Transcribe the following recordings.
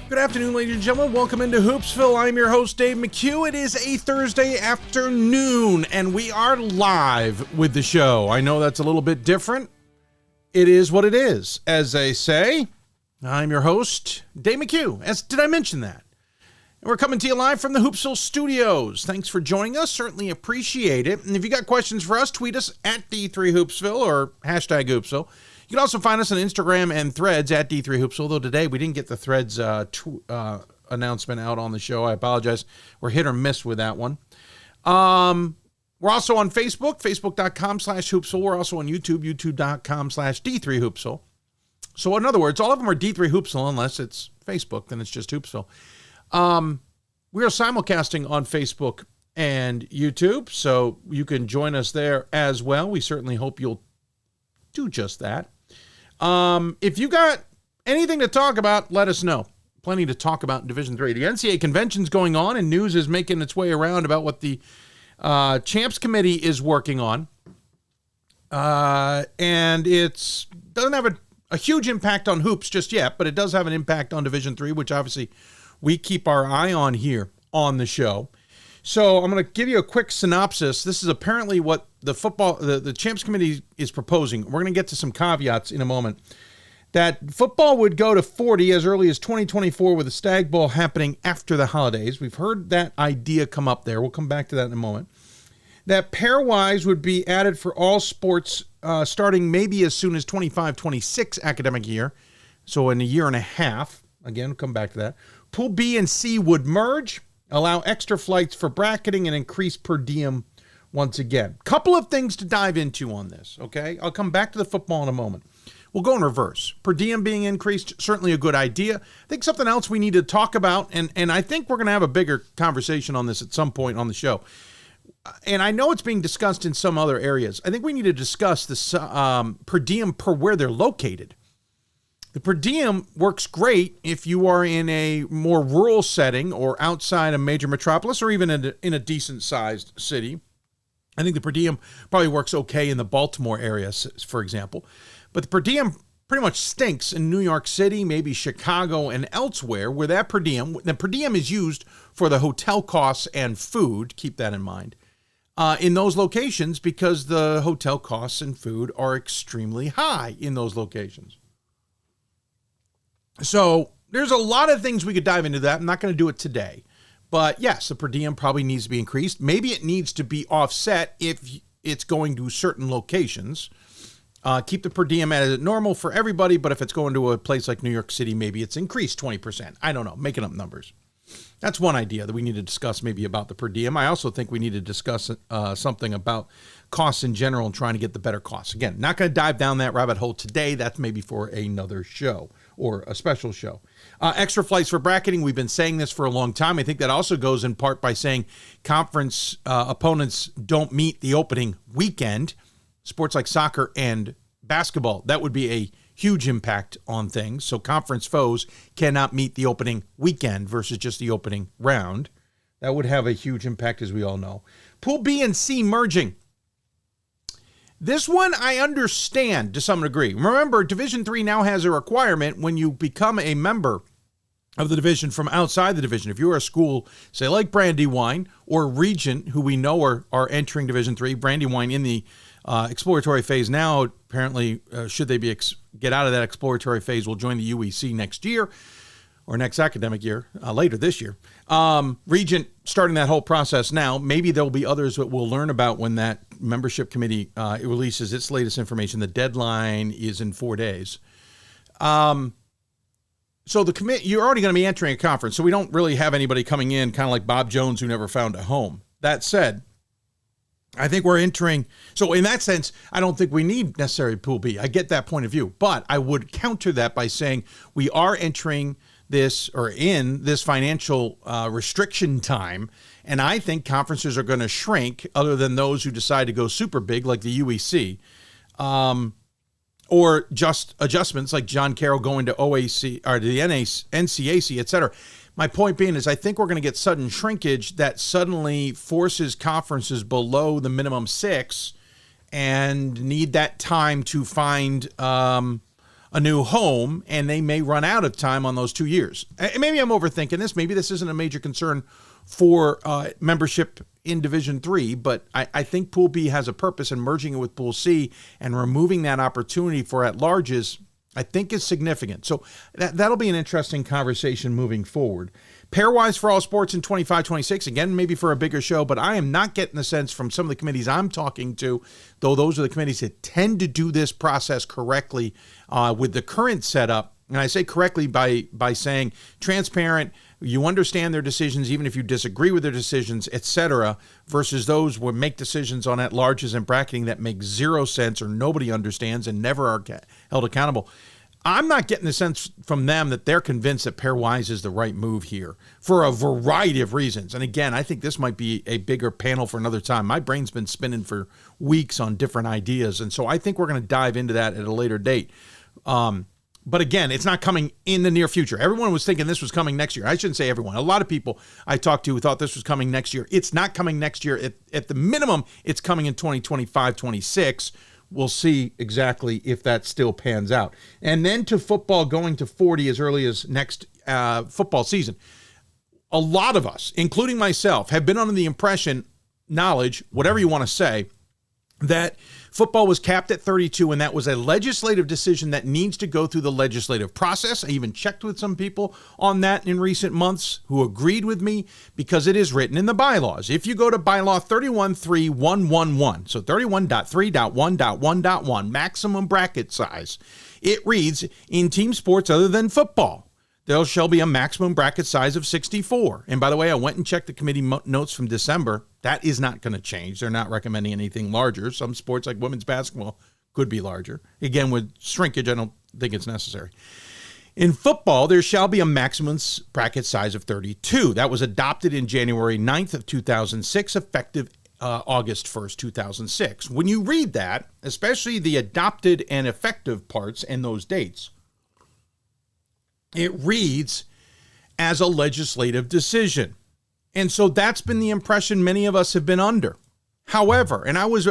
Good afternoon, ladies and gentlemen. Welcome into Hoopsville. I'm your host, Dave McHugh. It is a Thursday afternoon, and we are live with the show. I know that's a little bit different. It is what it is. As they say, I'm your host, Dave McHugh. Did I mention that? And we're coming to you live from the Hoopsville studios. Thanks for joining us. Certainly appreciate it. And if you got questions for us, tweet us at D3Hoopsville or hashtag Hoopsville. You can also find us on Instagram and Threads at D3Hoopsville, although today we didn't get the Threads announcement out on the show. I apologize. We're hit or miss with that one. We're also on Facebook, facebook.com/Hoopsville. We're also on YouTube, youtube.com/D3Hoopsville. So in other words, all of them are D3Hoopsville unless it's Facebook, then it's just Hoopsville. We are simulcasting on Facebook and YouTube, so you can join us there as well. We certainly hope you'll do just that. If you got anything to talk about, let us know. Plenty to talk about in Division III. The NCAA Convention's going on, and news is making its way around about what the Champs Committee is working on. And it doesn't have a huge impact on hoops just yet, but it does have an impact on Division III, which obviously we keep our eye on here on the show. So I'm going to give you a quick synopsis. This is apparently what the Champs Committee is proposing. We're going to get to some caveats in a moment. That football would go to 40 as early as 2024 with the Stag Bowl happening after the holidays. We've heard that idea come up there. We'll come back to that in a moment. That pairwise would be added for all sports starting maybe as soon as 25-26 academic year. So in a year and a half. Again, we'll come back to that. Pool B and C would merge, allow extra flights for bracketing, and increase per diem once again. Couple of things to dive into on this, okay? I'll come back to the football in a moment. We'll go in reverse. Per diem being increased, certainly a good idea. I think something else we need to talk about, and I think we're going to have a bigger conversation on this at some point on the show. And I know it's being discussed in some other areas. I think we need to discuss this per diem per where they're located. The per diem works great if you are in a more rural setting or outside a major metropolis or even in a decent-sized city. I think the per diem probably works okay in the Baltimore area, for example. But the per diem pretty much stinks in New York City, maybe Chicago, and elsewhere where the per diem is used for the hotel costs and food. Keep that in mind. In those locations because the hotel costs and food are extremely high in those locations. So there's a lot of things we could dive into that. I'm not going to do it today. But yes, the per diem probably needs to be increased. Maybe it needs to be offset if it's going to certain locations. Keep the per diem as normal for everybody, but if it's going to a place like New York City, maybe it's increased 20%. I don't know, making up numbers. That's one idea that we need to discuss maybe about the per diem. I also think we need to discuss something about costs in general and trying to get the better costs. Again, not going to dive down that rabbit hole today. That's maybe for another show or a special show. Extra flights for bracketing. We've been saying this for a long time. I think that also goes in part by saying conference opponents don't meet the opening weekend. Sports like soccer and basketball, that would be a huge impact on things. So conference foes cannot meet the opening weekend versus just the opening round. That would have a huge impact, as we all know. Pool B and C merging. This one I understand to some degree. Remember, Division III now has a requirement when you become a member of the division from outside the division. If you're a school, say like Brandywine or Regent, who we know are entering Division III, Brandywine in the exploratory phase now, apparently, should they get out of that exploratory phase, will join the UEC next year or next academic year, later this year. Regent starting that whole process now. Maybe there'll be others that we'll learn about when that membership committee releases its latest information. The deadline is in 4 days. So you're already going to be entering a conference, so we don't really have anybody coming in kind of like Bob Jones who never found a home. That said, I think we're entering. So in that sense, I don't think we need necessarily Pool B. I get that point of view, but I would counter that by saying we are entering this or in this financial restriction time. And I think conferences are going to shrink other than those who decide to go super big like the UEC or just adjustments like John Carroll going to OAC or to the NCAC, et cetera. My point being is I think we're going to get sudden shrinkage that suddenly forces conferences below the minimum 6 and need that time to find a new home, and they may run out of time on those 2 years. Maybe I'm overthinking this. Maybe this isn't a major concern for membership in Division III, but I think Pool B has a purpose, and merging it with Pool C and removing that opportunity for at-larges, I think, is significant. So that'll be an interesting conversation moving forward. Pairwise for all sports in 25-26, again, maybe for a bigger show, but I am not getting the sense from some of the committees I'm talking to, though those are the committees that tend to do this process correctly with the current setup. And I say correctly by saying transparent, you understand their decisions, even if you disagree with their decisions, etc., versus those who make decisions on at-larges and bracketing that make zero sense or nobody understands and never are held accountable. I'm not getting the sense from them that they're convinced that pairwise is the right move here for a variety of reasons. And again, I think this might be a bigger panel for another time. My brain's been spinning for weeks on different ideas, and so I think we're going to dive into that at a later date. But again, it's not coming in the near future. Everyone was thinking this was coming next year. I shouldn't say everyone. A lot of people I talked to thought this was coming next year. It's not coming next year. At the minimum, it's coming in 2025-26. We'll see exactly if that still pans out. And then to football going to 40 as early as next football season. A lot of us, including myself, have been under the impression, knowledge, whatever you want to say, that football was capped at 32, and that was a legislative decision that needs to go through the legislative process. I even checked with some people on that in recent months who agreed with me because it is written in the bylaws. If you go to bylaw 31.3.111, so 31.3.1.1.1, maximum bracket size, it reads, in team sports other than football, there shall be a maximum bracket size of 64. And by the way, I went and checked the committee notes from December. That is not going to change. They're not recommending anything larger. Some sports like women's basketball could be larger. Again, with shrinkage, I don't think it's necessary. In football, there shall be a maximum bracket size of 32. That was adopted in January 9th of 2006, effective August 1st, 2006. When you read that, especially the adopted and effective parts and those dates, it reads as a legislative decision. And so that's been the impression many of us have been under. However, and I was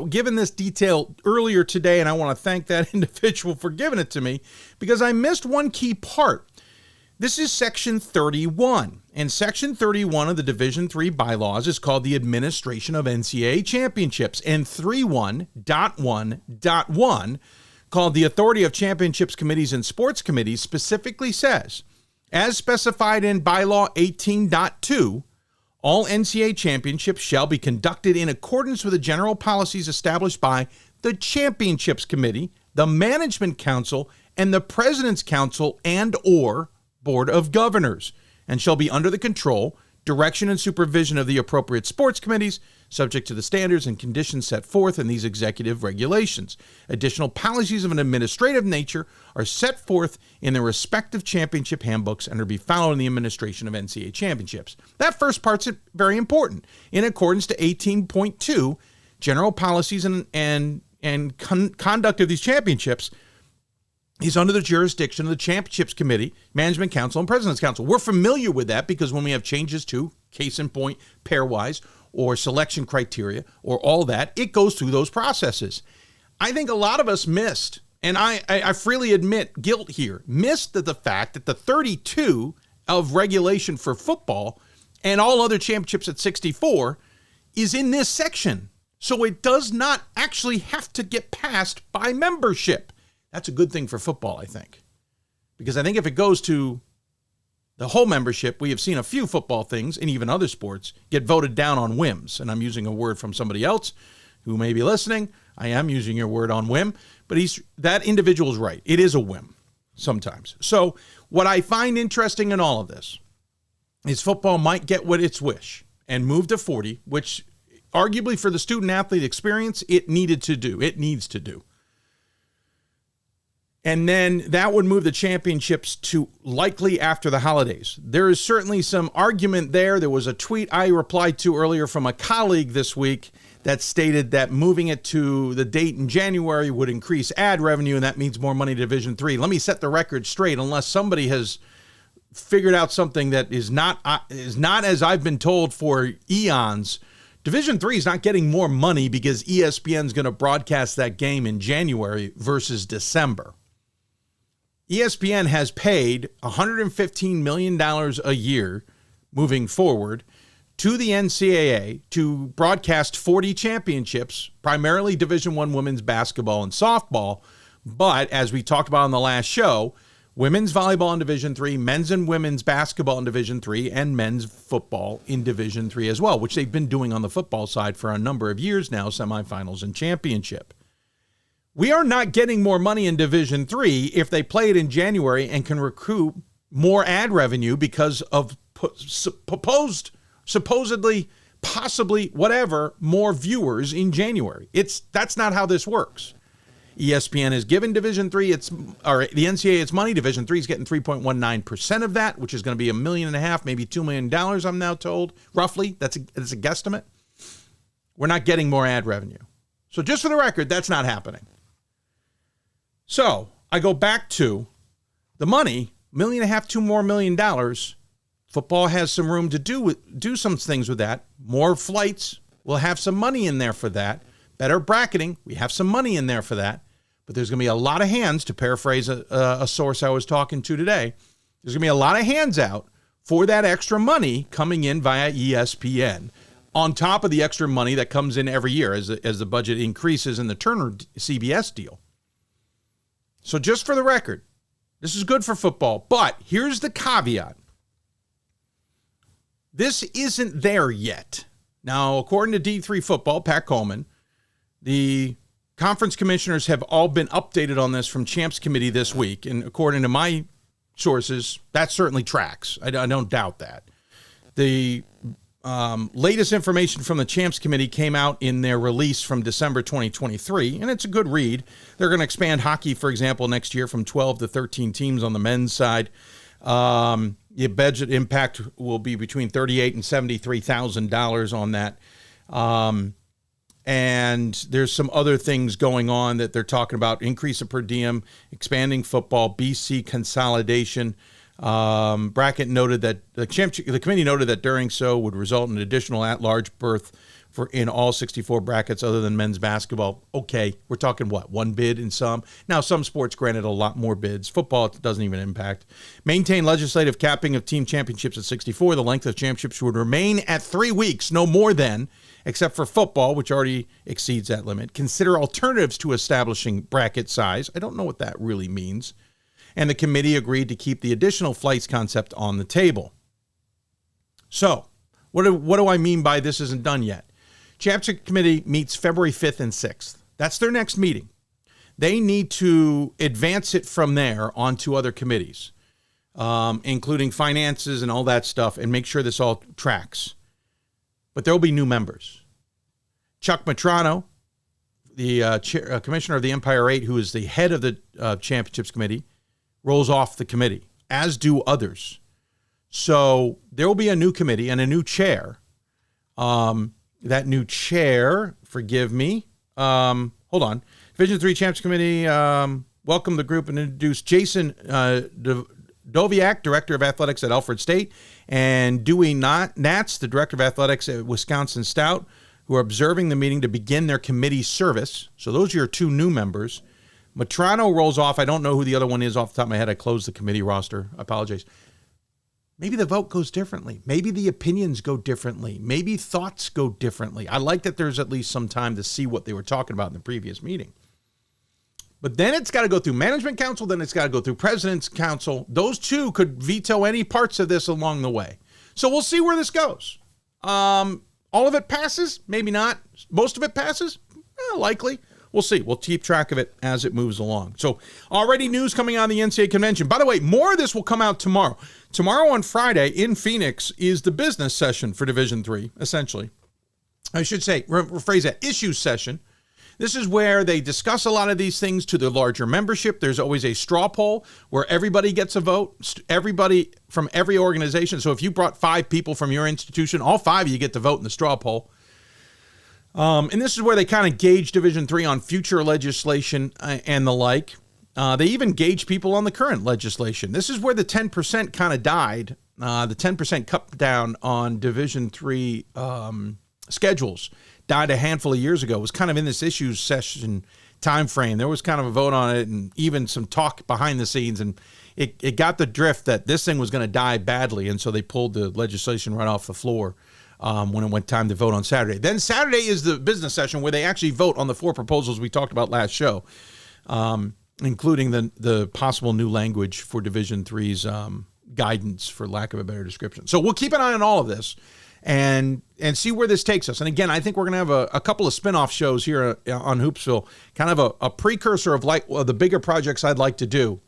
given this detail earlier today, and I want to thank that individual for giving it to me because I missed one key part. This is Section 31, and Section 31 of the Division III bylaws is called the Administration of NCAA Championships, and 31.1.1 called the Authority of Championships Committees and Sports Committees specifically says, as specified in Bylaw 18.2, all NCAA championships shall be conducted in accordance with the general policies established by the Championships Committee, the Management Council, and the President's Council and/or Board of Governors, and shall be under the control, direction, and supervision of the appropriate sports committees, subject to the standards and conditions set forth in these executive regulations. Additional policies of an administrative nature are set forth in the respective championship handbooks and are to be followed in the administration of NCAA championships. That first part's very important. In accordance to 18.2, general policies and conduct of these championships is under the jurisdiction of the Championships Committee, Management Council, and President's Council. We're familiar with that because when we have changes to, case in point, pairwise, or selection criteria, or all that, it goes through those processes. I think a lot of us missed, and I freely admit guilt here, missed the fact that the 32 of regulation for football and all other championships at 64 is in this section. So it does not actually have to get passed by membership. That's a good thing for football, I think. Because I think if it goes to the whole membership, we have seen a few football things, and even other sports, get voted down on whims. And I'm using a word from somebody else who may be listening. I am using your word on whim. But that individual's right. It is a whim sometimes. So what I find interesting in all of this is football might get what its wish and move to 40, which arguably for the student-athlete experience, it needs to do. And then that would move the championships to likely after the holidays. There is certainly some argument there. There was a tweet I replied to earlier from a colleague this week that stated that moving it to the date in January would increase ad revenue, and that means more money to Division III. Let me set the record straight. Unless somebody has figured out something that is not as I've been told for eons, Division III is not getting more money because ESPN is going to broadcast that game in January versus December. ESPN has paid $115 million a year moving forward to the NCAA to broadcast 40 championships, primarily Division I women's basketball and softball. But as we talked about on the last show, women's volleyball in Division III, men's and women's basketball in Division III, and men's football in Division III as well, which they've been doing on the football side for a number of years now, semifinals and championship. We are not getting more money in Division III if they play it in January and can recoup more ad revenue because of supposedly, possibly, whatever, more viewers in January. That's not how this works. ESPN has given Division III the NCAA its money. Division III is getting 3.19% of that, which is going to be $1.5 million, maybe $2 million, I'm now told, roughly. That's a guesstimate. We're not getting more ad revenue. So just for the record, that's not happening. So I go back to the money, $1.5 million, $2 million. Football has some room to do some things with that. More flights, we'll have some money in there for that. Better bracketing, we have some money in there for that. But there's going to be a lot of hands, to paraphrase a source I was talking to today. There's going to be a lot of hands out for that extra money coming in via ESPN, on top of the extra money that comes in every year as the budget increases in the Turner CBS deal. So just for the record, this is good for football. But here's the caveat. This isn't there yet. Now, according to D3 Football, Pat Coleman, the conference commissioners have all been updated on this from Champs Committee this week. And according to my sources, that certainly tracks. I don't doubt that. The latest information from the Champs Committee came out in their release from December 2023, and it's a good read. They're going to expand hockey, for example, next year from 12 to 13 teams on the men's side. The budget impact will be between $38,000 and $73,000 on that. And there's some other things going on that they're talking about: increase of per diem, expanding football, BC consolidation. Brackett noted that the committee noted that doing so would result in an additional at-large berth in all 64 brackets other than men's basketball. Okay, we're talking what, one bid in some? Now, some sports granted a lot more bids. Football it doesn't even impact. Maintain legislative capping of team championships at 64. The length of championships would remain at 3 weeks, no more than, except for football, which already exceeds that limit. Consider alternatives to establishing bracket size. I don't know what that really means. And the committee agreed to keep the additional flights concept on the table. So, what do I mean by this isn't done yet? Championship Committee meets February 5th and 6th. That's their next meeting. They need to advance it from there onto other committees, including finances and all that stuff, and make sure this all tracks. But there will be new members. Chuck Matrano, the commissioner of the Empire 8, who is the head of the Championships Committee, rolls off the committee, as do others. So there will be a new committee and a new chair. That new chair, forgive me. Hold on. Division III Champs Committee welcomed the group and introduced Jason Doviak, Director of Athletics at Alfred State, and Dewey Natz, the Director of Athletics at Wisconsin Stout, who are observing the meeting to begin their committee service. So those are your two new members. Matrano rolls off. I don't know who the other one is off the top of my head. I closed the committee roster. I apologize. Maybe the vote goes differently. Maybe the opinions go differently. Maybe thoughts go differently. I like that there's at least some time to see what they were talking about in the previous meeting. But then it's got to go through Management Council. Then it's got to go through President's Council. Those two could veto any parts of this along the way. So we'll see where this goes. All of it passes? Maybe not. Most of it passes? Likely. We'll see. We'll keep track of it as it moves along. So already news coming out of the NCAA Convention. By the way, more of this will come out tomorrow. Tomorrow on Friday in Phoenix is the business session for Division III, essentially. I should say, rephrase that, issue session. This is where they discuss a lot of these things to the larger membership. There's always a straw poll where everybody gets a vote, everybody from every organization. So if you brought 5 people from your institution, all 5 of you get to vote in the straw poll. And this is where they kind of gauge Division III on future legislation and the like. They even gauge people on the current legislation. This is where the 10% kind of died. The 10% cut down on Division III schedules died a handful of years ago. It was kind of in this issues session time frame. There was kind of a vote on it and even some talk behind the scenes, and it got the drift that this thing was going to die badly, and so they pulled the legislation right off the floor when it went time to vote on Saturday. Then Saturday is the business session where they actually vote on the 4 proposals we talked about last show, including the possible new language for Division III's guidance, for lack of a better description. So we'll keep an eye on all of this and see where this takes us. And again, I think we're going to have a couple of spin-off shows here on Hoopsville, kind of a precursor of the bigger projects I'd like to do.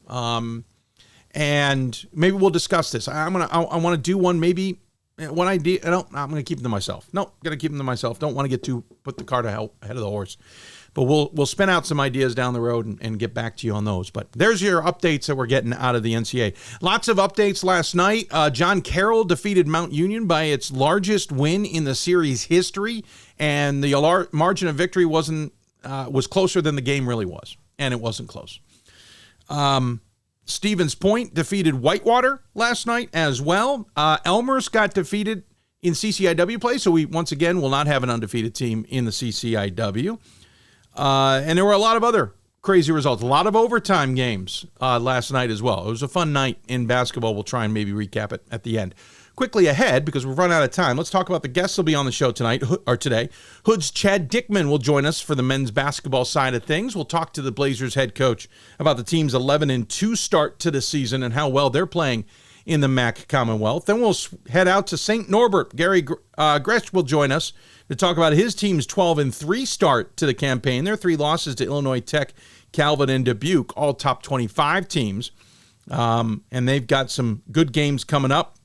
And maybe we'll discuss this. I want to do one, maybe one idea. No, I'm going to keep them to myself. No, going to keep them to myself. Don't want to put the cart ahead of the horse. But we'll spin out some ideas down the road and get back to you on those. But there's your updates that we're getting out of the NCAA. Lots of updates last night. John Carroll defeated Mount Union by its largest win in the series history, and the margin of victory was closer than the game really was, and it wasn't close. Stevens Point defeated Whitewater last night as well. Elmhurst got defeated in CCIW play, so we once again will not have an undefeated team in the CCIW. And there were a lot of other crazy results, a lot of overtime games last night as well. It was a fun night in basketball. We'll try and maybe recap it at the end. Quickly ahead, because we've run out of time, let's talk about the guests who'll be on the show today. Hood's Chad Dickman will join us for the men's basketball side of things. We'll talk to the Blazers head coach about the team's 11-2 start to the season and how well they're playing in the MAC Commonwealth. Then we'll head out to St. Norbert. Gary Grzesk will join us to talk about his team's 12-3 start to the campaign. Their 3 losses to Illinois Tech, Calvin, and Dubuque, all top 25 teams. And they've got some good games coming up.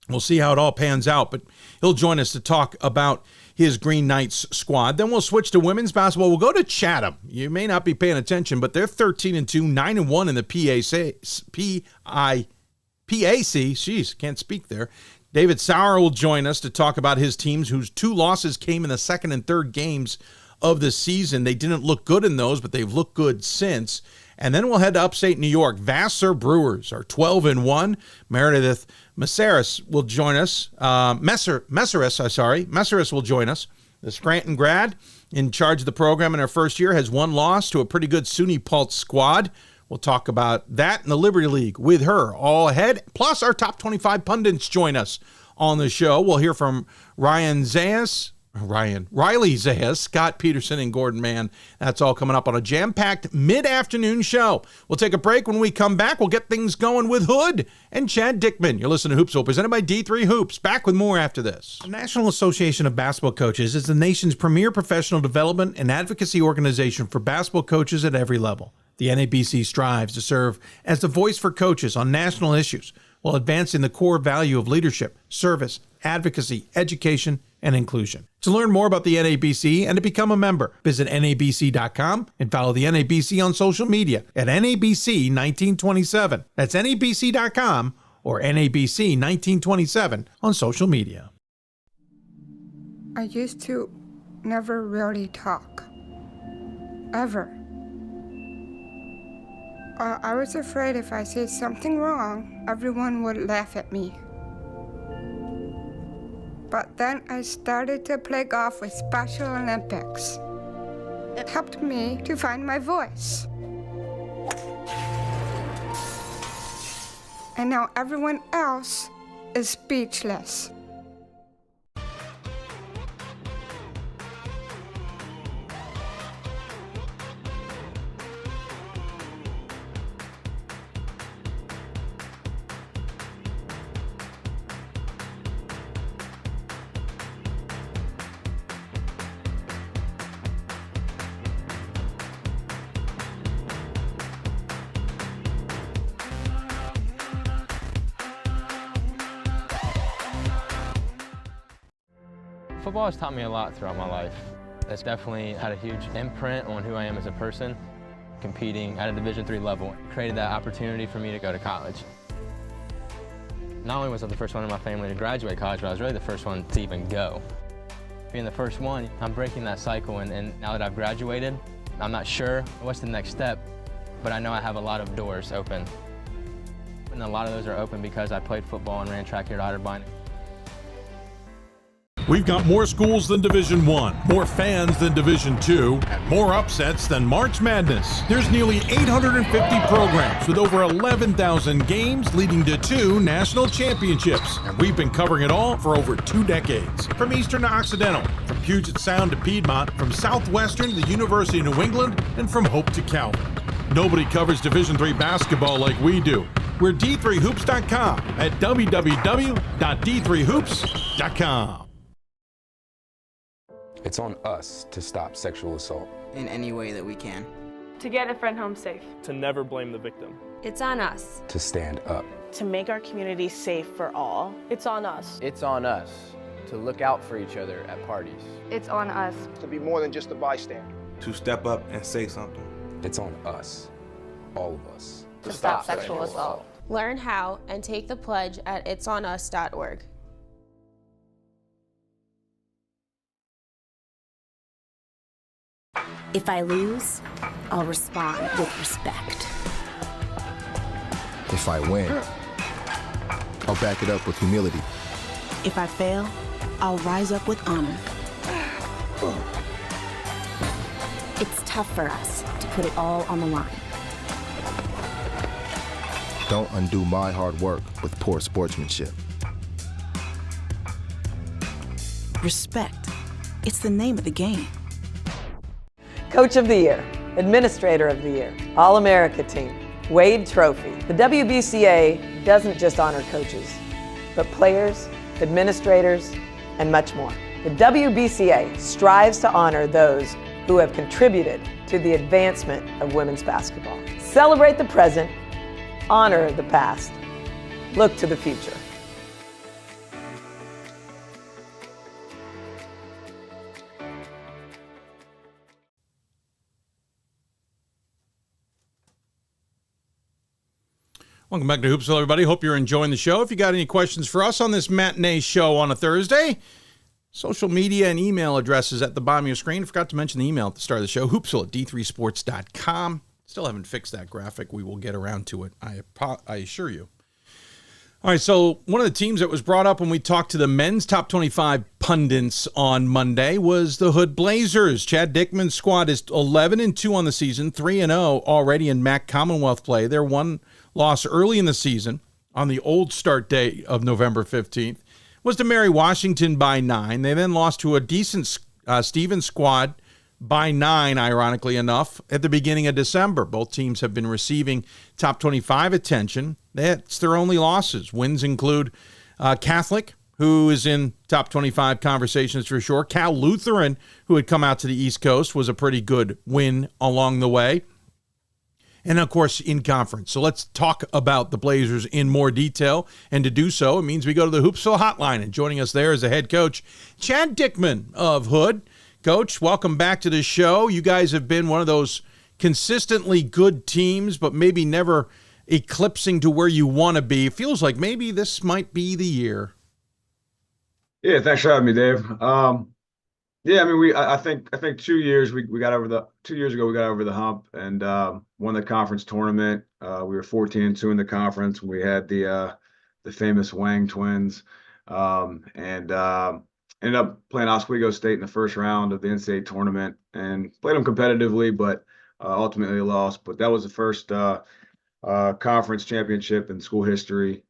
We'll see how it all pans out, but he'll join us to talk about his Green Knights squad. Then we'll switch to women's basketball. We'll go to Chatham. You may not be paying attention, but they're 13-2, 9-1 in the PAC. Jeez, can't speak there. David Saur will join us to talk about his teams whose 2 losses came in the second and third games of the season. They didn't look good in those, but they've looked good since. And then we'll head to upstate New York. Vassar Brewers are 12-1. Meredith Messeris will join us. Messeris will join us. The Scranton grad in charge of the program in her first year has 1 loss to a pretty good SUNY Pulse squad. We'll talk about that in the Liberty League with her all ahead. Plus, our top 25 pundits join us on the show. We'll hear from Riley Zayas, Scott Peterson, and Gordon Mann. That's all coming up on a jam-packed mid-afternoon show. We'll take a break. When we come back, we'll get things going with Hood and Chad Dickman. You're listening to Hoopsville, presented by D3 Hoops. Back with more after this. The National Association of Basketball Coaches is the nation's premier professional development and advocacy organization for basketball coaches at every level. The NABC strives to serve as the voice for coaches on national issues while advancing the core value of leadership, service, advocacy, education, and inclusion. To learn more about the NABC and to become a member, visit NABC.com and follow the NABC on social media at NABC1927. That's NABC.com or NABC1927 on social media. I used to never really talk. Ever. I was afraid if I said something wrong, everyone would laugh at me. But then I started to play golf with Special Olympics. It helped me to find my voice. And now everyone else is speechless. Football has taught me a lot throughout my life. It's definitely had a huge imprint on who I am as a person. Competing at a Division III level created that opportunity for me to go to college. Not only was I the first one in my family to graduate college, but I was really the first one to even go. Being the first one, I'm breaking that cycle, and now that I've graduated, I'm not sure what's the next step, but I know I have a lot of doors open. And a lot of those are open because I played football and ran track here at Otterbein. We've got more schools than Division I, more fans than Division II, and more upsets than March Madness. There's nearly 850 programs with over 11,000 games leading to 2 national championships. And we've been covering it all for over 2 decades. From Eastern to Occidental, from Puget Sound to Piedmont, from Southwestern to the University of New England, and from Hope to Calvin. Nobody covers Division III basketball like we do. We're D3Hoops.com at www.d3hoops.com. It's on us to stop sexual assault. In any way that we can. To get a friend home safe. To never blame the victim. It's on us. To stand up. To make our community safe for all. It's on us. It's on us to look out for each other at parties. It's on us. To be more than just a bystander. To step up and say something. It's on us. All of us. To stop sexual assault. Learn how and take the pledge at itsonus.org. If I lose, I'll respond with respect. If I win, I'll back it up with humility. If I fail, I'll rise up with honor. It's tough for us to put it all on the line. Don't undo my hard work with poor sportsmanship. Respect. It's the name of the game. Coach of the Year, Administrator of the Year, All-America Team, Wade Trophy. The WBCA doesn't just honor coaches, but players, administrators, and much more. The WBCA strives to honor those who have contributed to the advancement of women's basketball. Celebrate the present, honor the past, look to the future. Welcome back to Hoopsville, everybody. Hope you're enjoying the show. If you got any questions for us on this matinee show on a Thursday, social media and email addresses at the bottom of your screen. Forgot to mention the email at the start of the show, hoopsville at d3sports.com. Still haven't fixed that graphic. We will get around to it, I assure you. All right, so one of the teams that was brought up when we talked to the men's top 25 pundits on Monday was the Hood Blazers. Chad Dickman's squad is 11-2 on the season, 3-0 already in MAC Commonwealth play. Their one loss early in the season on the old start date of November 15th was to Mary Washington by 9. They then lost to a decent Stevens squad by 9, ironically enough, at the beginning of December. Both teams have been receiving top 25 attention. That's their only losses. Wins include Catholic, who is in top 25 conversations for sure. Cal Lutheran, who had come out to the East Coast, was a pretty good win along the way. And, of course, in conference. So let's talk about the Blazers in more detail. And to do so, it means we go to the Hoopsville Hotline. And joining us there is the head coach, Chad Dickman of Hood. Coach, welcome back to the show. You guys have been one of those consistently good teams, but maybe never eclipsing to where you want to be. It feels like maybe this might be the year. Yeah, thanks for having me, Dave. Yeah, I mean, I think 2 years we got over the 2 years ago we got over the hump and won the conference tournament. We were 14-2 in the conference. We had the famous Wang twins, and ended up playing Oswego State in the first round of the NCAA tournament and played them competitively, but ultimately lost. But that was the first conference championship in school history.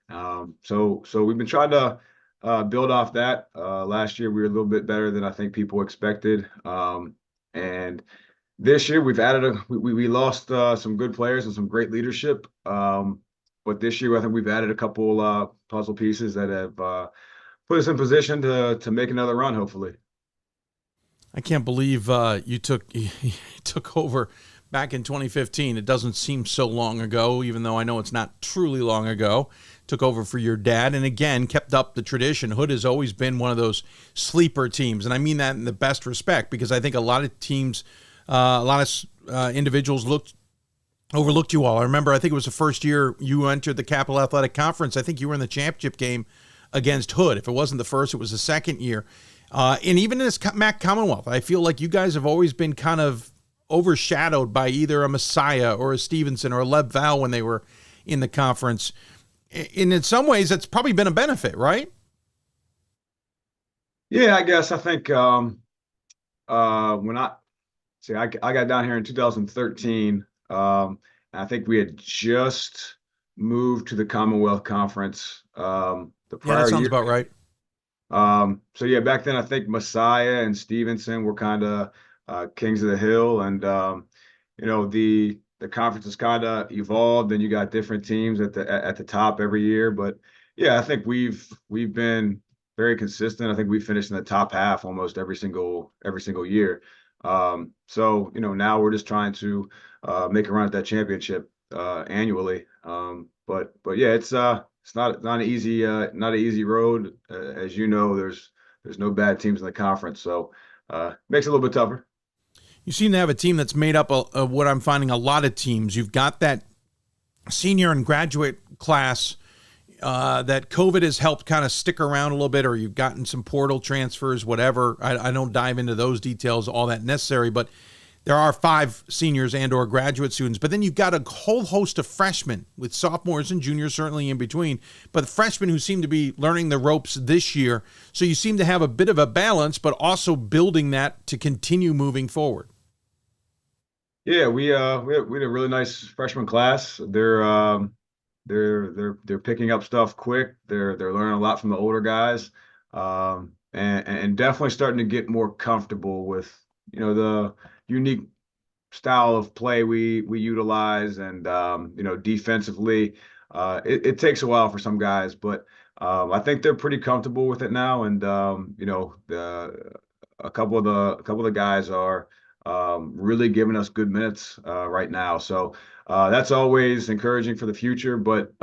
So we've been trying to build off that. Last year we were a little bit better than I think people expected, and this year we've added we lost some good players and some great leadership, but this year I think we've added a couple puzzle pieces that have put us in position to make another run, hopefully. I can't believe you took over back in 2015. It doesn't seem so long ago, even though I know it's not truly long ago. Took over for your dad, and again, kept up the tradition. Hood has always been one of those sleeper teams, and I mean that in the best respect, because I think a lot of teams, a lot of individuals overlooked you all. I remember, I think it was the first year you entered the Capital Athletic Conference. I think you were in the championship game against Hood. If it wasn't the first, it was the second year. And even in this MAC Commonwealth, I feel like you guys have always been kind of overshadowed by either a Messiah or a Stevenson or a Lev Val when they were in the conference. And in some ways, that's probably been a benefit, right? Yeah, I guess I think when I got down here in 2013, and I think we had just moved to the Commonwealth Conference the Yeah, that prior sounds year. about right. So yeah, back then I think Messiah and Stevenson were kind of kings of the hill, and the conference has kind of evolved, and you got different teams at the top every year. But yeah, I think we've been very consistent. I think we finished in the top half almost every single year. So now we're just trying to make a run at that championship annually. But yeah, it's not an easy road. As you know, there's no bad teams in the conference, so makes it a little bit tougher. You seem to have a team that's made up of what I'm finding a lot of teams. You've got that senior and graduate class that COVID has helped kind of stick around a little bit, or you've gotten some portal transfers, whatever. I don't dive into those details all that necessary, but there are 5 seniors and or graduate students. But then you've got a whole host of freshmen with sophomores and juniors certainly in between, but freshmen who seem to be learning the ropes this year. So you seem to have a bit of a balance, but also building that to continue moving forward. Yeah, we had a really nice freshman class. They're picking up stuff quick. They're learning a lot from the older guys, and definitely starting to get more comfortable with the unique style of play we utilize, and defensively, it takes a while for some guys, but I think they're pretty comfortable with it now, and a couple of the guys are really giving us good minutes right now. So that's always encouraging for the future. But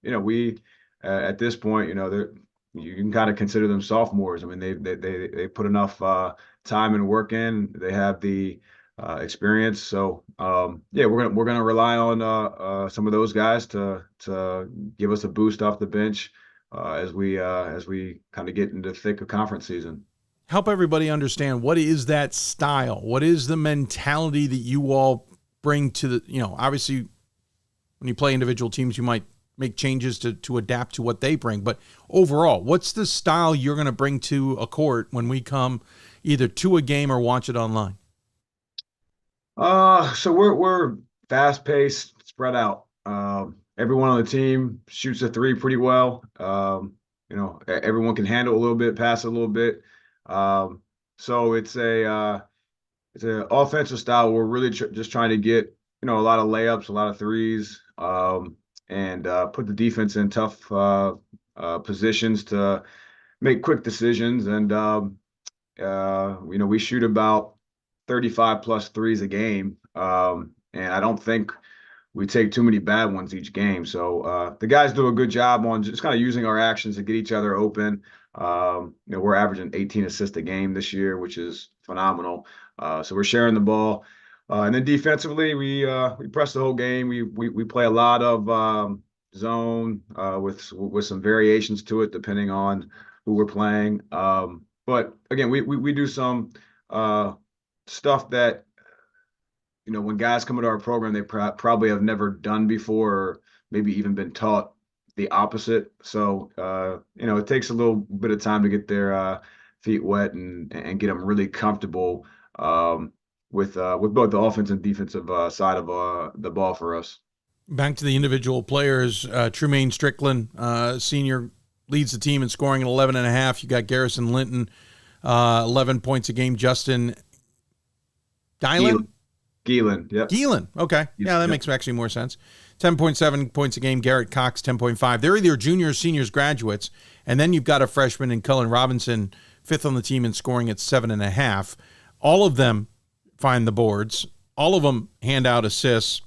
we at this point, you can kind of consider them sophomores. I mean, they put enough time and work in. They have the experience. So yeah, we're gonna rely on some of those guys to give us a boost off the bench as we kind of get into the thick of conference season. Help everybody understand, what is that style? What is the mentality that you all bring to the, obviously when you play individual teams, you might make changes to adapt to what they bring. But overall, what's the style you're going to bring to a court when we come either to a game or watch it online? So we're fast paced, spread out. Everyone on the team shoots a 3 pretty well. Everyone can handle a little bit, pass a little bit. So it's an offensive style. We're really just trying to get, a lot of layups, a lot of threes, and put the defense in tough positions to make quick decisions. And, we shoot about 35 plus threes a game. And I don't think we take too many bad ones each game. So the guys do a good job on just kind of using our actions to get each other open. We're averaging 18 assists a game this year, which is phenomenal. So we're sharing the ball. And then defensively, we press the whole game. We play a lot of zone with some variations to it depending on who we're playing. But again, we do some stuff that when guys come into our program, they probably have never done before, or maybe even been taught the opposite. So it takes a little bit of time to get their feet wet and get them really comfortable with both the offense and defensive side of the ball for us. Back to the individual players, Trumaine Strickland, senior, leads the team in scoring at 11.5. You got Garrison Linton, 11 points a game. Justin Gielan? Gielan, yep. Gielan, okay. Yeah, that makes actually more sense. 10.7 points a game. Garrett Cox, 10.5. They're either juniors, seniors, graduates, and then you've got a freshman in Cullen Robinson, 5th on the team in scoring at 7.5. All of them find the boards. All of them hand out assists.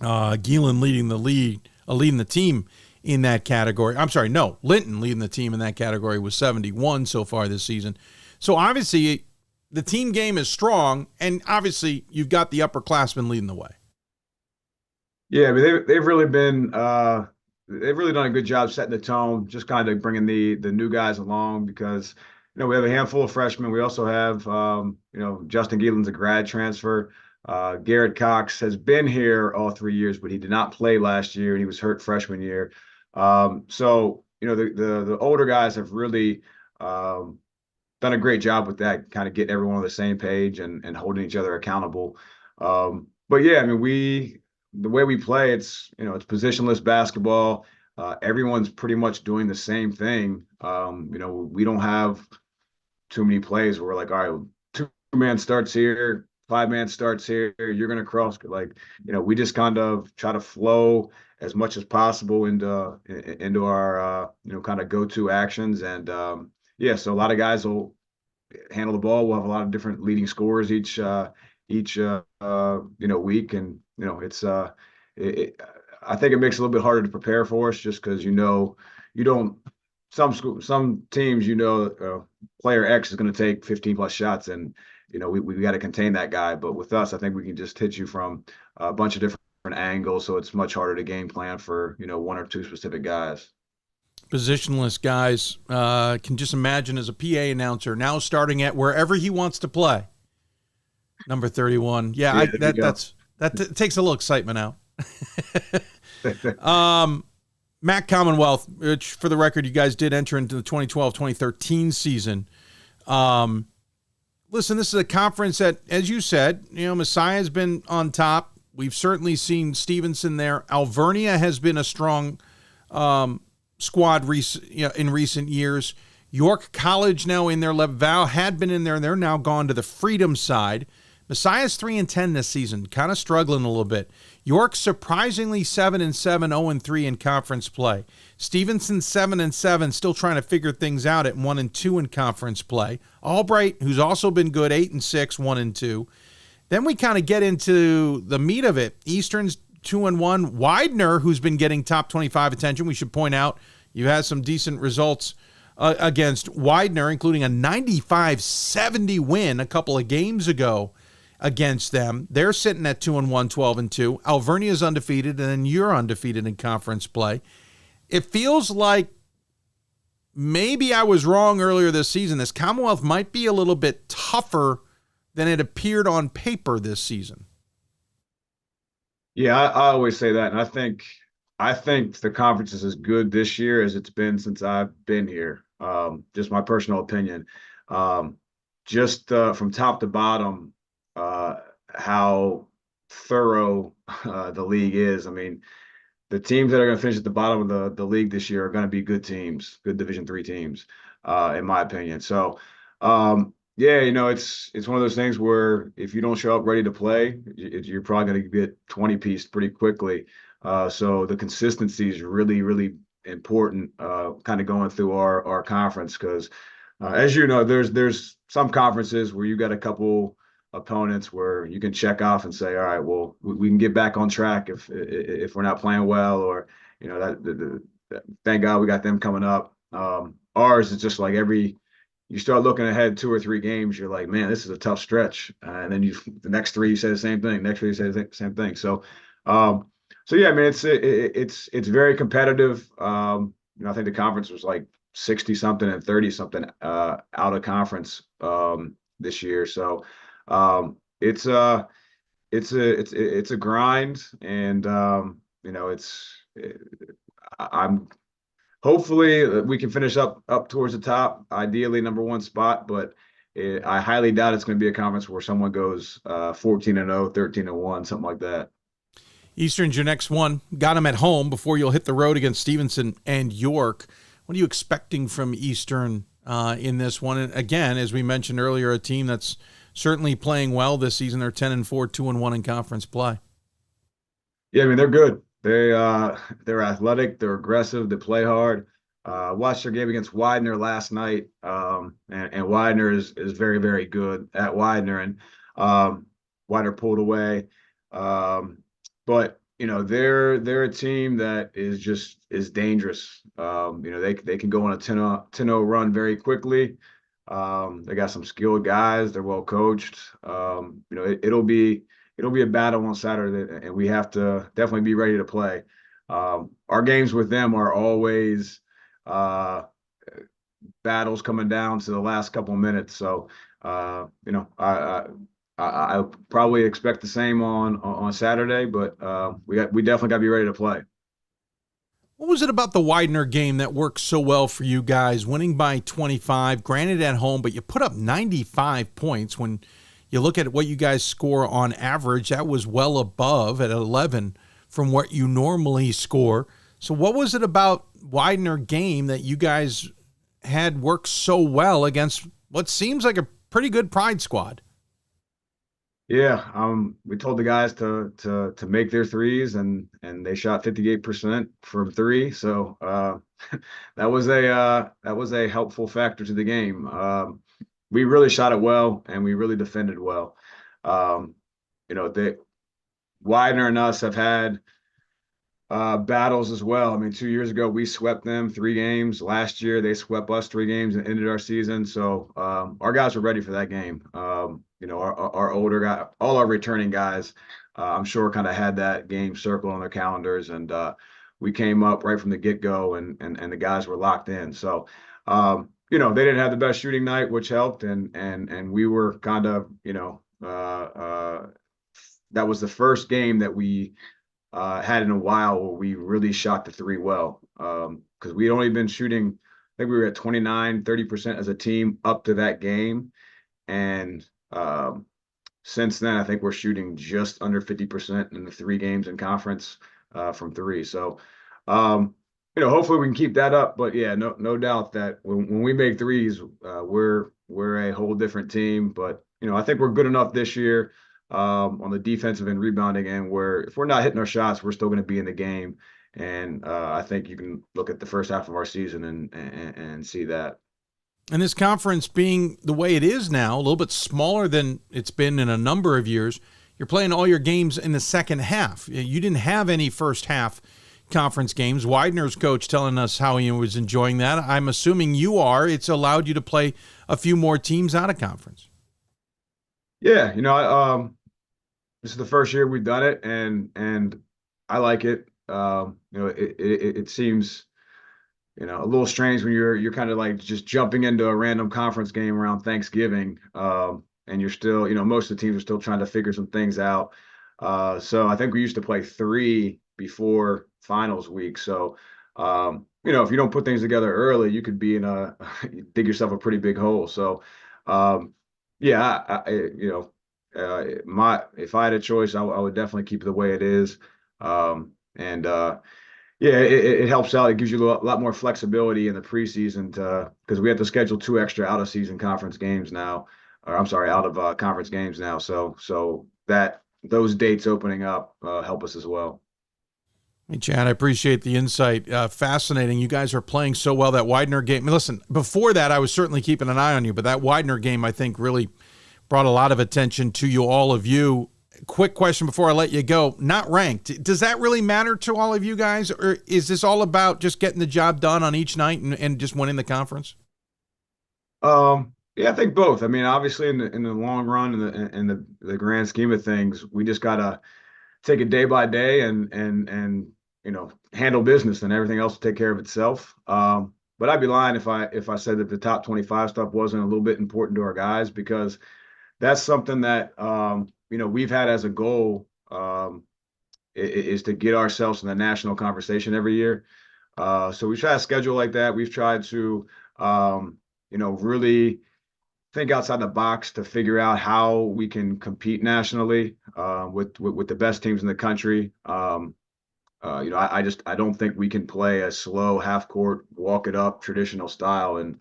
Gielan leading the team in that category. I'm sorry, no, Linton leading the team in that category with 71 so far this season. So obviously the team game is strong, and obviously you've got the upperclassmen leading the way. Yeah, I mean, they've really been they've really done a good job setting the tone, just kind of bringing the new guys along, because we have a handful of freshmen. We also have Justin Gielan's a grad transfer. Garrett Cox has been here all 3 years, but he did not play last year, and he was hurt freshman year. So the older guys have really done done a great job with that, kind of getting everyone on the same page and holding each other accountable. But yeah, I mean, the way we play, it's positionless basketball. Everyone's pretty much doing the same thing. We don't have too many plays where we're like, all right, two-man starts here, five-man starts here, you're going to cross. Like, we just kind of try to flow as much as possible into our, kind of go-to actions. And yeah, so a lot of guys will handle the ball. We'll have a lot of different leading scorers each week. And, it's, I think it makes it a little bit harder to prepare for us just because, some teams, player X is going to take 15 plus shots and, we got to contain that guy. But with us, I think we can just hit you from a bunch of different angles. So it's much harder to game plan for, one or two specific guys. Positionless guys, can just imagine as a PA announcer now starting at wherever he wants to play. Number 31. Yeah, that takes a little excitement out. MAC Commonwealth, which for the record, you guys did enter into the 2012-2013 season. Listen, this is a conference that, as you said, Messiah's been on top. We've certainly seen Stevenson there. Alvernia has been a strong squad in recent years. York College now in there. Val had been in there, and they're now gone to the Freedom side. Messiah's 3-10 this season, kind of struggling a little bit. York surprisingly 7-7, 0-3 in conference play. Stevenson 7-7, still trying to figure things out at 1-2 in conference play. Albright, who's also been good, 8-6, 1-2. Then we kind of get into the meat of it. Eastern's 2-1. Widener, who's been getting top 25 attention, we should point out, you had some decent results against Widener, including a 95-70 win a couple of games ago against them. They're sitting at 2-1, 12-2. Alvernia's undefeated, and then you're undefeated in conference play. It feels like maybe I was wrong earlier this season. This Commonwealth might be a little bit tougher than it appeared on paper this season. Yeah, I always say that, and I think the conference is as good this year as it's been since I've been here. Just my personal opinion. From top to bottom, how thorough the league is. I mean, the teams that are going to finish at the bottom of the league this year are going to be good teams, good Division III teams, in my opinion. So, yeah, it's one of those things where if you don't show up ready to play, you're probably going to get 20-pieced pretty quickly. So the consistency is really, really important, kind of going through our conference because, as you know, there's some conferences where you got a couple opponents where you can check off and say, all right, well, we can get back on track if we're not playing well, or thank God we got them coming up. Ours is just like you start looking ahead 2 or 3 games, you're like, man, this is a tough stretch, and then the next 3 you say the same thing, next 3 you say the same thing. So yeah, I mean it's very competitive. I think the conference was like 60 something and 30 something out of conference this year. So it's a grind, and I'm hopefully we can finish up towards the top, ideally number 1 spot, but I highly doubt it's going to be a conference where someone goes 14-0, 13-1, something like that. Eastern's your next one. Got them at home before you'll hit the road against Stevenson and York. What are you expecting from Eastern in this one? And again, as we mentioned earlier, a team that's certainly playing well this season. They're 10-4, 2-1 in conference play. Yeah, I mean, they're good. They're athletic. They're aggressive. They play hard. Watched their game against Widener last night, and Widener is very, very good at Widener, and Widener pulled away. But they're a team that is dangerous. They can go on a 10-0 run very quickly. They got some skilled guys. They're well coached. It'll be a battle on Saturday, and we have to definitely be ready to play. Our games with them are always battles coming down to the last couple of minutes. So I probably expect the same on Saturday, but we definitely got to be ready to play. What was it about the Widener game that worked so well for you guys, winning by 25, granted at home, but you put up 95 points. When you look at what you guys score on average, that was well above at 11 from what you normally score. So what was it about Widener game that you guys had worked so well against what seems like a pretty good Pride squad? Yeah, we told the guys to make their threes, and they shot 58% from three. So that was a helpful factor to the game. We really shot it well, and we really defended well. The Widener and us have had battles as well. I mean, 2 years ago we swept them 3 games. Last year they swept us 3 games and ended our season. So our guys were ready for that game. Our older guy, all our returning guys, I'm sure kind of had that game circled on their calendars, and we came up right from the get-go, and the guys were locked in. So they didn't have the best shooting night, which helped, and we were kind of that was the first game that we had in a while where we really shot the three well, because we'd only been shooting, I think we were at 29-30% as a team up to that game, and since then I think we're shooting just under 50% in the 3 games in conference from three. So hopefully we can keep that up. But yeah, no doubt that when we make threes, we're a whole different team. But I think we're good enough this year on the defensive and rebounding end, where if we're not hitting our shots, we're still going to be in the game. And I think you can look at the first half of our season and see that. And this conference being the way it is now, a little bit smaller than it's been in a number of years, you're playing all your games in the second half. You didn't have any first half conference games. Widener's coach telling us how he was enjoying that. I'm assuming you are. It's allowed you to play a few more teams out of conference. Yeah, this is the first year we've done it, and I like it. It seems a little strange when you're kind of like just jumping into a random conference game around Thanksgiving, and you're still, most of the teams are still trying to figure some things out. So I think we used to play 3 before finals week. So if you don't put things together early, you could be you dig yourself a pretty big hole. So if I had a choice, I would definitely keep it the way it is. It helps out. It gives you a lot more flexibility in the preseason because we have to schedule 2 extra out of season conference games now, or I'm sorry, out of conference games now. So that those dates opening up help us as well. Hey, Chad, I appreciate the insight. Fascinating. You guys are playing so well. That Widener game. Listen, before that, I was certainly keeping an eye on you, but that Widener game, I think, really brought a lot of attention to you, all of you. Quick question before I let you go. Not ranked. Does that really matter to all of you guys, or is this all about just getting the job done on each night and just winning the conference? Yeah, I think both. I mean, obviously, in the long run, in the grand scheme of things, we just gotta take it day by day and handle business, and everything else will take care of itself. But I'd be lying if I said that the top 25 stuff wasn't a little bit important to our guys, because that's something that we've had as a goal, is to get ourselves in the national conversation every year. So we try to schedule like that. We've tried to really think outside the box to figure out how we can compete nationally with the best teams in the country. I don't think we can play a slow half court, walk it up traditional style and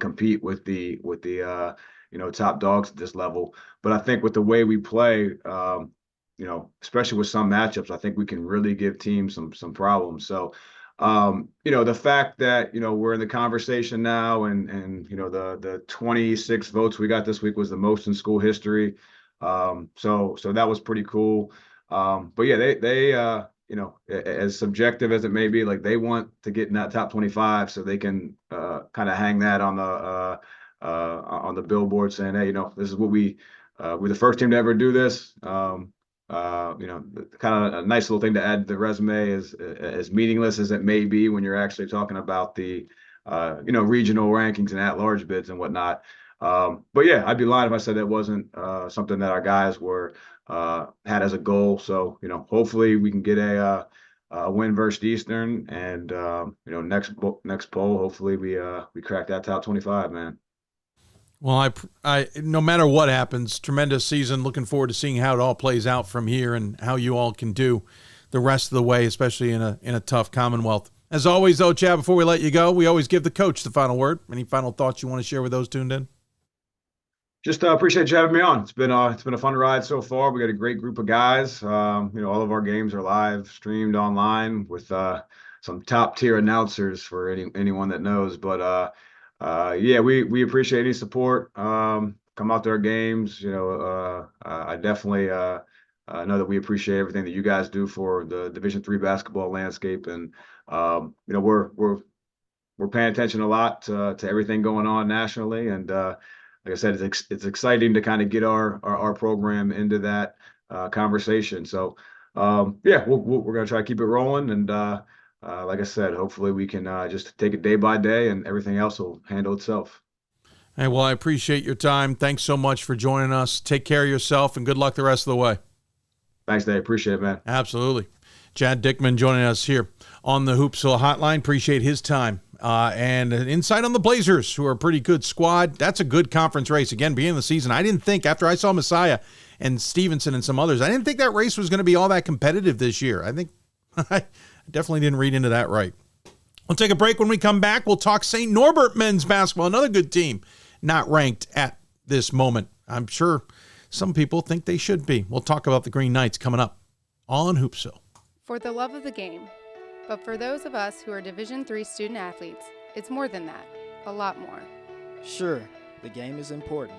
compete with the top dogs at this level. But I think with the way we play, especially with some matchups, I think we can really give teams some problems. So, the fact that, we're in the conversation now, and the 26 votes we got this week was the most in school history. So that was pretty cool. But yeah, they as subjective as it may be, like, they want to get in that top 25 so they can kind of hang that on the billboard saying, hey, this is what we're the first team to ever do this. Kind of a nice little thing to add to the resume, as meaningless as it may be when you're actually talking about the regional rankings and at-large bids and whatnot. But yeah, I'd be lying if I said that wasn't something that our guys had as a goal. So hopefully we can get a a win versus Eastern, and next bowl, hopefully we crack that top 25, man. Well, I no matter what happens, tremendous season. Looking forward to seeing how it all plays out from here and how you all can do the rest of the way, especially in a tough Commonwealth. As always, though, Chad, before we let you go, we always give the coach the final word. Any final thoughts you want to share with those tuned in? Just appreciate you having me on. It's been a fun ride so far. We got a great group of guys. All of our games are live streamed online with some top tier announcers for anyone that knows. But we appreciate any support. Come out to our games. I definitely know that we appreciate everything that you guys do for the Division III basketball landscape, and we're paying attention a lot to everything going on nationally, and like I said, it's exciting to kind of get our program into that conversation. So we're gonna try to keep it rolling, and like I said, hopefully we can just take it day by day, and everything else will handle itself. Hey, well, I appreciate your time. Thanks so much for joining us. Take care of yourself, and good luck the rest of the way. Thanks, Dave. Appreciate it, man. Absolutely. Chad Dickman joining us here on the Hoopsville Hotline. Appreciate his time. And an insight on the Blazers, who are a pretty good squad. That's a good conference race. Again, beginning of the season, I didn't think, after I saw Messiah and Stevenson and some others, I didn't think that race was going to be all that competitive this year. I think I definitely didn't read into that right. We'll take a break. When we come back, we'll talk St. Norbert men's basketball, another good team, not ranked at this moment. I'm sure some people think they should be. We'll talk about the Green Knights coming up on Hoopsville. For the love of the game. But for those of us who are Division III student athletes, it's more than that, a lot more. Sure, the game is important,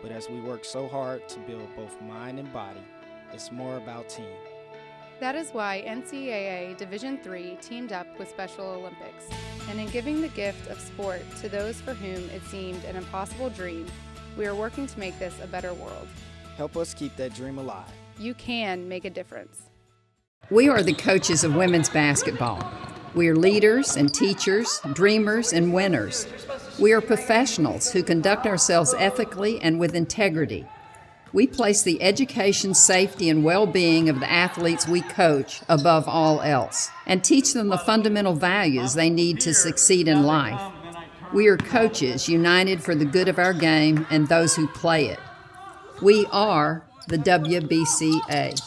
but as we work so hard to build both mind and body, it's more about team. That is why NCAA Division III teamed up with Special Olympics, and in giving the gift of sport to those for whom it seemed an impossible dream, we are working to make this a better world. Help us keep that dream alive. You can make a difference. We are the coaches of women's basketball. We are leaders and teachers, dreamers and winners. We are professionals who conduct ourselves ethically and with integrity. We place the education, safety, and well-being of the athletes we coach above all else, and teach them the fundamental values they need to succeed in life. We are coaches united for the good of our game and those who play it. We are the WBCA.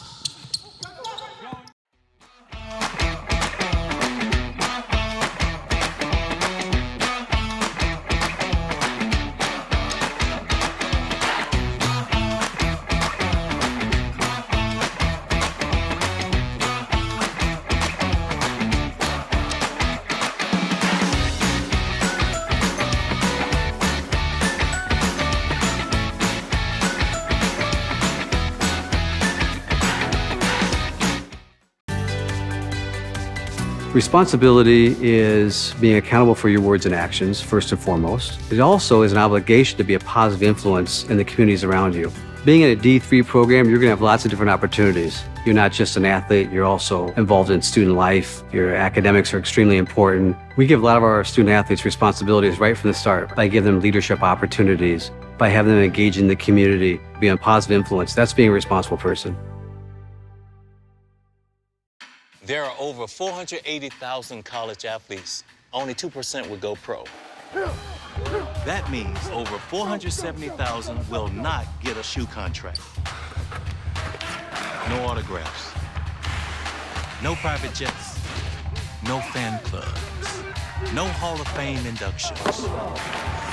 Responsibility is being accountable for your words and actions, first and foremost. It also is an obligation to be a positive influence in the communities around you. Being in a D3 program, you're going to have lots of different opportunities. You're not just an athlete, you're also involved in student life. Your academics are extremely important. We give a lot of our student athletes responsibilities right from the start by giving them leadership opportunities, by having them engage in the community, be a positive influence. That's being a responsible person. There are over 480,000 college athletes. Only 2% would go pro. That means over 470,000 will not get a shoe contract. No autographs. No private jets. No fan clubs. No Hall of Fame inductions.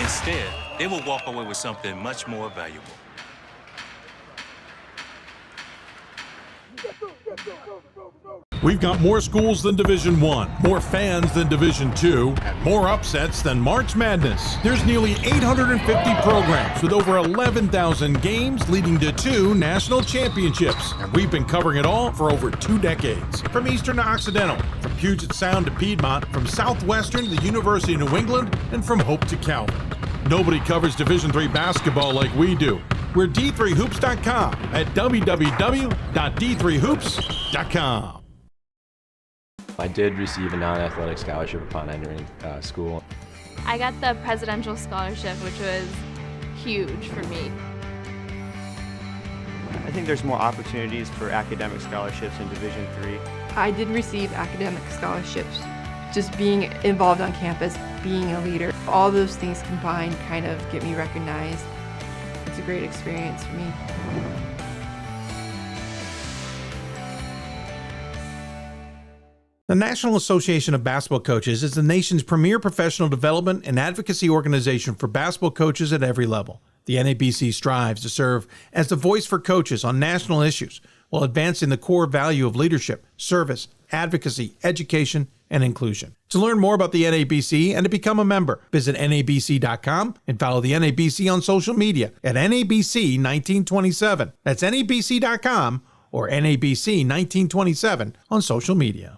Instead, they will walk away with something much more valuable. We've got more schools than Division I, more fans than Division II, more upsets than March Madness. There's nearly 850 programs with over 11,000 games leading to 2 national championships. And we've been covering it all for over 2 decades. From Eastern to Occidental, from Puget Sound to Piedmont, from Southwestern to the University of New England, and from Hope to Calvin. Nobody covers Division III basketball like we do. We're d3hoops.com at www.d3hoops.com. I did receive a non-athletic scholarship upon entering school. I got the presidential scholarship, which was huge for me. I think there's more opportunities for academic scholarships in Division III. I did receive academic scholarships. Just being involved on campus, being a leader, all those things combined kind of get me recognized. It's a great experience for me. The National Association of Basketball Coaches is the nation's premier professional development and advocacy organization for basketball coaches at every level. The NABC strives to serve as the voice for coaches on national issues while advancing the core value of leadership, service, advocacy, education, and inclusion. To learn more about the NABC and to become a member, visit nabc.com and follow the NABC on social media at NABC 1927. That's nabc.com or NABC 1927 on social media.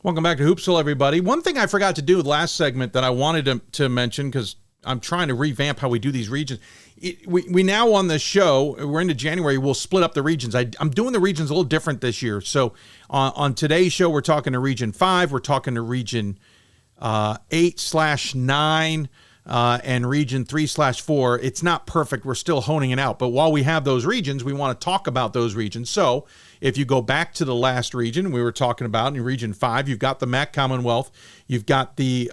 Welcome back to Hoopsville, everybody. One thing I forgot to do last segment that I wanted to mention, because I'm trying to revamp how we do these regions. We now on the show, we're into January, we'll split up the regions. I'm doing the regions a little different this year. So on today's show, we're talking to Region 5, we're talking to Region 8/9, and Region 3/4. It's not perfect. We're still honing it out. But while we have those regions, we want to talk about those regions. So if you go back to the last region we were talking about in Region 5, you've got the MAC Commonwealth. You've got the,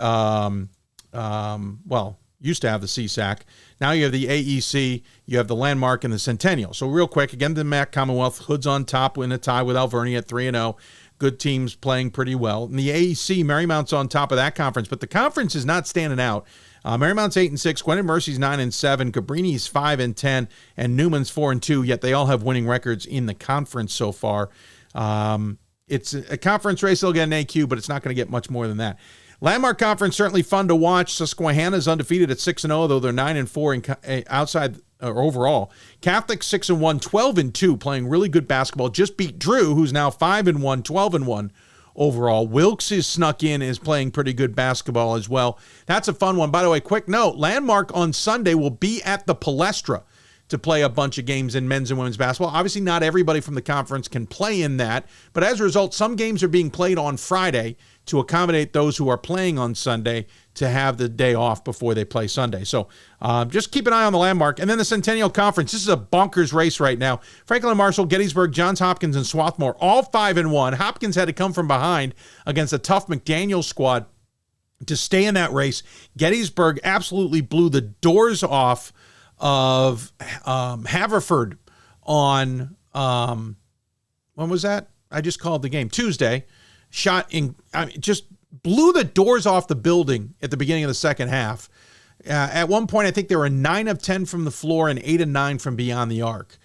used to have the CSAC. Now you have the AEC, you have the Landmark, and the Centennial. So real quick, again, the MAC Commonwealth, Hood's on top in a tie with Alvernia at 3-0. Good teams playing pretty well. And the AEC, Marymount's on top of that conference, but the conference is not standing out. Marymount's 8-6, Gwinnett Mercy's 9-7, Cabrini's 5-10, and Newman's 4-2. Yet they all have winning records in the conference so far. It's a conference race. They'll get an AQ, but it's not going to get much more than that. Landmark Conference certainly fun to watch. Susquehanna's undefeated at 6-0, though they're 9-4 outside or overall. Catholic 6-1, 12-2, playing really good basketball. Just beat Drew, who's now 5-1, 12-1. Overall, Wilkes is snuck in, is playing pretty good basketball as well. That's a fun one. By the way, quick note, Landmark on Sunday will be at the Palestra to play a bunch of games in men's and women's basketball. Obviously, not everybody from the conference can play in that, but as a result, some games are being played on Friday to accommodate those who are playing on Sunday to have the day off before they play Sunday. So just keep an eye on the Landmark. And then the Centennial Conference. This is a bonkers race right now. Franklin Marshall, Gettysburg, Johns Hopkins, and Swarthmore, all 5-1. Hopkins had to come from behind against a tough McDaniel squad to stay in that race. Gettysburg absolutely blew the doors off of Haverford on, when was that? I just called the game. Tuesday. Just blew the doors off the building at the beginning of the second half. At one point, I think they were 9 of 10 from the floor and 8 of 9 from beyond the arc,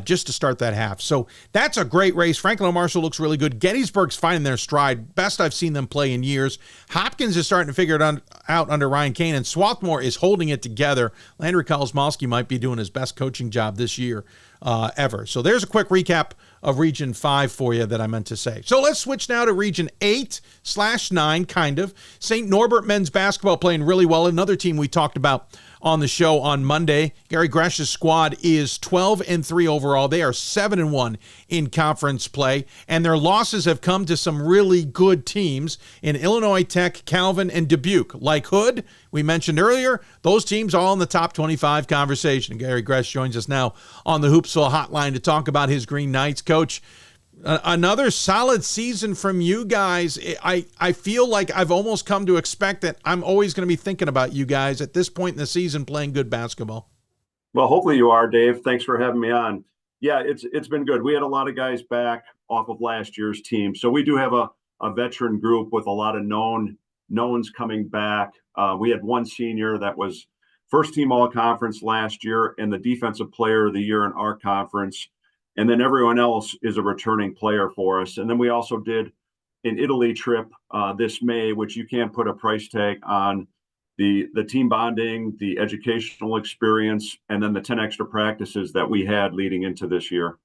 just to start that half. So that's a great race. Franklin Marshall looks really good. Gettysburg's finding their stride. Best I've seen them play in years. Hopkins is starting to figure it out under Ryan Kane, and Swarthmore is holding it together. Landry Kolsmowski might be doing his best coaching job this year ever. So there's a quick recap of Region 5 for you that I meant to say. So let's switch now to Region 8/9, kind of. St. Norbert men's basketball playing really well. Another team we talked about on the show on Monday. Gary Gresh's squad is 12-3 overall. They are 7-1 in conference play, and their losses have come to some really good teams in Illinois Tech, Calvin, and Dubuque. Like Hood, we mentioned earlier, those teams all in the top 25 conversation. Gary Gresh joins us now on the Hoopsville Hotline to talk about his Green Knights. Coach, another solid season from you guys. I feel like I've almost come to expect that I'm always going to be thinking about you guys at this point in the season playing good basketball. Well, hopefully you are, Dave. Thanks for having me on. Yeah, it's been good. We had a lot of guys back off of last year's team. So we do have a veteran group with a lot of knowns coming back. We had one senior that was first team all-conference last year and the defensive player of the year in our conference. And then everyone else is a returning player for us. And then we also did an Italy trip this May, which you can't put a price tag on. The team bonding, the educational experience, and then the 10 extra practices that we had leading into this year.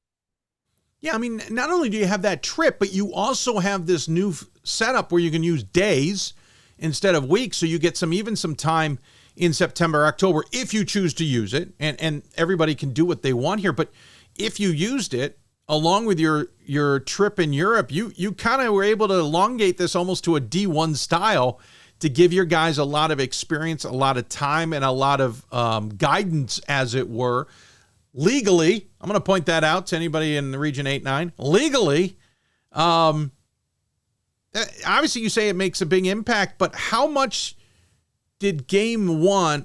Yeah, I mean, not only do you have that trip, but you also have this new setup where you can use days instead of weeks, so you get some time in September, October, if you choose to use it. And everybody can do what they want here, but if you used it along with your trip in Europe, you kind of were able to elongate this almost to a D1 style to give your guys a lot of experience, a lot of time, and a lot of guidance, as it were. legally, I'm going to point that out to anybody in the region 8-9. Legally, obviously you say it makes a big impact, but how much did game one,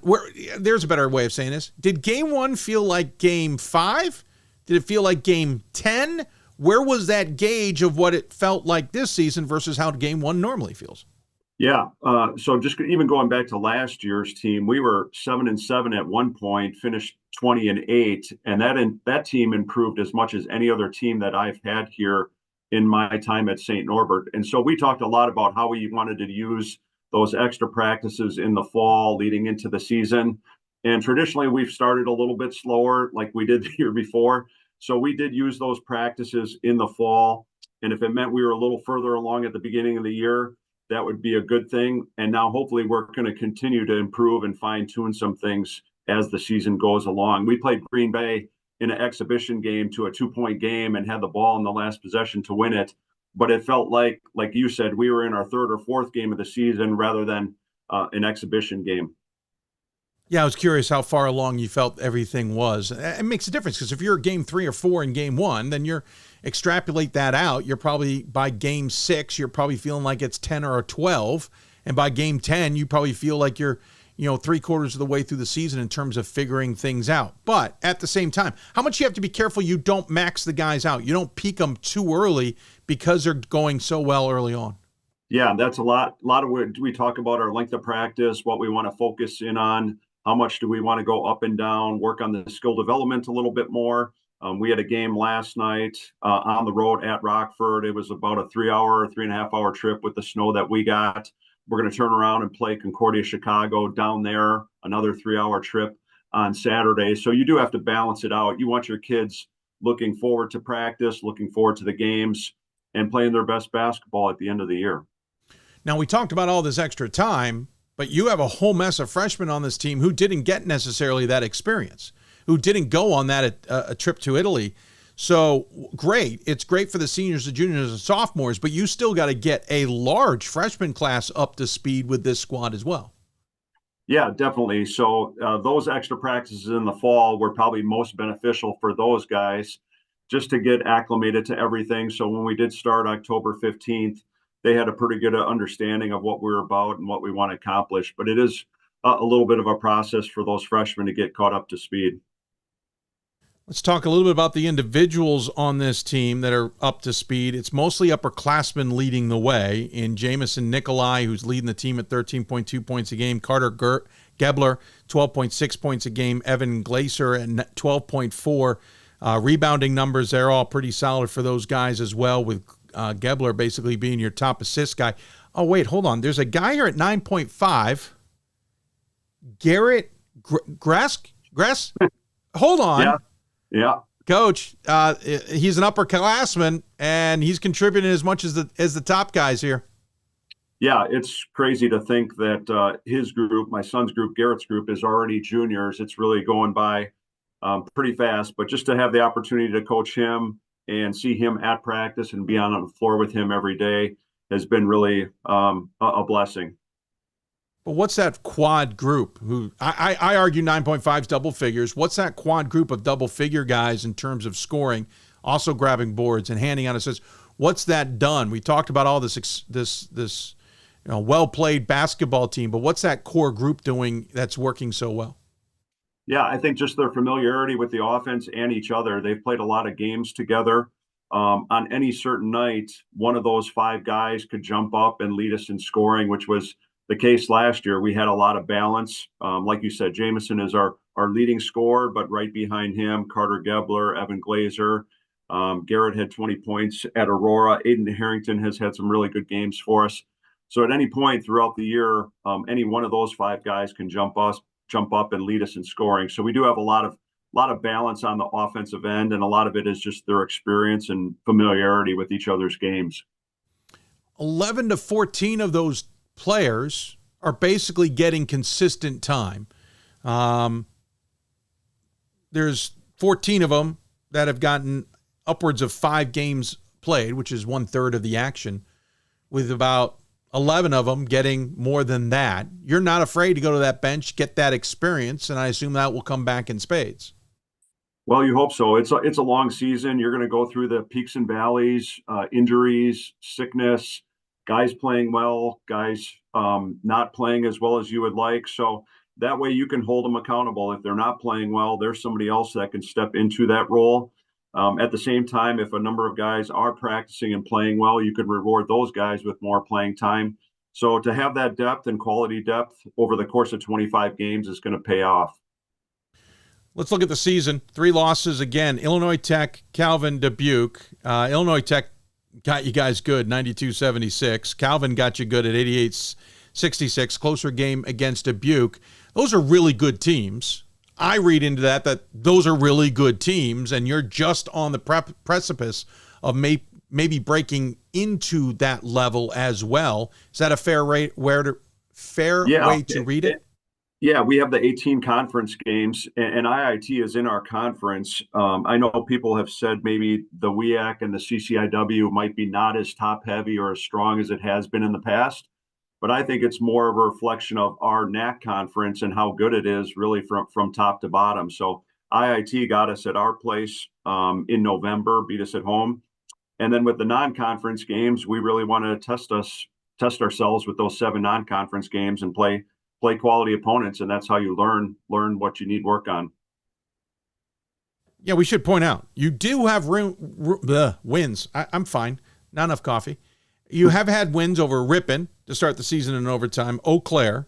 there's a better way of saying this. Did game one feel like game 5? Did it feel like game 10? Where was that gauge of what it felt like this season versus how game 1 normally feels? Yeah. So just even going back to last year's team, we were 7-7 at one point, finished 20-8, and that team improved as much as any other team that I've had here in my time at St. Norbert. And so we talked a lot about how we wanted to use those extra practices in the fall leading into the season. And traditionally, we've started a little bit slower like we did the year before. So we did use those practices in the fall. And if it meant we were a little further along at the beginning of the year, that would be a good thing. And now hopefully we're going to continue to improve and fine tune some things as the season goes along. We played Green Bay in an exhibition game to a 2-point game and had the ball in the last possession to win it. But it felt like you said, we were in our 3rd or 4th game of the season rather than an exhibition game. Yeah, I was curious how far along you felt everything was. It makes a difference because if you're game 3 or 4 in game 1, then you're extrapolate that out. You're probably by game 6, you're probably feeling like it's 10 or 12. And by game 10, you probably feel like you're, 3/4 of the way through the season in terms of figuring things out. But at the same time, how much you have to be careful you don't max the guys out. You don't peak them too early because they're going so well early on. Yeah, that's a lot of what we talk about, our length of practice, what we want to focus in on, how much do we want to go up and down, work on the skill development a little bit more. We had a game last night on the road at Rockford. It was about a 3.5 hour trip with the snow that we got. We're going to turn around and play Concordia, Chicago down there, another 3-hour trip on Saturday. So you do have to balance it out. You want your kids looking forward to practice, looking forward to the games, and playing their best basketball at the end of the year. Now, we talked about all this extra time, but you have a whole mess of freshmen on this team who didn't get necessarily that experience, who didn't go on that a trip to Italy. So great. It's great for the seniors, the juniors, and sophomores, but you still got to get a large freshman class up to speed with this squad as well. Yeah, definitely. So those extra practices in the fall were probably most beneficial for those guys just to get acclimated to everything. So when we did start October 15th, they had a pretty good understanding of what we're about and what we want to accomplish. But it is a little bit of a process for those freshmen to get caught up to speed. Let's talk a little bit about the individuals on this team that are up to speed. It's mostly upperclassmen leading the way in Jamison Nikolai, who's leading the team at 13.2 points a game. Carter Gebler, 12.6 points a game. Evan Glaser at 12.4. Rebounding numbers, they're all pretty solid for those guys as well, with Gebler basically being your top assist guy. Oh, wait, hold on. There's a guy here at 9.5. Garrett Grzesk? Hold on. Yeah. Coach, he's an upperclassman, and he's contributing as much as the top guys here. Yeah, it's crazy to think that his group, my son's group, Garrett's group, is already juniors. It's really going by pretty fast. But just to have the opportunity to coach him and see him at practice and be on the floor with him every day has been really a blessing. But what's that quad group? Who I argue 9.5 is double figures. What's that quad group of double figure guys in terms of scoring, also grabbing boards and handing out assists? What's that done? We talked about all this well played basketball team, but what's that core group doing that's working so well? Yeah, I think just their familiarity with the offense and each other. They've played a lot of games together. On any certain night, one of those 5 guys could jump up and lead us in scoring, which was the case last year. We had a lot of balance. Like you said, Jamison is our leading scorer, but right behind him, Carter Gebler, Evan Glaser. Garrett had 20 points at Aurora. Aiden Harrington has had some really good games for us. So at any point throughout the year, any one of those 5 guys can jump up and lead us in scoring. So we do have a lot of balance on the offensive end, and a lot of it is just their experience and familiarity with each other's games. 11 to 14 of those players are basically getting consistent time. There's 14 of them that have gotten upwards of 5 games played, which is 1/3 of the action, with about 11 of them getting more than that. You're not afraid to go to that bench, get that experience, and I assume that will come back in spades. Well, you hope so. It's a long season. You're going to go through the peaks and valleys, injuries, sickness, guys playing well, guys not playing as well as you would like. So that way you can hold them accountable. If they're not playing well, there's somebody else that can step into that role. At the same time, if a number of guys are practicing and playing well, you could reward those guys with more playing time. So to have that depth and quality depth over the course of 25 games is going to pay off. Let's look at the season. 3 losses again. Illinois Tech, Calvin, Dubuque. Illinois Tech got you guys good, 92-76. Calvin got you good at 88-66. Closer game against Dubuque. Those are really good teams. I read into that those are really good teams, and you're just on the precipice of maybe breaking into that level as well. Is that a fair way to read it? Yeah, we have the 18 conference games, and IIT is in our conference. I know people have said maybe the WEAC and the CCIW might be not as top heavy or as strong as it has been in the past, but I think it's more of a reflection of our NAC conference and how good it is really from top to bottom. So IIT got us at our place in November, beat us at home. And then with the non-conference games, we really want to test ourselves with those 7 non-conference games and play quality opponents, and that's how you learn what you need work on. Yeah, we should point out you do have wins. I'm fine. Not enough coffee. You have had wins over Ripon to start the season in overtime, Eau Claire,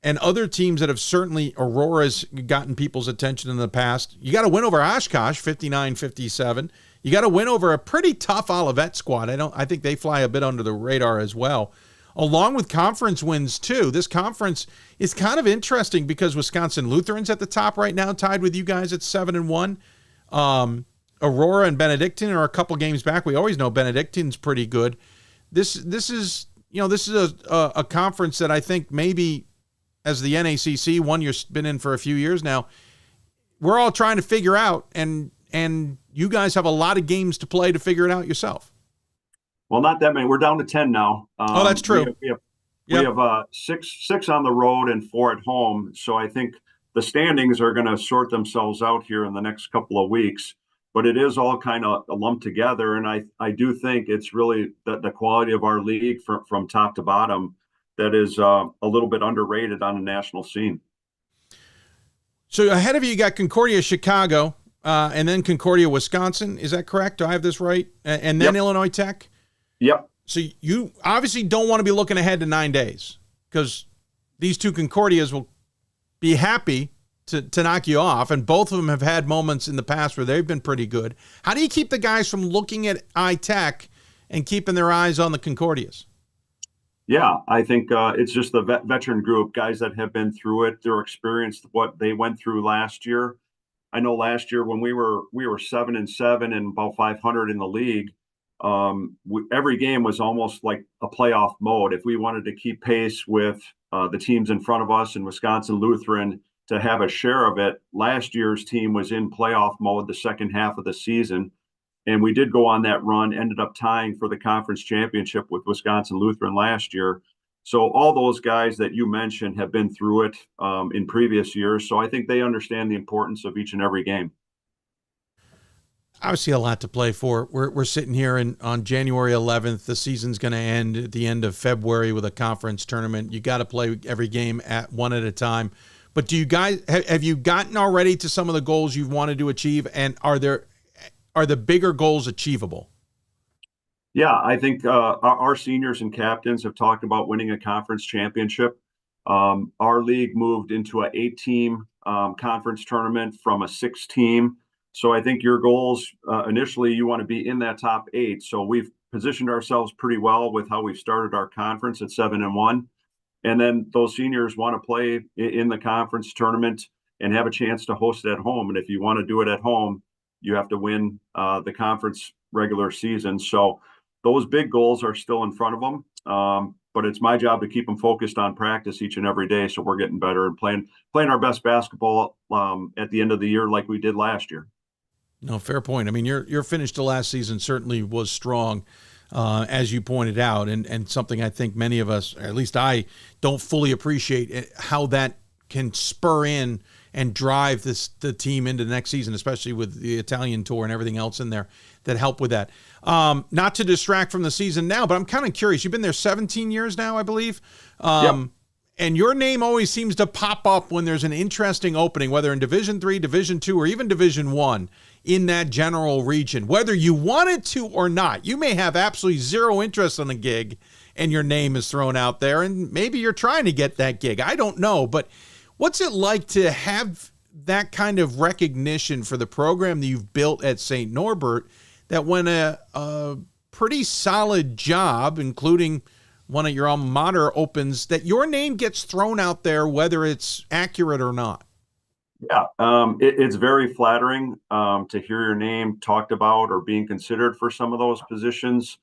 and other teams that have certainly, Aurora's gotten people's attention in the past. You got to win over Oshkosh, 59-57. You got to win over a pretty tough Olivet squad. I think they fly a bit under the radar as well. Along with conference wins, too. This conference is kind of interesting because Wisconsin Lutheran's at the top right now, tied with you guys at 7-1. Aurora and Benedictine are a couple games back. We always know Benedictine's pretty good. This is a conference that I think maybe as the NACC, one you've been in for a few years now, we're all trying to figure out, and you guys have a lot of games to play to figure it out yourself. Well, not that many. We're down to 10 now. Oh, that's true. We have 6 on the road and 4 at home. So I think the standings are going to sort themselves out here in the next couple of weeks. But it is all kind of lumped together. And I do think it's really the quality of our league from top to bottom that is a little bit underrated on the national scene. So ahead of you got Concordia, Chicago, and then Concordia, Wisconsin. Is that correct? Do I have this right? And then Illinois Tech? Yep. So you obviously don't want to be looking ahead to 9 days because these 2 Concordias will be happy to knock you off, and both of them have had moments in the past where they've been pretty good. How do you keep the guys from looking at iTech and keeping their eyes on the Concordias? Yeah, I think it's just the veteran group, guys that have been through it. They're experienced what they went through last year. I know last year when we were 7-7 and about 500 in the league, every game was almost like a playoff mode. If we wanted to keep pace with the teams in front of us and Wisconsin Lutheran to have a share of it, last year's team was in playoff mode the second half of the season. And we did go on that run, ended up tying for the conference championship with Wisconsin Lutheran last year. So all those guys that you mentioned have been through it in previous years. So I think they understand the importance of each and every game. Obviously a lot to play for. We're sitting here on January 11th. The season's going to end at the end of February with a conference tournament. You got to play every game one at a time. But do you guys have you gotten already to some of the goals you've wanted to achieve, and are the bigger goals achievable? Yeah, I think our seniors and captains have talked about winning a conference championship. Our league moved into an 8-team conference tournament from a 6-team. So I think your goals initially, you want to be in that top 8. So we've positioned ourselves pretty well with how we've started our conference at 7-1. And then those seniors want to play in the conference tournament and have a chance to host it at home. And if you want to do it at home, you have to win the conference regular season. So those big goals are still in front of them. But it's my job to keep them focused on practice each and every day. So we're getting better and playing our best basketball at the end of the year like we did last year. No, fair point. I mean, your finish to last season certainly was strong, as you pointed out, and something I think many of us, or at least I, don't fully appreciate how that can spur in and drive the team into the next season, especially with the Italian tour and everything else in there that help with that. Not to distract from the season now, but I'm kind of curious. You've been there 17 years now, I believe. Yep. And your name always seems to pop up when there's an interesting opening, whether in Division III, Division II, or even Division I in that general region. Whether you wanted to or not, you may have absolutely zero interest in a gig, and your name is thrown out there, and maybe you're trying to get that gig. I don't know, but what's it like to have that kind of recognition for the program that you've built at St. Norbert, that when a pretty solid job, including one at your alma mater, opens, that your name gets thrown out there, whether it's accurate or not? Yeah, it's very flattering to hear your name talked about or being considered for some of those positions.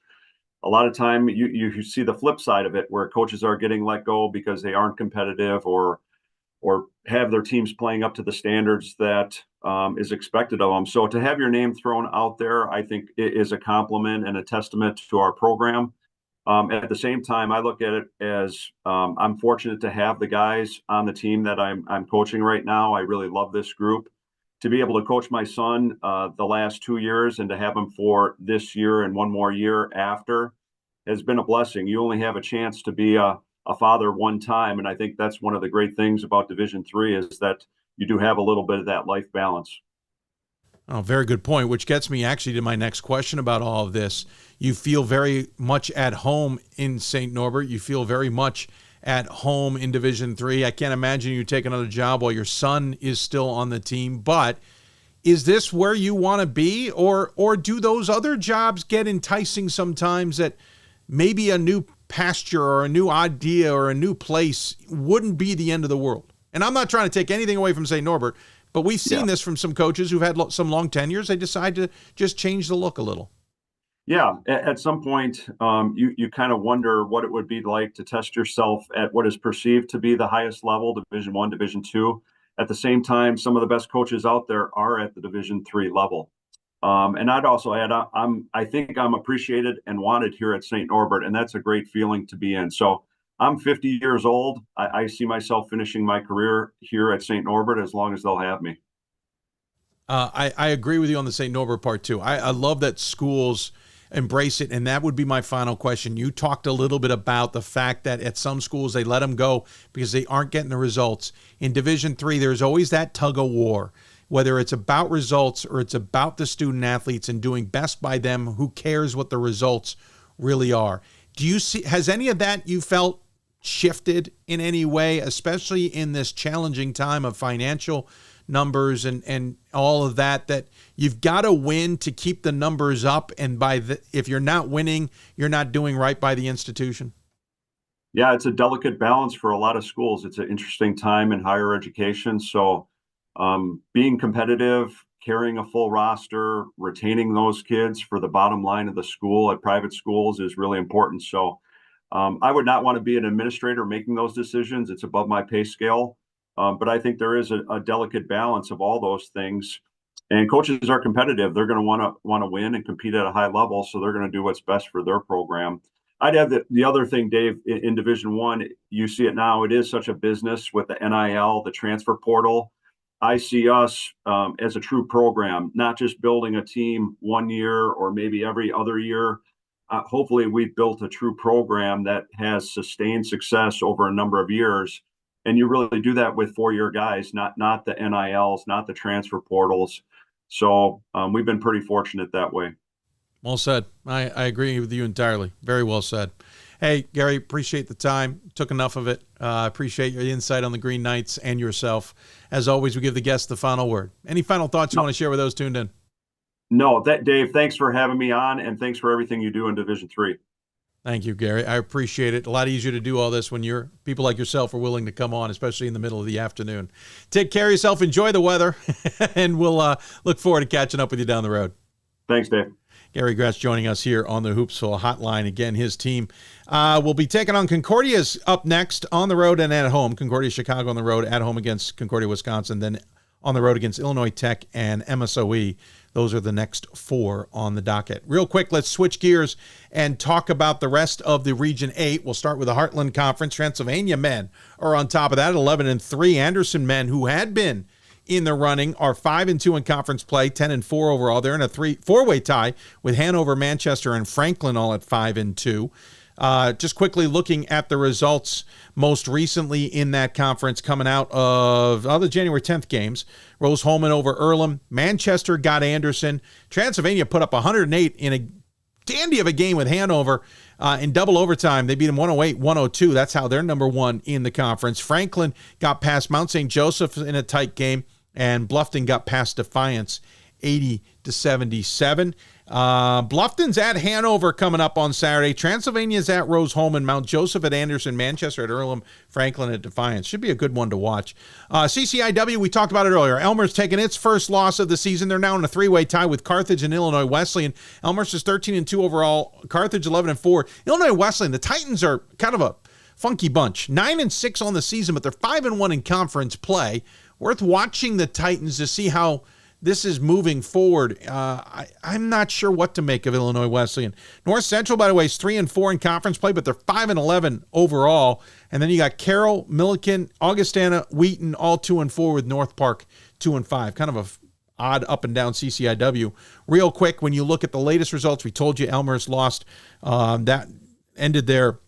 A lot of time you see the flip side of it, where coaches are getting let go because they aren't competitive or have their teams playing up to the standards that is expected of them. So to have your name thrown out there, I think it is a compliment and a testament to our program. At the same time, I look at it as I'm fortunate to have the guys on the team that I'm coaching right now. I really love this group. To be able to coach my son the last 2 years and to have him for this year and one more year after has been a blessing. You only have a chance to be a father one time, and I think that's one of the great things about Division III is that you do have a little bit of that life balance. Oh, very good point, which gets me actually to my next question about all of this. You feel very much at home in St. Norbert. You feel very much at home in Division III. I can't imagine you take another job while your son is still on the team, but is this where you want to be, or do those other jobs get enticing sometimes that maybe a new pasture or a new idea or a new place wouldn't be the end of the world? And I'm not trying to take anything away from St. Norbert, but we've seen this from some coaches who've had some long tenures. They decide to just change the look a little. Yeah, at some point, you kind of wonder what it would be like to test yourself at what is perceived to be the highest level, Division I, Division II. At the same time, some of the best coaches out there are at the Division III level. And I'd also add, I think I'm appreciated and wanted here at St. Norbert, and that's a great feeling to be in. So I'm 50 years old. I see myself finishing my career here at St. Norbert as long as they'll have me. I agree with you on the St. Norbert part too. I love that schools embrace it, and that would be my final question. You talked a little bit about the fact that at some schools they let them go because they aren't getting the results. In Division III, there's always that tug of war, whether it's about results or it's about the student athletes and doing best by them. Who cares what the results really are? Do you see, has any of that you felt shifted in any way, especially in this challenging time of financial numbers and all of that you've got to win to keep the numbers up, and if you're not winning, you're not doing right by the institution? Yeah, it's a delicate balance for a lot of schools. It's an interesting time in higher education. So being competitive, carrying a full roster, retaining those kids for the bottom line of the school at private schools is really important. So I would not want to be an administrator making those decisions. It's above my pay scale. But I think there is a delicate balance of all those things. And coaches are competitive. They're going to want to win and compete at a high level. So they're going to do what's best for their program. I'd add the other thing, Dave, in Division I, you see it now. It is such a business with the NIL, the transfer portal. I see us as a true program, not just building a team 1 year or maybe every other year. Hopefully we've built a true program that has sustained success over a number of years. And you really do that with 4-year guys, not the NILs, not the transfer portals. So we've been pretty fortunate that way. Well said. I agree with you entirely. Very well said. Hey, Gary, appreciate the time. Took enough of it. Appreciate your insight on the Green Knights and yourself. As always, we give the guests the final word. Any final thoughts you want to share with those tuned in? No, Dave, thanks for having me on, and thanks for everything you do in Division III. Thank you, Gary. I appreciate it. A lot easier to do all this when people like yourself are willing to come on, especially in the middle of the afternoon. Take care of yourself. Enjoy the weather, and we'll look forward to catching up with you down the road. Thanks, Dave. Gary Grzesk joining us here on the Hoopsville Hotline. Again, his team will be taking on Concordia's up next on the road and at home. Concordia Chicago on the road, at home against Concordia Wisconsin, then on the road against Illinois Tech and MSOE. Those are the next 4 on the docket. Real quick, let's switch gears and talk about the rest of the Region 8. We'll start with the Heartland Conference. Transylvania men are on top of that, 11-3. Anderson men, who had been in the running are 5-2 in conference play, 10-4 overall. They're in a four-way tie with Hanover, Manchester, and Franklin all at 5-2. Just quickly looking at the results most recently in that conference coming out of the January 10th games. Rose-Hulman over Earlham. Manchester got Anderson. Transylvania put up 108 in a dandy of a game with Hanover in double overtime. They beat them 108-102. That's how they're number one in the conference. Franklin got past Mount St. Joseph in a tight game, and Bluffton got past Defiance 80-77. Bluffton's at Hanover coming up on Saturday. Transylvania's at Rose-Hulman, Mount Joseph at Anderson, Manchester at Earlham, Franklin at Defiance. Should be a good one to watch. CCIW, we talked about it earlier. Elmer's taking its first loss of the season. They're now in a three-way tie with Carthage and Illinois Wesleyan. Elmer's is 13-2 overall. Carthage 11-4. Illinois Wesleyan, the Titans are kind of a funky bunch. 9-6 on the season, but they're 5-1 in conference play. Worth watching the Titans to see how this is moving forward. I'm not sure what to make of Illinois Wesleyan. North Central, by the way, is 3-4 in conference play, but they're 5-11 overall. And then you got Carroll, Milliken, Augustana, Wheaton, all 2-4 with North Park 2-5. Kind of a odd up and down CCIW. Real quick, when you look at the latest results, we told you Elmer's lost. That ended their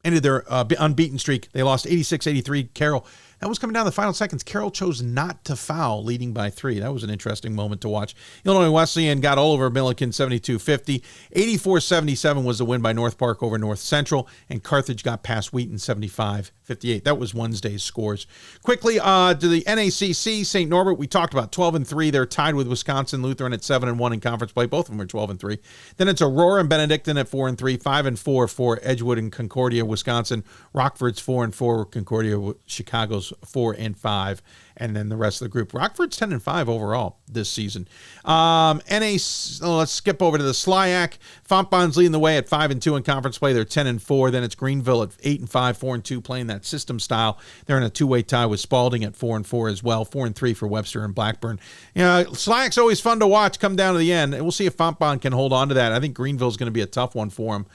unbeaten streak. They lost 86-83. Carroll. That was coming down the final seconds. Carroll chose not to foul, leading by 3. That was an interesting moment to watch. Illinois Wesleyan got all over Milliken, 72-50. 84-77 was the win by North Park over North Central, and Carthage got past Wheaton, 75-58. That was Wednesday's scores. Quickly, to the NACC, St. Norbert, we talked about 12-3. They're tied with Wisconsin Lutheran at 7-1 in conference play. Both of them are 12-3. Then it's Aurora and Benedictine at 4-3, 5-4 for Edgewood and Concordia, Wisconsin. Rockford's 4-4, Concordia, Chicago's 4-5, and then the rest of the group. Rockford's 10-5 overall this season. Let's skip over to the SLIAC. Fontbonn's leading the way at 5-2 in conference play. They're 10-4. Then it's Greenville at 8-5, 4-2, playing that system style. They're in a two-way tie with Spalding at 4-4 as well. 4-3 for Webster and Blackburn. You know, SLIAC's always fun to watch come down to the end, and we'll see if Fontbonne can hold on to that. I think Greenville's going to be a tough one for them.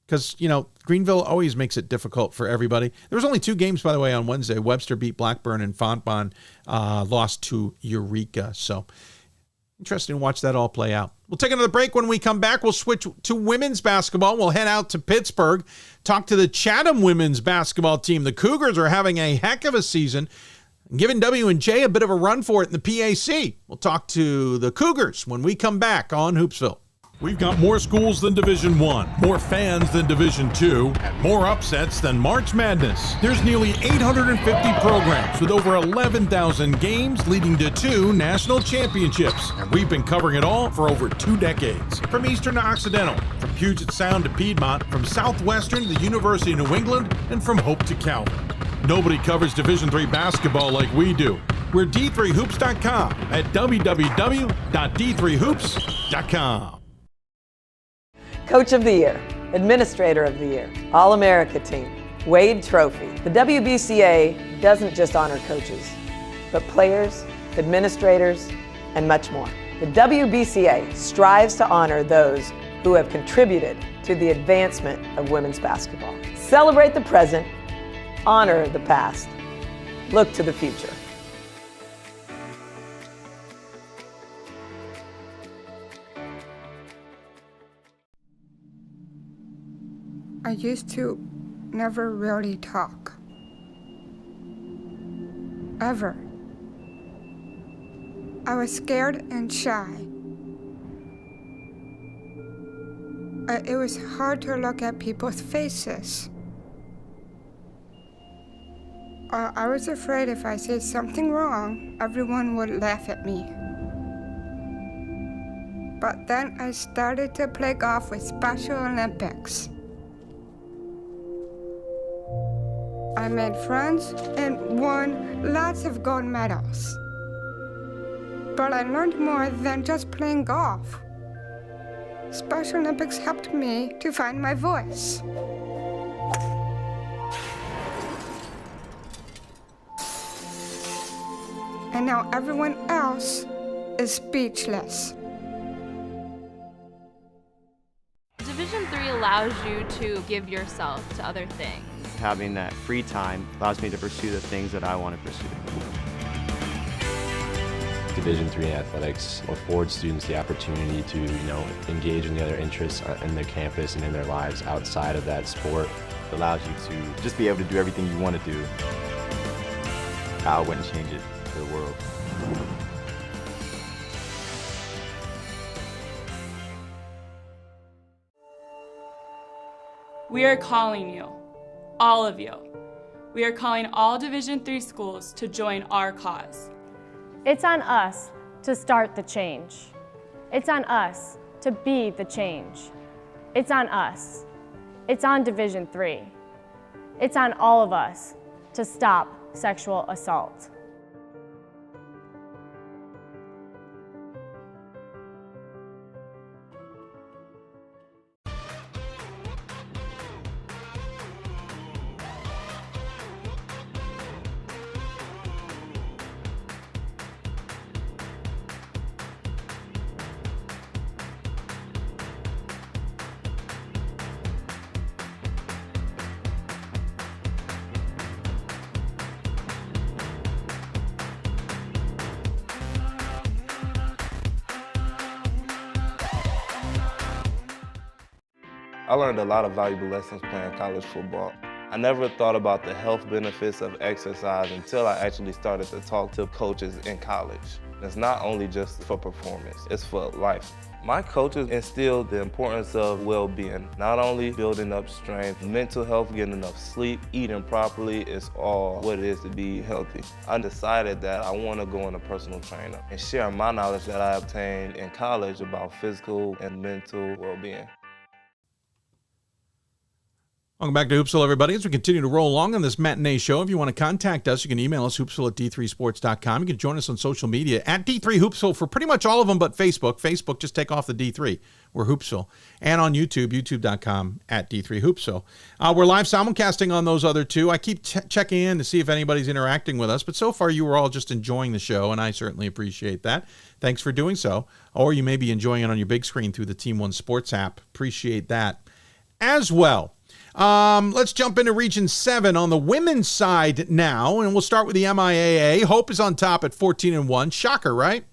Because, you know, Greenville always makes it difficult for everybody. There was only 2 games, by the way, on Wednesday. Webster beat Blackburn, and Fontbonne lost to Eureka. So, interesting to watch that all play out. We'll take another break. When we come back, we'll switch to women's basketball. We'll head out to Pittsburgh, talk to the Chatham women's basketball team. The Cougars are having a heck of a season, giving W&J a bit of a run for it in the PAC. We'll talk to the Cougars when we come back on Hoopsville. We've got more schools than Division I, more fans than Division II, more upsets than March Madness. There's nearly 850 programs with over 11,000 games leading to 2 national championships. And we've been covering it all for over 2 decades. From Eastern to Occidental, from Puget Sound to Piedmont, from Southwestern to the University of New England, and from Hope to Calvin. Nobody covers Division III basketball like we do. We're D3Hoops.com at www.d3hoops.com. Coach of the Year, Administrator of the Year, All-America Team, Wade Trophy. The WBCA doesn't just honor coaches, but players, administrators, and much more. The WBCA strives to honor those who have contributed to the advancement of women's basketball. Celebrate the present, honor the past, look to the future. I used to never really talk. Ever. I was scared and shy. It was hard to look at people's faces. I was afraid if I said something wrong, everyone would laugh at me. But then I started to play golf with Special Olympics. I made friends and won lots of gold medals. But I learned more than just playing golf. Special Olympics helped me to find my voice. And now everyone else is speechless. Division III allows you to give yourself to other things. having that free time allows me to pursue the things that I want to pursue. Division III athletics affords students the opportunity to, engage in the other interests in their campus and in their lives outside of that sport. It allows you to just be able to do everything you want to do. I wouldn't change it for the world. We are calling you, all of you. We are calling all Division III schools to join our cause. It's on us to start the change. It's on us to be the change. It's on us. It's on Division III. It's on all of us to stop sexual assault. I learned a lot of valuable lessons playing college football. I never thought about the health benefits of exercise until I actually started to talk to coaches in college. It's not only just for performance, it's for life. My coaches instilled the importance of well-being, not only building up strength, mental health, getting enough sleep, eating properly is all what it is to be healthy. I decided that I want to go into personal trainer and share my knowledge that I obtained in college about physical and mental well-being. Welcome back to Hoopsville, everybody. As we continue to roll along on this matinee show, if you want to contact us, you can email us, hoopsville@d3sports.com. You can join us on social media at D3Hoopsville for pretty much all of them but Facebook. Facebook, just take off the D3. We're Hoopsville. And on YouTube, youtube.com/D3Hoopsville. We're live simulcasting on those other two. I keep checking in to see if anybody's interacting with us, but so far you were all just enjoying the show, and I certainly appreciate that. Thanks for doing so. Or you may be enjoying it on your big screen through the Team One Sports app. Appreciate that as well. Let's jump into Region 7 on the women's side now, and we'll start with the MIAA. Hope is on top at 14-1. Shocker, right?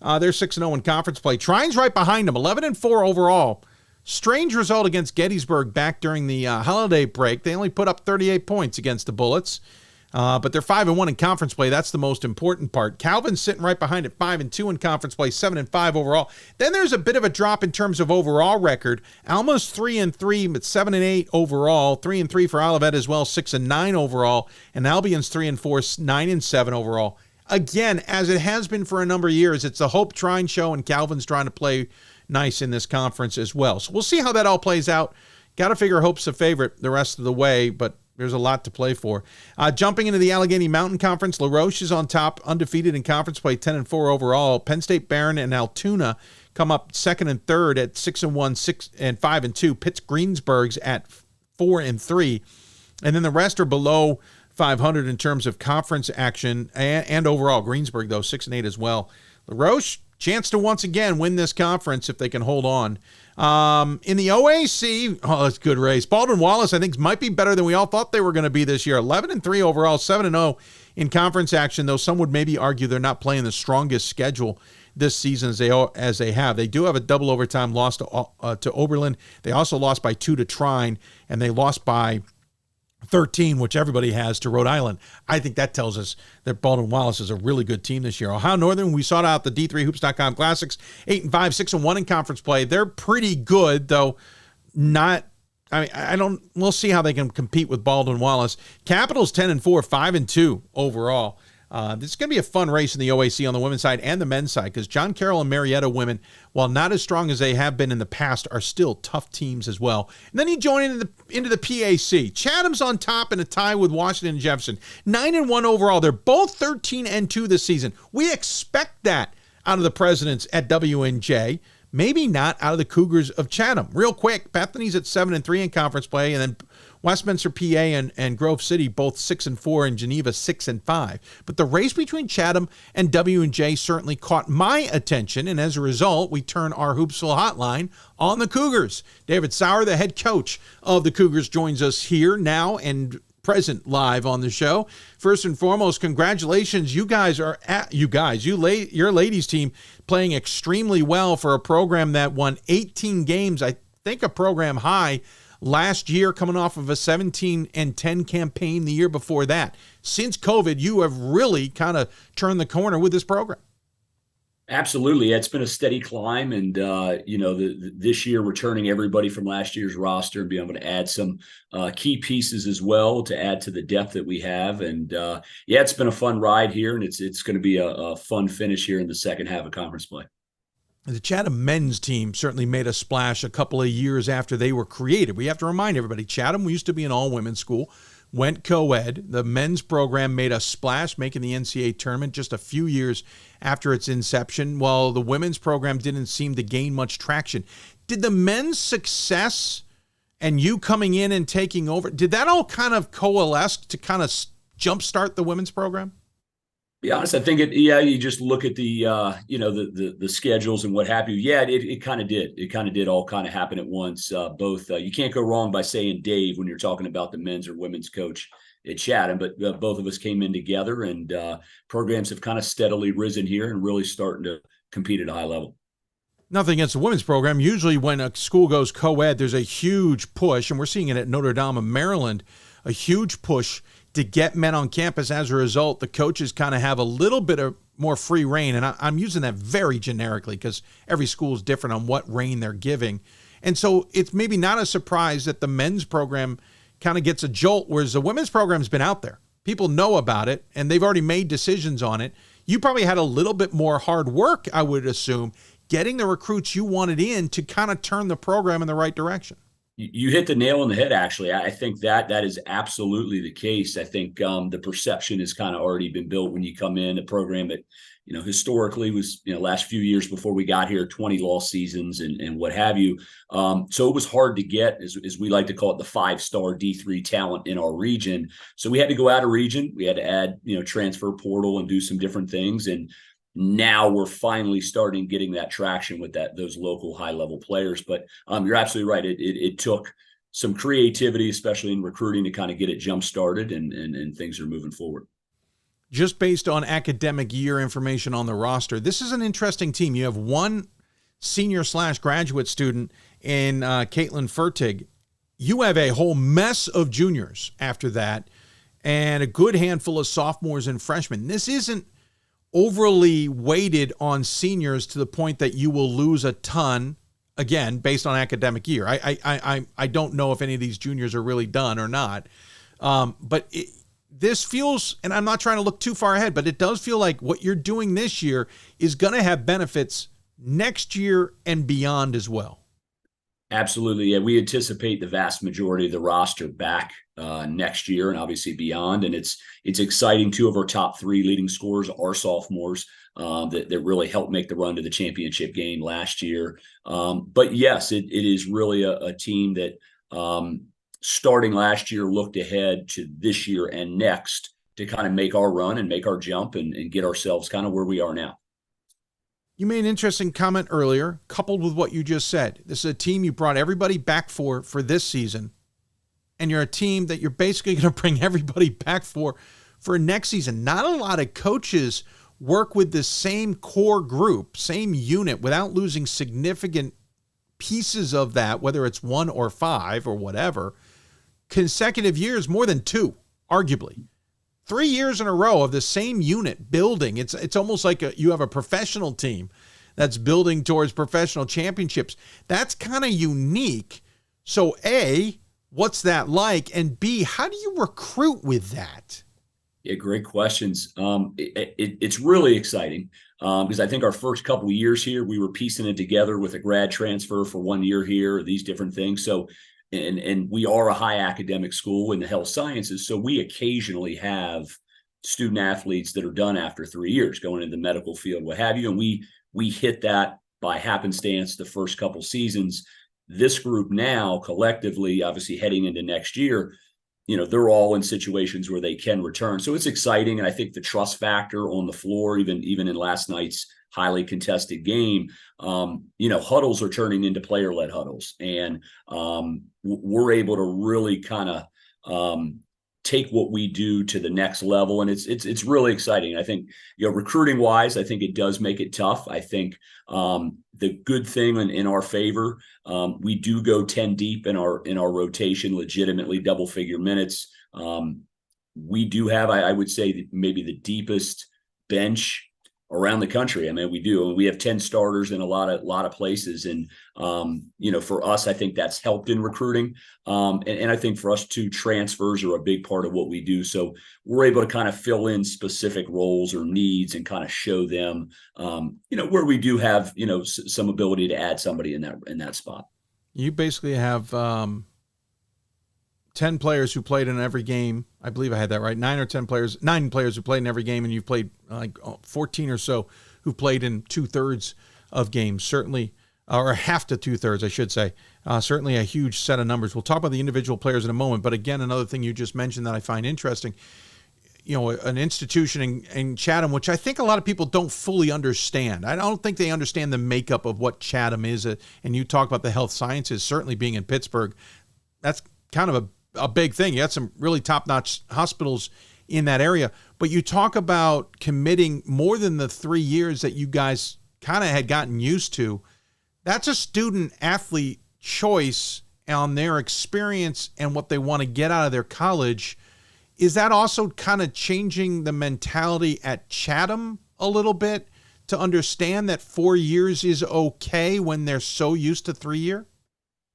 They're 6-0 in conference play. Trine's right behind them, 11-4 overall. Strange result against Gettysburg back during the holiday break. They only put up 38 points against the Bullets. But they're 5-1 in conference play. That's the most important part. Calvin's sitting right behind at 5-2 in conference play, 7-5 overall. Then there's a bit of a drop in terms of overall record. Alma's 3-3, but 7-8 overall. 3-3 for Olivet as well, 6-9 overall. And Albion's 3-4, 9-7 overall. Again, as it has been for a number of years, it's the Hope Trine show, and Calvin's trying to play nice in this conference as well. So we'll see how that all plays out. Got to figure Hope's a favorite the rest of the way, but there's a lot to play for. Jumping into the Allegheny Mountain Conference, La Roche is on top, undefeated in conference play, 10-4 overall. Penn State, Barron, and Altoona come up second and third at 6-1, 5-2. Pitts Greensburg's at 4-3. And then the rest are below 500 in terms of conference action and overall. Greensburg, though, 6-8 as well. La Roche, chance to once again win this conference if they can hold on. In the OAC, that's a good race. Baldwin Wallace, I think, might be better than we all thought they were going to be this year. 11-3 overall, 7-0 in conference action, though some would maybe argue they're not playing the strongest schedule this season as they have. They do have a double overtime loss to Oberlin. They also lost by 2 to Trine, and they lost by 13, which everybody has, to Rhode Island. I think that tells us that Baldwin Wallace is a really good team this year. Ohio Northern, we sought out the D3Hoops.com Classics, 8-5, 6-1 in conference play. They're pretty good, though not. We'll see how they can compete with Baldwin Wallace. Capitals 10-4, 5-2 overall. This is going to be a fun race in the OAC on the women's side and the men's side, because John Carroll and Marietta women, while not as strong as they have been in the past, are still tough teams as well. And then you join into the PAC. Chatham's on top in a tie with Washington and Jefferson. 9-1 overall. They're both 13-2 this season. We expect that out of the Presidents at WNJ. Maybe not out of the Cougars of Chatham. Real quick, Bethany's at 7-3 in conference play, and then Westminster, PA, and Grove City, both 6-4, and Geneva, 6-5. But the race between Chatham and W&J certainly caught my attention, and as a result, we turn our Hoopsville Hotline on the Cougars. David Saur, the head coach of the Cougars, joins us here now, and present live on the show. First and foremost, congratulations. You guys are your ladies team playing extremely well for a program that won 18 games. I think a program high last year, coming off of a 17-10 campaign the year before that. Since COVID, you have really kind of turned the corner with this program. Absolutely. It's been a steady climb. And, this year returning everybody from last year's roster and being able to add some key pieces as well to add to the depth that we have. And, it's been a fun ride here, and it's going to be a fun finish here in the second half of conference play. The Chatham men's team certainly made a splash a couple of years after they were created. We have to remind everybody, Chatham used to be an all-women's school, went co-ed. The men's program made a splash, making the NCAA tournament just a few years after its inception, while the women's program didn't seem to gain much traction. Did the men's success and you coming in and taking over, did that all kind of coalesce to kind of jumpstart the women's program? Be honest, I think you just look at the the schedules and what have you. Yeah, it kind of did. It kind of did all kind of happen at once. Both you can't go wrong by saying Dave when you're talking about the men's or women's coach at Chatham, but both of us came in together, and programs have kind of steadily risen here and really starting to compete at a high level. Nothing against the women's program. Usually when a school goes co-ed, there's a huge push, and we're seeing it at Notre Dame of Maryland, a huge push to get men on campus. As a result, the coaches kind of have a little bit of more free reign. And I'm using that very generically because every school is different on what reign they're giving. And so it's maybe not a surprise that the men's program kind of gets a jolt, whereas the women's program's been out there. People know about it, and they've already made decisions on it. You probably had a little bit more hard work, I would assume, getting the recruits you wanted in to kind of turn the program in the right direction. You hit the nail on the head, actually. I think that is absolutely the case. I think the perception has kind of already been built when you come in. A program that, historically was, last few years before we got here, 20 lost seasons and what have you. So it was hard to get, as we like to call it, the 5-star D3 talent in our region. So we had to go out of region. We had to add, transfer portal and do some different things. And now we're finally starting getting that traction with those local high-level players. But you're absolutely right. It took some creativity, especially in recruiting, to kind of get it jump-started, and things are moving forward. Just based on academic year information on the roster, this is an interesting team. You have one senior/graduate student in Caitlin Fertig. You have a whole mess of juniors after that and a good handful of sophomores and freshmen. This isn't overly weighted on seniors to the point that you will lose a ton, again, based on academic year. I don't know if any of these juniors are really done or not. But this feels, and I'm not trying to look too far ahead, but it does feel like what you're doing this year is going to have benefits next year and beyond as well. Absolutely. Yeah, we anticipate the vast majority of the roster back next year and obviously beyond. And it's exciting. 2 of our top 3 leading scorers are sophomores that really helped make the run to the championship game last year. But yes, it is really a team that starting last year looked ahead to this year and next to kind of make our run and make our jump and get ourselves kind of where we are now. You made an interesting comment earlier, coupled with what you just said. This is a team you brought everybody back for this season, and you're a team that you're basically going to bring everybody back for next season. Not a lot of coaches work with the same core group, same unit, without losing significant pieces of that, whether it's 1 or 5 or whatever, consecutive years, more than 2, arguably. 3 years in a row of the same unit building. It's almost like you have a professional team that's building towards professional championships. That's kind of unique. So A, what's that like? And B, how do you recruit with that? Yeah, great questions. It's really exciting because I think our first couple of years here, we were piecing it together with a grad transfer for 1 year here, these different things. So And we are a high academic school in the health sciences, so we occasionally have student athletes that are done after 3 years, going into the medical field, what have you, and we hit that by happenstance the first couple seasons. This group now, collectively, obviously heading into next year, they're all in situations where they can return. So it's exciting, and I think the trust factor on the floor, even in last night's highly contested game, huddles are turning into player-led huddles, and we're able to really kind of take what we do to the next level. And it's really exciting. I think, recruiting wise, I think it does make it tough. I think the good thing in our favor, we do go 10 deep in our rotation, legitimately double figure minutes. We do have, I would say, maybe the deepest bench around the country. I mean, we do. And we have 10 starters in a lot of places. And, for us, I think that's helped in recruiting. And I think for us too, transfers are a big part of what we do. So we're able to kind of fill in specific roles or needs and kind of show them, where we do have, some ability to add somebody in that spot. You basically have 10 players who played in every game. I believe I had that right. 9 players who played in every game, and you've played like 14 or so who played in 2/3 of games, certainly, or half to 2/3, I should say. Certainly a huge set of numbers. We'll talk about the individual players in a moment, but again, another thing you just mentioned that I find interesting, an institution in Chatham, which I think a lot of people don't fully understand. I don't think they understand the makeup of what Chatham is. And you talk about the health sciences, certainly being in Pittsburgh. That's kind of a big thing. You got some really top-notch hospitals in that area, but you talk about committing more than the 3 years that you guys kind of had gotten used to. That's a student-athlete choice on their experience and what they want to get out of their college. Is that also kind of changing the mentality at Chatham a little bit to understand that 4 years is okay when they're so used to 3 year?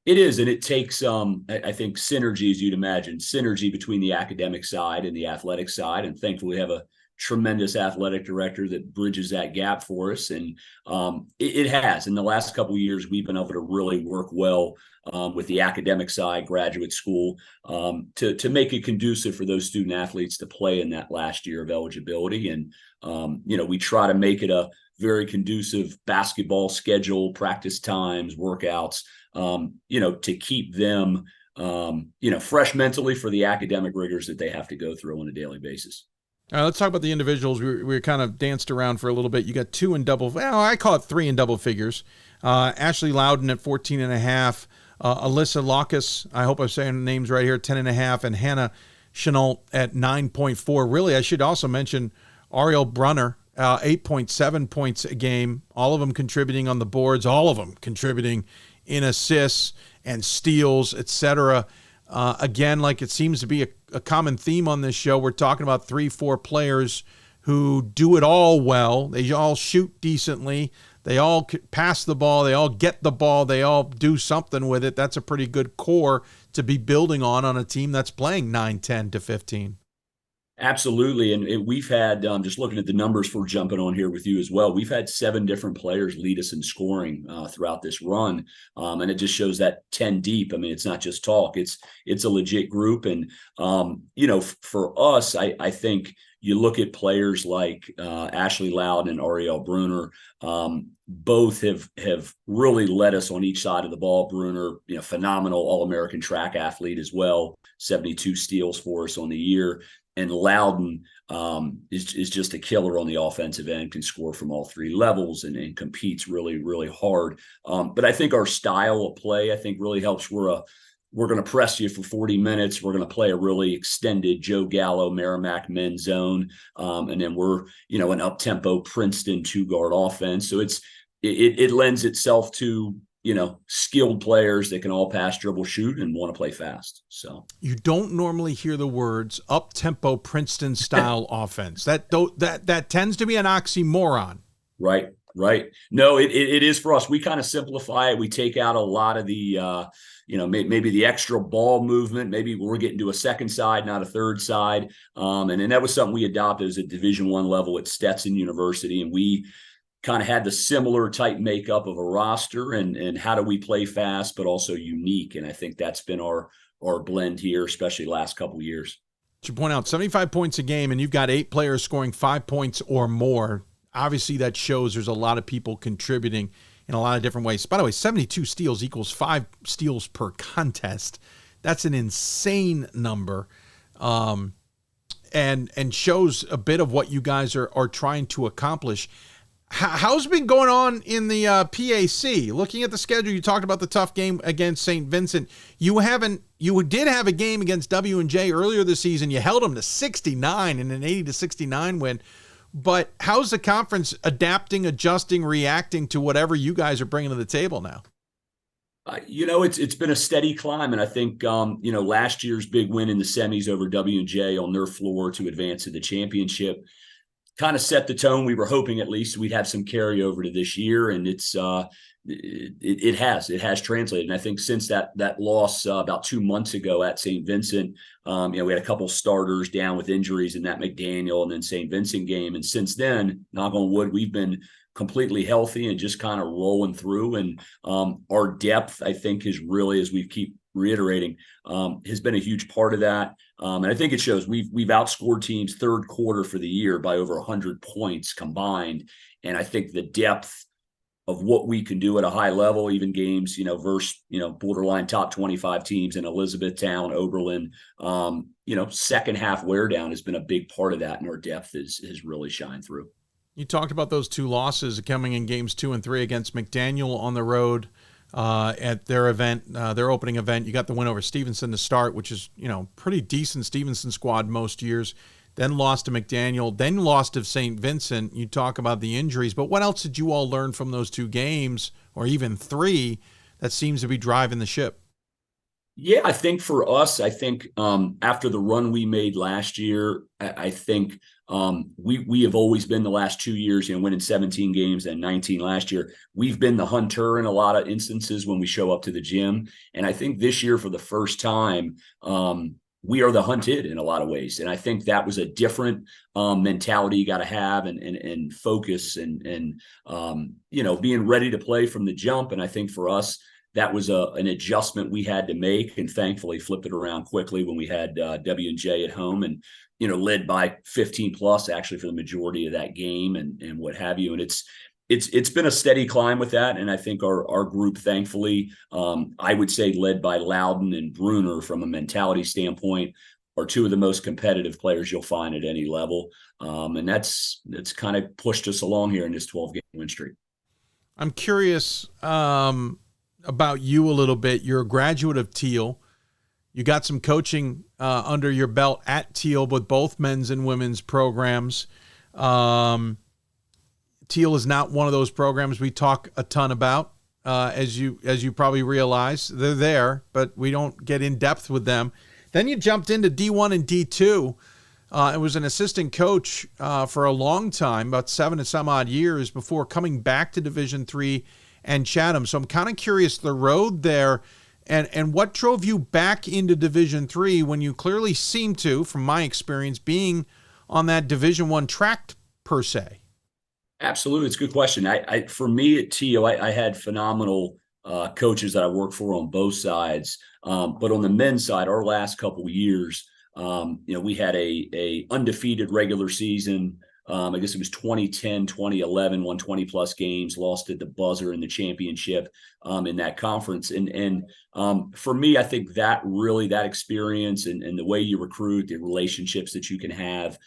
It is, and it takes, I think, synergy, as you'd imagine, synergy between the academic side and the athletic side. And thankfully, we have a tremendous athletic director that bridges that gap for us. And it has. In the last couple of years, we've been able to really work well with the academic side, graduate school, to make it conducive for those student athletes to play in that last year of eligibility. And, we try to make it a very conducive basketball schedule, practice times, workouts, to keep them, fresh mentally for the academic rigors that they have to go through on a daily basis. All right, let's talk about the individuals. We kind of danced around for a little bit. You got 2 in double, I call it 3 in double figures. Ashley Loudon at 14.5, Alyssa Locus, I hope I'm saying the names right here, 10.5, and Hannah Chenault at 9.4. Really, I should also mention Ariel Brunner, 8.7 points a game, all of them contributing on the boards, all of them contributing in assists and steals, etc. Again, like it seems to be a common theme on this show, we're talking about 3-4 players who do it all well. They all shoot decently. They all pass the ball. They all get the ball. They all do something with it. That's a pretty good core to be building on a team that's playing 9, 10 to 15. Absolutely. And we've had, just looking at the numbers for jumping on here with you as well, we've had 7 different players lead us in scoring throughout this run. And it just shows that 10 deep. I mean, it's not just talk. It's a legit group. And, for us, I think you look at players like Ashley Loudon and Ariel Brunner, both have really led us on each side of the ball. Brunner, phenomenal All-American track athlete as well, 72 steals for us on the year. And Loudon is just a killer on the offensive end, can score from all 3 levels and competes really, really hard. But I think our style of play, really helps. We're going to press you for 40 minutes. We're going to play a really extended Joe Gallo, Merrimack men's zone. And then we're, an up-tempo Princeton 2-guard offense. So it lends itself to, skilled players that can all pass, dribble, shoot, and want to play fast. So you don't normally hear the words up-tempo Princeton style offense. That tends to be an oxymoron. Right. No, it is for us. We kind of simplify it. We take out a lot of the, maybe the extra ball movement. Maybe we're getting to a second side, not a third side. And then that was something we adopted as a Division I level at Stetson University. And we kind of had the similar type makeup of a roster and how do we play fast, but also unique. And I think that's been our blend here, especially the last couple of years. To point out 75 points a game and you've got 8 players scoring 5 points or more. Obviously that shows there's a lot of people contributing in a lot of different ways. By the way, 72 steals equals 5 steals per contest. That's an insane number. And shows a bit of what you guys are trying to accomplish. How's it been going on in the PAC? Looking at the schedule, you talked about the tough game against St. Vincent. You haven't you did have a game against W&J earlier this season. You held them to 69 in an 80-69 win. But how's the conference adapting, adjusting, reacting to whatever you guys are bringing to the table now? It's been a steady climb, and I think last year's big win in the semis over W&J on their floor to advance to the championship kind of set the tone. We were hoping at least we'd have some carryover to this year, and it has translated. And I think since that loss about 2 months ago at St. Vincent, we had a couple starters down with injuries in that McDaniel and then St. Vincent game, and since then, knock on wood, we've been completely healthy and just kind of rolling through. And our depth, I think, is really, as we keep reiterating, has been a huge part of that. And I think it shows. We've outscored teams third quarter for the year by over 100 points combined. And I think the depth of what we can do at a high level, even games, versus, borderline top 25 teams in Elizabethtown, Oberlin, second half wear down has been a big part of that. And our depth has really shined through. You talked about those two losses coming in games 2 and 3 against McDaniel on the road at their event, their opening event. You got the win over Stevenson to start, which is, pretty decent Stevenson squad most years. Then lost to McDaniel, then lost to St. Vincent. You talk about the injuries, but what else did you all learn from those 2 games, or even 3, that seems to be driving the ship? Yeah, I think for us, after the run we made last year, I think we have always been the last 2 years, winning 17 games and 19 last year. We've been the hunter in a lot of instances when we show up to the gym. And I think this year, for the first time, we are the hunted in a lot of ways. And I think that was a different mentality you got to have and focus and being ready to play from the jump. And I think for us, that was an adjustment we had to make, and thankfully flipped it around quickly when we had W&J at home and, led by 15 plus actually for the majority of that game and what have you. And it's been a steady climb with that. And I think our group, thankfully, I would say led by Loudon and Bruner from a mentality standpoint, are 2 of the most competitive players you'll find at any level. And that's kind of pushed us along here in this 12-game win streak. I'm curious about you a little bit. You're a graduate of Teal. You got some coaching under your belt at Teal with both men's and women's programs. Teal is not one of those programs we talk a ton about, as you probably realize. They're there, but we don't get in depth with them. Then you jumped into D1 and D2. It was an assistant coach for a long time, about 7 and some odd years, before coming back to Division III and Chatham. So I'm kind of curious the road there and what drove you back into Division III when you clearly seem to, from my experience, being on that Division I track per se. Absolutely. It's a good question. For me at Teal, I had phenomenal coaches that I worked for on both sides. But on the men's side, our last couple of years, we had a undefeated regular season. I guess it was 2010, 2011, won 20 plus games, lost at the buzzer in the championship in that conference. And for me, I think that experience and the way you recruit, the relationships that you can have,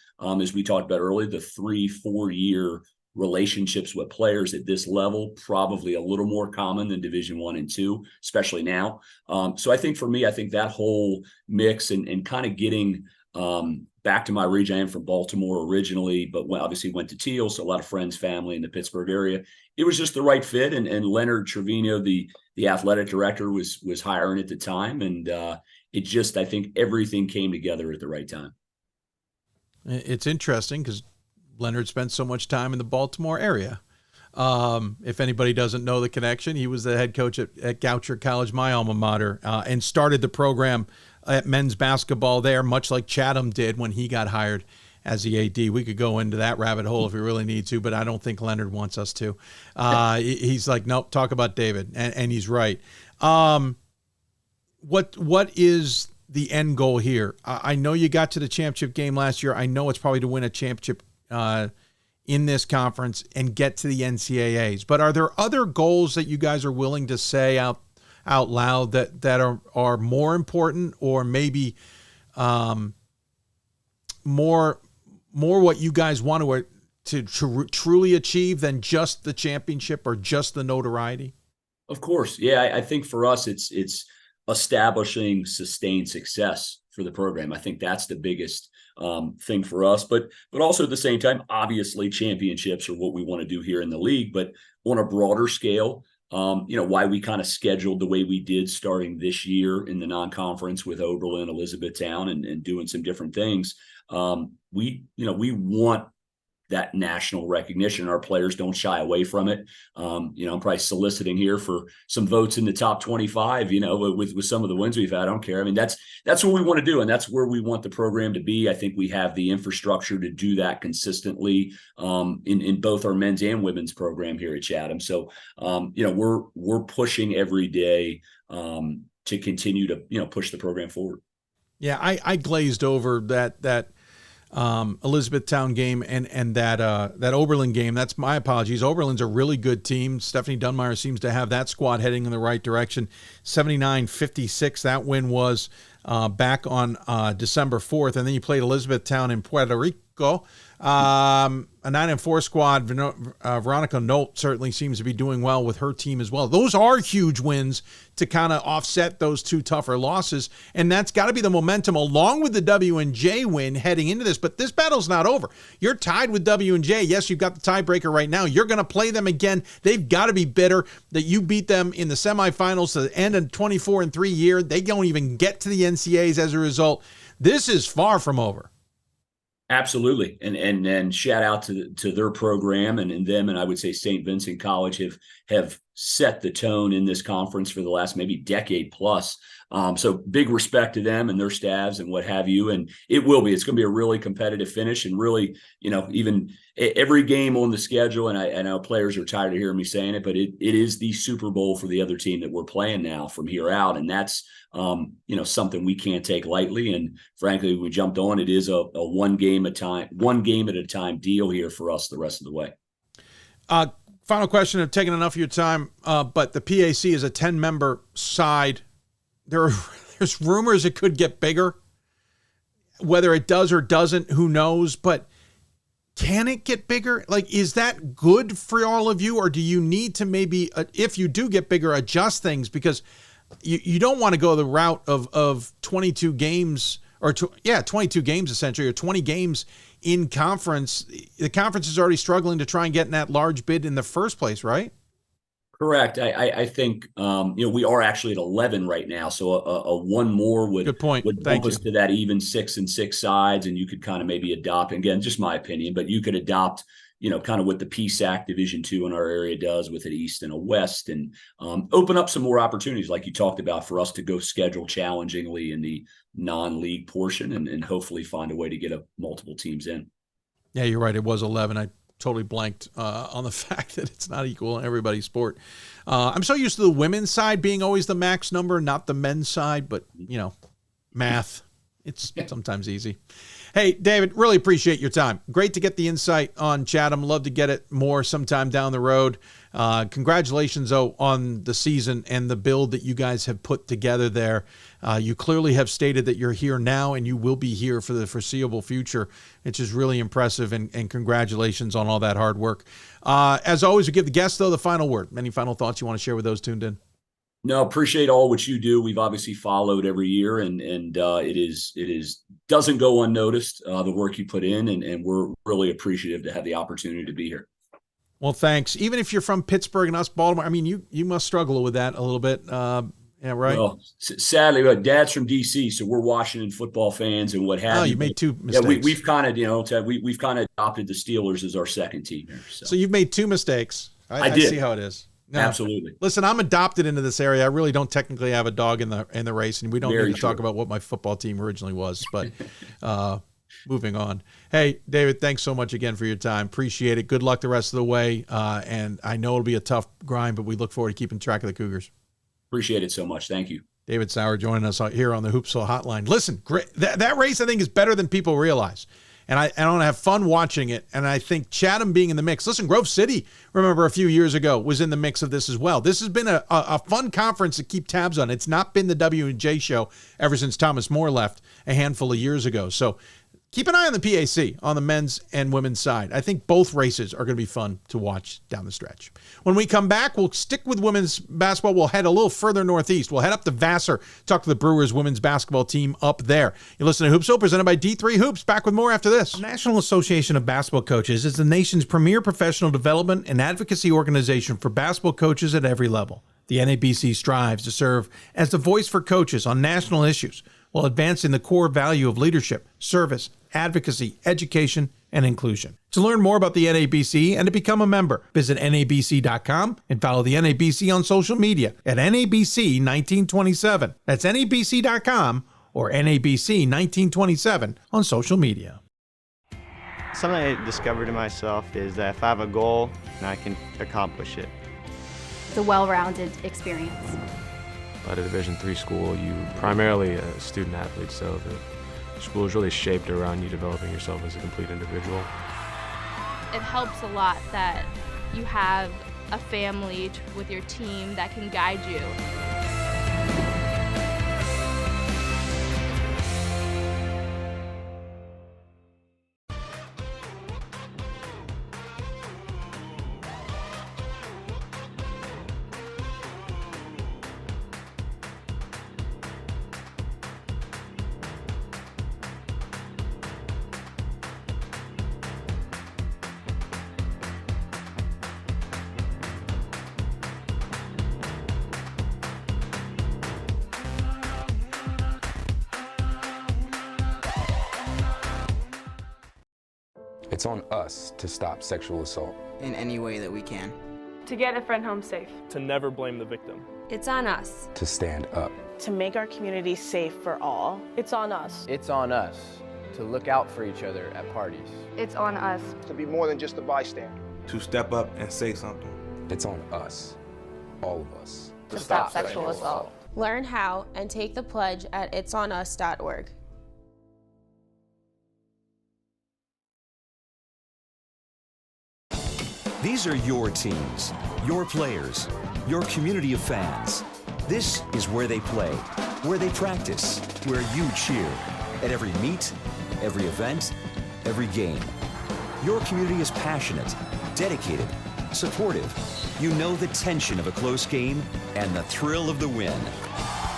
as we talked about earlier, the 3-4 year relationships with players at this level, probably a little more common than Division I and II, especially now. So I think for me, that whole mix and kind of getting back to my region. I am from Baltimore originally, but obviously went to Teal, so a lot of friends, family in the Pittsburgh area. It was just the right fit, and Leonard Trevino, the athletic director, was hiring at the time, and it just, I think everything came together at the right time. It's interesting because Leonard spent so much time in the Baltimore area. If anybody doesn't know the connection, he was the head coach at Goucher College, my alma mater, and started the program at men's basketball there, much like Chatham did when he got hired as the AD. We could go into that rabbit hole if we really need to, but I don't think Leonard wants us to. He's like, nope, talk about David, and he's right. What is the end goal here? I know you got to the championship game last year. I know it's probably to win a championship in this conference and get to the NCAAs. But are there other goals that you guys are willing to say out loud that are more important, or maybe more what you guys want to truly achieve than just the championship or just the notoriety? Of course. Yeah. I think for us, it's establishing sustained success for the program. I think that's the biggest thing for us, but also at the same time, obviously championships are what we want to do here in the league, but on a broader scale, why we kind of scheduled the way we did starting this year in the non-conference with Oberlin, Elizabethtown, and doing some different things. We want that national recognition. Our players don't shy away from it. I'm probably soliciting here for some votes in the top 25, with some of the wins we've had. I don't care. I mean, that's what we want to do. And that's where we want the program to be. I think we have the infrastructure to do that consistently in both our men's and women's program here at Chatham. So, we're pushing every day to continue to, push the program forward. Yeah. I glazed over that Elizabethtown game and that Oberlin game. That's my apologies. Oberlin's a really good team. Stephanie Dunmeyer seems to have that squad heading in the right direction. 79-56, that win was back on December 4th. And then you played Elizabethtown in Puerto Rico. A 9-4 squad. Veronica Nolt certainly seems to be doing well with her team as well. Those are huge wins to kind of offset those two tougher losses, and that's got to be the momentum along with the W&J win heading into this. But this battle's not over. You're tied with W&J. Yes, you've got the tiebreaker right now. You're going to play them again. They've got to be bitter that you beat them in the semifinals to the end of 24-3 year. They don't even get to the NCAAs as a result. This is far from over. Absolutely. And shout out to their program and them. And I would say St. Vincent College have set the tone in this conference for the last maybe decade plus. So big respect to them and their staffs and what have you. And it's going to be a really competitive finish and really, even every game on the schedule. And I know players are tired of hearing me saying it, but it is the Super Bowl for the other team that we're playing now from here out. And that's, something we can't take lightly. And frankly, we jumped on, it is a one game at a time deal here for us the rest of the way. Final question. I've taken enough of your time, but the PAC is a 10-member side. There's rumors it could get bigger. Whether it does or doesn't, who knows? But can it get bigger? Like, is that good for all of you? Or do you need to maybe, if you do get bigger, adjust things? Because you don't want to go the route of 22 games or 22 games essentially, or 20 games in conference. The conference is already struggling to try and get in that large bid in the first place, right? Correct. I think, we are actually at 11 right now. So a one more would bump us to that even 6 and 6 sides. And you could kind of maybe adopt, again, just my opinion, but you could adopt, kind of what the PSAC Division II in our area does with an East and a West, and open up some more opportunities like you talked about for us to go schedule challengingly in the non-league portion and hopefully find a way to get multiple teams in. Yeah, you're right. It was 11. I totally blanked on the fact that it's not equal in everybody's sport. I'm so used to the women's side being always the max number, not the men's side, but, math, it's sometimes easy. Hey, David, really appreciate your time. Great to get the insight on Chatham. Love to get it more sometime down the road. Congratulations, though, on the season and the build that you guys have put together there. You clearly have stated that you're here now and you will be here for the foreseeable future, which is really impressive, and congratulations on all that hard work. As always, we give the guests, though, the final word. Any final thoughts you want to share with those tuned in? No, appreciate all what you do. We've obviously followed every year, and it doesn't go unnoticed, the work you put in, and we're really appreciative to have the opportunity to be here. Well, thanks. Even if you're from Pittsburgh and us Baltimore, I mean, you must struggle with that a little bit. Yeah, right. Well, sadly, Dad's from DC, so we're Washington football fans and what have you. Oh, you made two mistakes. Yeah, we've kind of, we've kind of adopted the Steelers as our second team here. So you've made two mistakes. I did. See how it is. No, absolutely. Listen, I'm adopted into this area. I really don't technically have a dog in the race, and we don't need to talk about what my football team originally was. But moving on. Hey, David, thanks so much again for your time. Appreciate it. Good luck the rest of the way. And I know it'll be a tough grind, but we look forward to keeping track of the Cougars. Appreciate it so much. Thank you. David Saur joining us here on the Hoopsville Hotline. Listen, great. That race I think is better than people realize. And I don't have fun watching it. And I think Chatham being in the mix. Listen, Grove City, remember a few years ago, was in the mix of this as well. This has been a fun conference to keep tabs on. It's not been the W&J show ever since Thomas More left a handful of years ago. So Keep an eye on the PAC on the men's and women's side. I think both races are going to be fun to watch down the stretch. When we come back, we'll stick with women's basketball. We'll head a little further northeast. We'll head up to Vassar, talk to the Brewers women's basketball team up there. You listen to Hoopsville, presented by D3 Hoops. Back with more after this. The National Association of Basketball Coaches is the nation's premier professional development and advocacy organization for basketball coaches at every level. The NABC strives to serve as the voice for coaches on national issues while advancing the core value of leadership, service, advocacy, education, and inclusion. To learn more about the NABC and to become a member, visit NABC.com and follow the NABC on social media at NABC1927. That's NABC.com or NABC1927 on social media. Something I discovered in myself is that if I have a goal, then I can accomplish it. It's a well-rounded experience. At a Division III school, you primarily a student athlete, so the school is really shaped around you developing yourself as a complete individual. It helps a lot that you have a family with your team that can guide you. It's on us to stop sexual assault. In any way that we can. To get a friend home safe. To never blame the victim. It's on us. To stand up. To make our community safe for all. It's on us. It's on us to look out for each other at parties. It's on us. To be more than just a bystander. To step up and say something. It's on us, all of us. To stop sexual assault. Learn how and take the pledge at itsonus.org. These are your teams, your players, your community of fans. This is where they play, where they practice, where you cheer. At every meet, every event, every game. Your community is passionate, dedicated, supportive. You know the tension of a close game and the thrill of the win.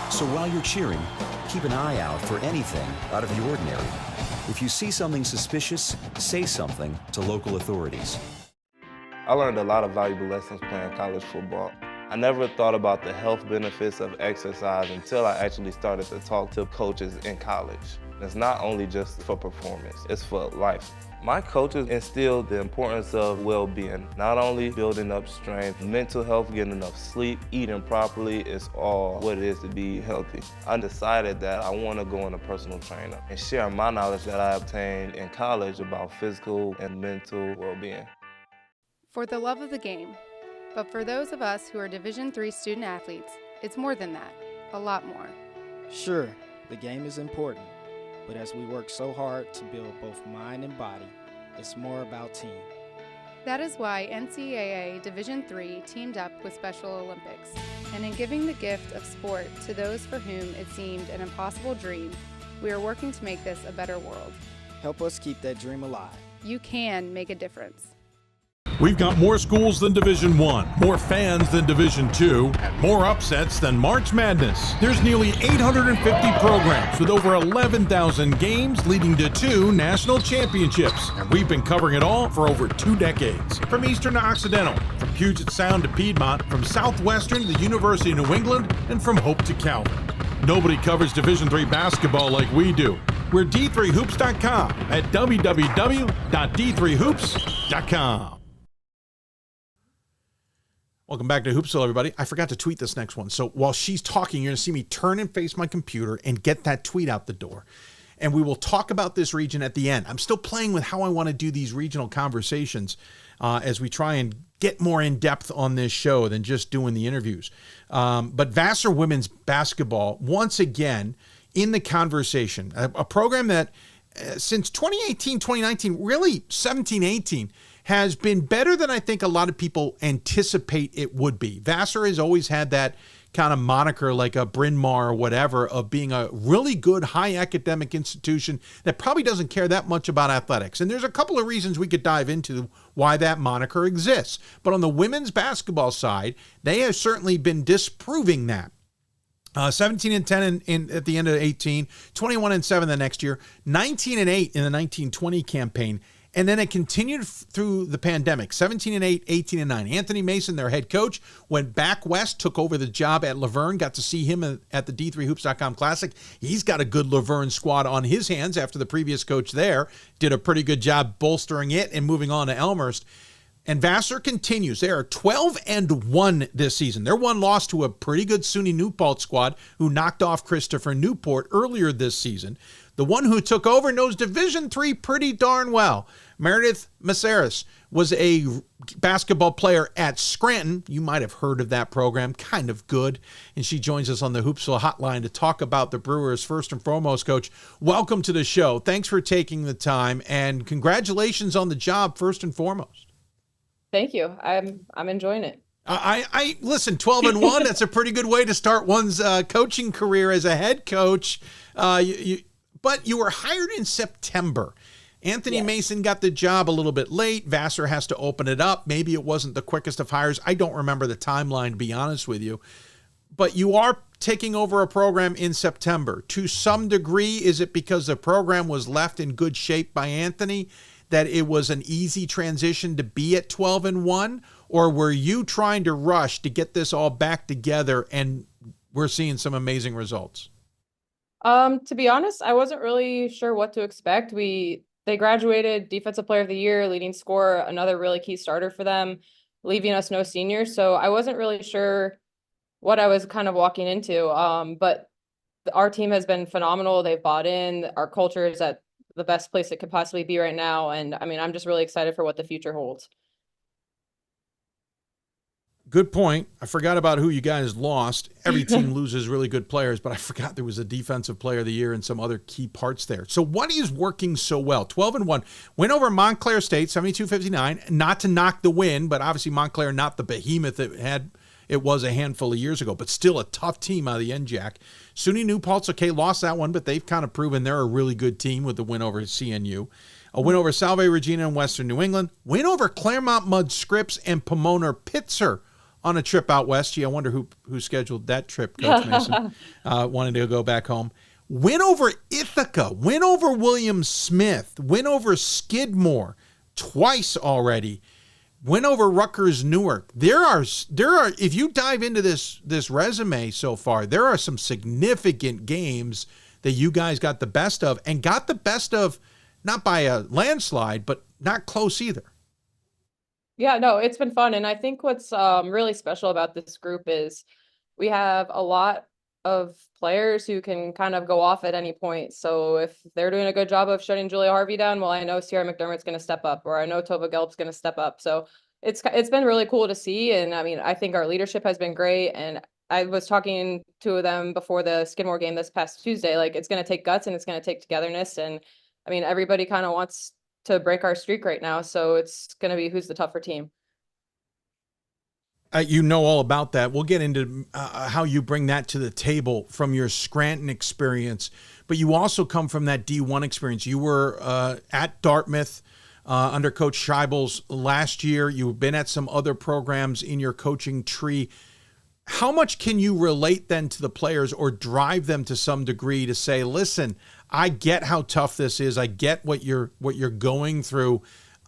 So while you're cheering, keep an eye out for anything out of the ordinary. If you see something suspicious, say something to local authorities. I learned a lot of valuable lessons playing college football. I never thought about the health benefits of exercise until I actually started to talk to coaches in college. It's not only just for performance, it's for life. My coaches instilled the importance of well-being, not only building up strength, mental health, getting enough sleep, eating properly is all what it is to be healthy. I decided that I want to go into personal trainer and share my knowledge that I obtained in college about physical and mental well-being. For the love of the game, but for those of us who are Division III student athletes, it's more than that, a lot more. Sure, the game is important, but as we work so hard to build both mind and body, it's more about team. That is why NCAA Division III teamed up with Special Olympics, and in giving the gift of sport to those for whom it seemed an impossible dream, we are working to make this a better world. Help us keep that dream alive. You can make a difference. We've got more schools than Division I, more fans than Division II, more upsets than March Madness. There's nearly 850 programs with over 11,000 games leading to 2 national championships. And we've been covering it all for over 2 decades. From Eastern to Occidental, from Puget Sound to Piedmont, from Southwestern to the University of New England, and from Hope to Calvin. Nobody covers Division III basketball like we do. We're D3Hoops.com at www.d3hoops.com. Welcome back to Hoopsville, everybody. I forgot to tweet this next one. So while she's talking, you're going to see me turn and face my computer and get that tweet out the door. And we will talk about this region at the end. I'm still playing with how I want to do these regional conversations as we try and get more in depth on this show than just doing the interviews. But Vassar women's basketball, once again, in the conversation, a program that since 2018, 2019, really 17, 18, has been better than I think a lot of people anticipate it would be. Vassar has always had that kind of moniker like a Bryn Mawr or whatever of being a really good high academic institution that probably doesn't care that much about athletics. And there's a couple of reasons we could dive into why that moniker exists. But on the women's basketball side, they have certainly been disproving that. 17-10 at the end of 18, 21-7 the next year, 19-8 in the 1920 campaign. And then it continued through the pandemic, 17-8, 18-9. Anthony Mason, their head coach, went back west, took over the job at Laverne, got to see him at the D3Hoops.com Classic. He's got a good Laverne squad on his hands after the previous coach there did a pretty good job bolstering it and moving on to Elmhurst. And Vassar continues. They are 12-1 this season. Their one loss to a pretty good SUNY Newport squad who knocked off Christopher Newport earlier this season. The one who took over knows Division III pretty darn well. Meredith Maceras was a basketball player at Scranton. You might have heard of that program, kind of good. And she joins us on the Hoopsville Hotline to talk about the Brewers. First and foremost, Coach, welcome to the show. Thanks for taking the time, and congratulations on the job, first and foremost. Thank you. I'm enjoying it. I listen, 12-1, that's a pretty good way to start one's coaching career as a head coach. But you were hired in September. Anthony Mason got the job a little bit late. Vassar has to open it up. Maybe it wasn't the quickest of hires. I don't remember the timeline, to be honest with you. But you are taking over a program in September. To some degree, is it because the program was left in good shape by Anthony that it was an easy transition to be at 12-1? Or were you trying to rush to get this all back together and we're seeing some amazing results? To be honest, I wasn't really sure what to expect. They graduated Defensive Player of the Year, leading scorer, another really key starter for them, leaving us no seniors. So I wasn't really sure what I was kind of walking into. But our team has been phenomenal. They've bought in. Our culture is at the best place it could possibly be right now. And I mean, I'm just really excited for what the future holds. Good point. I forgot about who you guys lost. Every team loses really good players, but I forgot there was a Defensive Player of the Year and some other key parts there. So what is working so well? 12-1. Win over Montclair State, 72-59. Not to knock the win, but obviously Montclair not the behemoth it was a handful of years ago, but still a tough team out of the NJAC. SUNY Newport's okay, lost that one, but they've kind of proven they're a really good team with the win over CNU. A win over Salve Regina in Western New England. Win over Claremont Mudd Scripps and Pomona Pitzer on a trip out west. Gee, I wonder who scheduled that trip, Coach Mason, wanting to go back home. Win over Ithaca. Win over William Smith. Win over Skidmore twice already. Win over Rutgers Newark. There are if you dive into this resume so far, there are some significant games that you guys got the best of, and got the best of not by a landslide, but not close either. Yeah, no, it's been fun. And I think what's really special about this group is we have a lot of players who can kind of go off at any point. So if they're doing a good job of shutting Julia Harvey down, well, I know Sierra McDermott's going to step up, or I know Tova Gelb's going to step up. So it's been really cool to see. And I mean, I think our leadership has been great. And I was talking to them before the Skidmore game this past Tuesday, like it's going to take guts and it's going to take togetherness. And I mean, everybody kind of wants to break our streak right now. So it's going to be who's the tougher team. You know all about that. We'll get into how you bring that to the table from your Scranton experience, but you also come from that D1 experience. You were at Dartmouth under Coach Scheibels last year. You've been at some other programs in your coaching tree. How much can you relate then to the players or drive them to some degree to say, listen, I get how tough this is. I get what you're going through.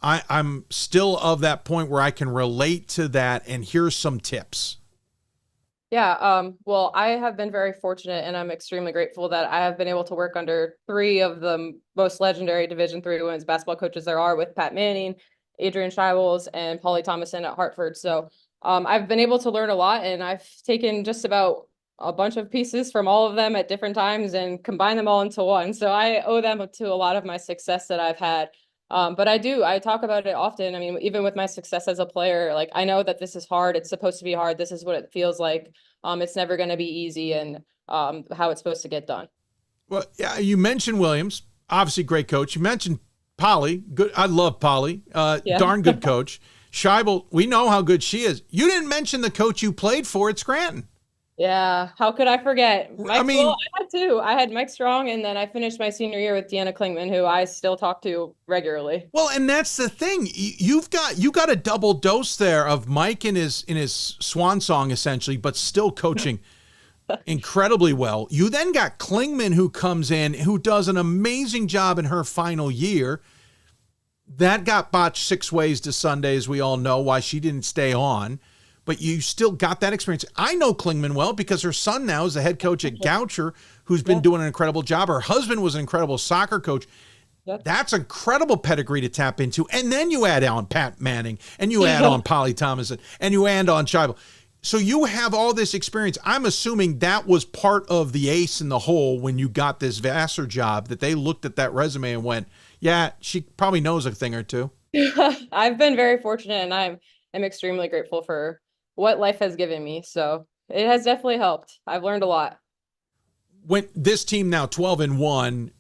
I'm still of that point where I can relate to that, and here's some tips. Yeah, well, I have been very fortunate, and I'm extremely grateful that I have been able to work under three of the most legendary Division III women's basketball coaches there are, with Pat Manning, Adrian Scheibels, and Polly Thomason at Hartford. So I've been able to learn a lot, and I've taken just about a bunch of pieces from all of them at different times and combined them all into one. So I owe them to a lot of my success that I've had. But I talk about it often. I mean, even with my success as a player, like I know that this is hard. It's supposed to be hard. This is what it feels like. It's never going to be easy, and how it's supposed to get done. Well, yeah, you mentioned Williams, obviously great coach. You mentioned Polly. Good. I love Polly. Darn good coach. Scheibel, we know how good she is. You didn't mention the coach you played for at Scranton. Yeah, how could I forget? I mean, I had two. I had Mike Strong, and then I finished my senior year with Deanna Klingman, who I still talk to regularly. well, and that's the thing. You got a double dose there of Mike in his swan song essentially, but still coaching incredibly well. You then got Klingman, who comes in, who does an amazing job in her final year. That got botched 6 ways to Sunday, as we all know, why she didn't stay on. But you still got that experience. I know Klingman well because her son now is the head coach at Goucher, who's been doing an incredible job. Her husband was an incredible soccer coach. That's incredible pedigree to tap into. And then you add on Pat Manning, and you add on Polly Thomason, and you add on Scheibel. So you have all this experience. I'm assuming that was part of the ace in the hole when you got this Vassar job, that they looked at that resume and went, yeah, she probably knows a thing or two. I've been very fortunate, and I'm extremely grateful for what life has given me. So it has definitely helped. I've learned a lot. When this team now 12-1,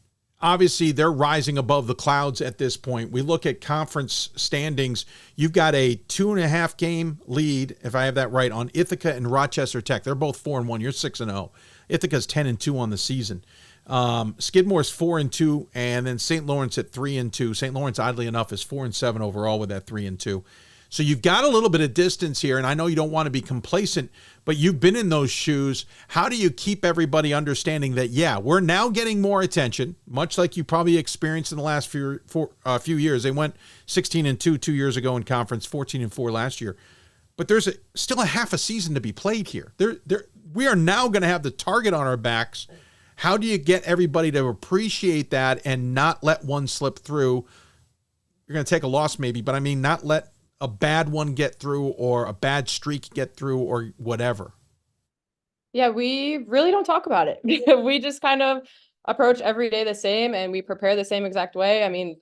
obviously they're rising above the clouds at this point. We look at conference standings. You've got a 2.5 game lead, if I have that right, on Ithaca and Rochester Tech. They're both 4-1. You're 6-0. Ithaca's 10-2 on the season. Skidmore's 4-2, and then St. Lawrence at 3-2. St. Lawrence, oddly enough, is 4-7 overall with that 3-2. So you've got a little bit of distance here, and I know you don't want to be complacent, but you've been in those shoes. How do you keep everybody understanding that, yeah, we're now getting more attention, much like you probably experienced in the last few years. They went 16-2 2 years ago in conference, 14-4 last year. But there's still a half a season to be played here. We are now going to have the target on our backs. How do you get everybody to appreciate that and not let one slip through? You're going to take a loss maybe, but I mean not let a bad one get through or a bad streak get through or whatever. Yeah, we really don't talk about it. We just kind of approach every day the same, and we prepare the same exact way. I mean,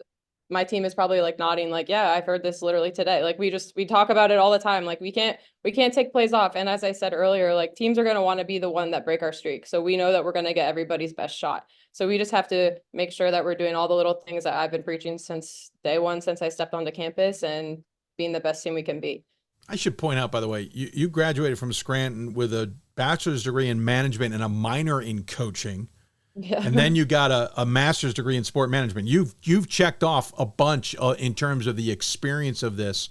my team is probably like nodding like, yeah, I've heard this literally today. Like we talk about it all the time. Like we can't take plays off. And as I said earlier, like teams are going to want to be the one that break our streak. So we know that we're going to get everybody's best shot. So we just have to make sure that we're doing all the little things that I've been preaching since day one, since I stepped onto campus, and being the best team we can be. I should point out, by the way, you graduated from Scranton with a bachelor's degree in management and a minor in coaching. Yeah. And then you got a master's degree in sport management. You've checked off a bunch in terms of the experience of this.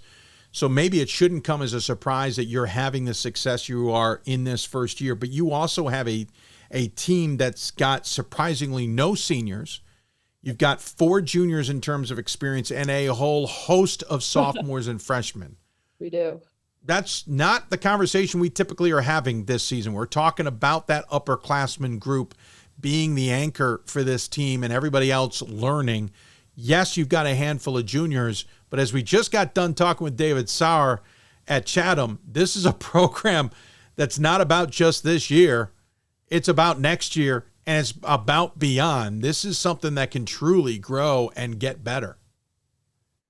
So maybe it shouldn't come as a surprise that you're having the success you are in this first year, but you also have a team that's got surprisingly no seniors. You've got 4 juniors in terms of experience and a whole host of sophomores and freshmen. We do. That's not the conversation we typically are having this season. We're talking about that upperclassmen group being the anchor for this team and everybody else learning. Yes, you've got a handful of juniors, but as we just got done talking with David Saur at Chatham, this is a program that's not about just this year. It's about next year, and it's about beyond. This is something that can truly grow and get better.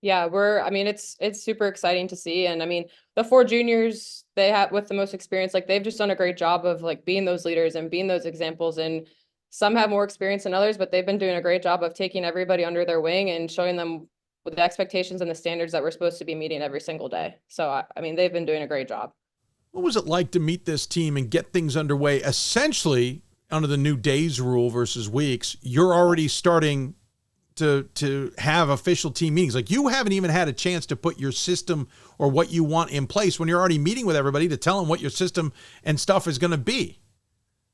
Yeah, it's super exciting to see. And I mean, the 4 juniors they have with the most experience, like they've just done a great job of like being those leaders and being those examples. And some have more experience than others, but they've been doing a great job of taking everybody under their wing and showing them with the expectations and the standards that we're supposed to be meeting every single day. So, I mean, they've been doing a great job. What was it like to meet this team and get things underway? Essentially, under the new days rule versus weeks, you're already starting to have official team meetings. Like you haven't even had a chance to put your system or what you want in place when you're already meeting with everybody to tell them what your system and stuff is going to be.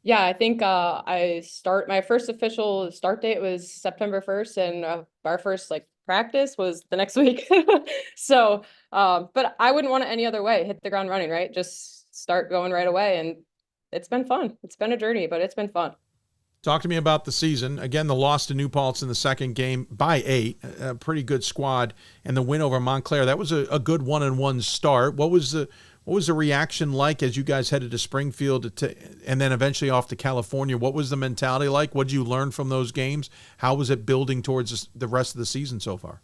Yeah, I think my first official start date was September 1st, and our first practice was the next week. So, but I wouldn't want it any other way. Hit the ground running, right? Just start going right away. And it's been fun. It's been a journey, but it's been fun. Talk to me about the season. Again, the loss to New Paltz in the second game by 8, a pretty good squad, and the win over Montclair. That was a good 1-1 start. What was the reaction like as you guys headed to Springfield and then eventually off to California? What was the mentality like? What did you learn from those games? How was it building towards the rest of the season so far?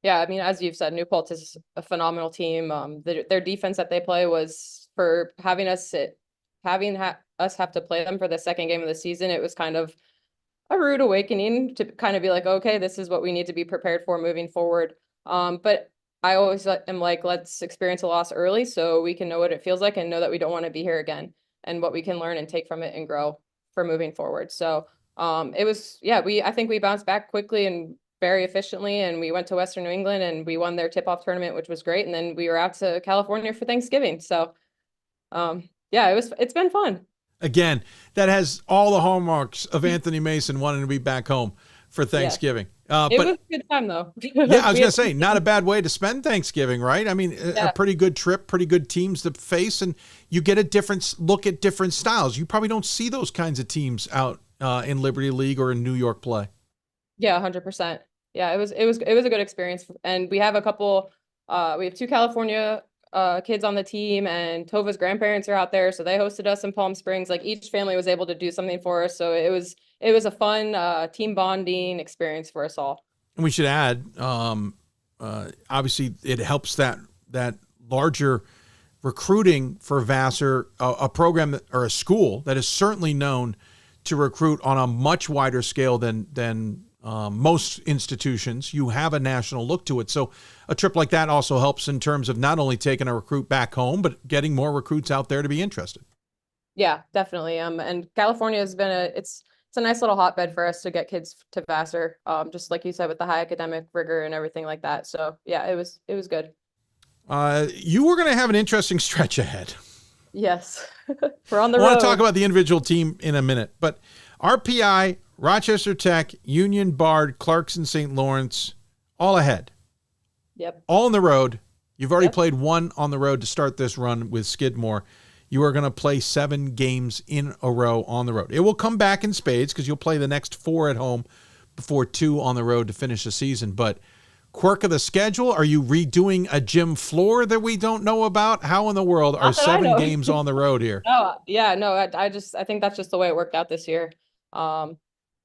Yeah, I mean, as you've said, New Paltz is a phenomenal team. Their defense that they play was for having us have to play them for the second game of the season. It was kind of a rude awakening to kind of be like, okay, this is what we need to be prepared for moving forward. But I always am like, let's experience a loss early so we can know what it feels like and know that we don't want to be here again. and what we can learn and take from it and grow for moving forward. So it was, I think we bounced back quickly and very efficiently, and we went to Western New England and we won their tip-off tournament, which was great. And then we were out to California for Thanksgiving. So it's been fun. Again, that has all the hallmarks of Anthony Mason wanting to be back home for Thanksgiving. It was a good time though. Yeah, I was going to say, not a bad way to spend Thanksgiving, right? I mean, a pretty good trip, pretty good teams to face, and you get a different look at different styles. You probably don't see those kinds of teams out in Liberty League or in New York play. Yeah, 100%. Yeah, it was a good experience, and we have a couple. We have 2 California kids on the team, and Tova's grandparents are out there, so they hosted us in Palm Springs. Like, each family was able to do something for us, so it was a fun team bonding experience for us all. And we should add, obviously, it helps that larger recruiting for Vassar, a program or a school that is certainly known to recruit on a much wider scale than most institutions. You have a national look to it. So a trip like that also helps in terms of not only taking a recruit back home, but getting more recruits out there to be interested. Yeah, definitely. And California has been it's a nice little hotbed for us to get kids to Vassar. Just like you said, with the high academic rigor and everything like that. So yeah, it was good. You were going to have an interesting stretch ahead. Yes. We're on the road. I want to talk about the individual team in a minute, but RPI, Rochester Tech, Union, Bard, Clarkson, St. Lawrence, all ahead. Yep. All on the road. You've already played one on the road to start this run with Skidmore. You are going to play 7 games in a row on the road. It will come back in spades because you'll play the next 4 at home before 2 on the road to finish the season. But quirk of the schedule, are you redoing a gym floor that we don't know about? How in the world are 7 games on the road here? Oh, yeah, no, I think that's just the way it worked out this year.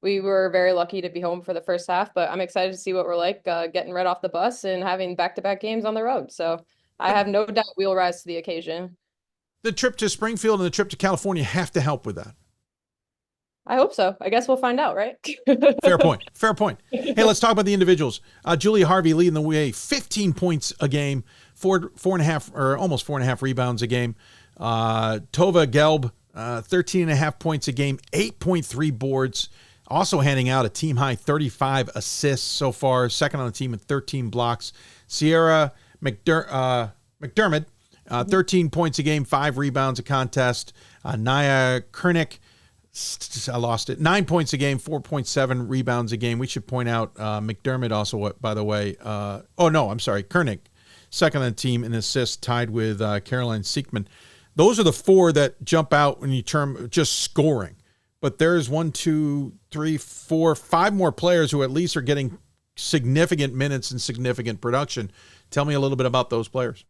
We were very lucky to be home for the first half, but I'm excited to see what we're like getting right off the bus and having back-to-back games on the road. So I have no doubt we'll rise to the occasion. The trip to Springfield and the trip to California have to help with that. I hope so. I guess we'll find out, right? Fair point. Hey, let's talk about the individuals. Julia Harvey leading the way, 15 points a game, 4.5 or almost 4.5 rebounds a game. Tova Gelb, 13.5 points a game, 8.3 boards. Also handing out a team-high 35 assists so far, second on the team at 13 blocks. Sierra McDermott, 13 points a game, 5 rebounds a contest. Naya Kernick, I lost it, 9 points a game, 4.7 rebounds a game. We should point out McDermott also, by the way. Kernick, second on the team in assists, tied with Caroline Siekman. Those are the 4 that jump out when you term just scoring. But there's 5 more players who at least are getting significant minutes and significant production. Tell me a little bit about those players.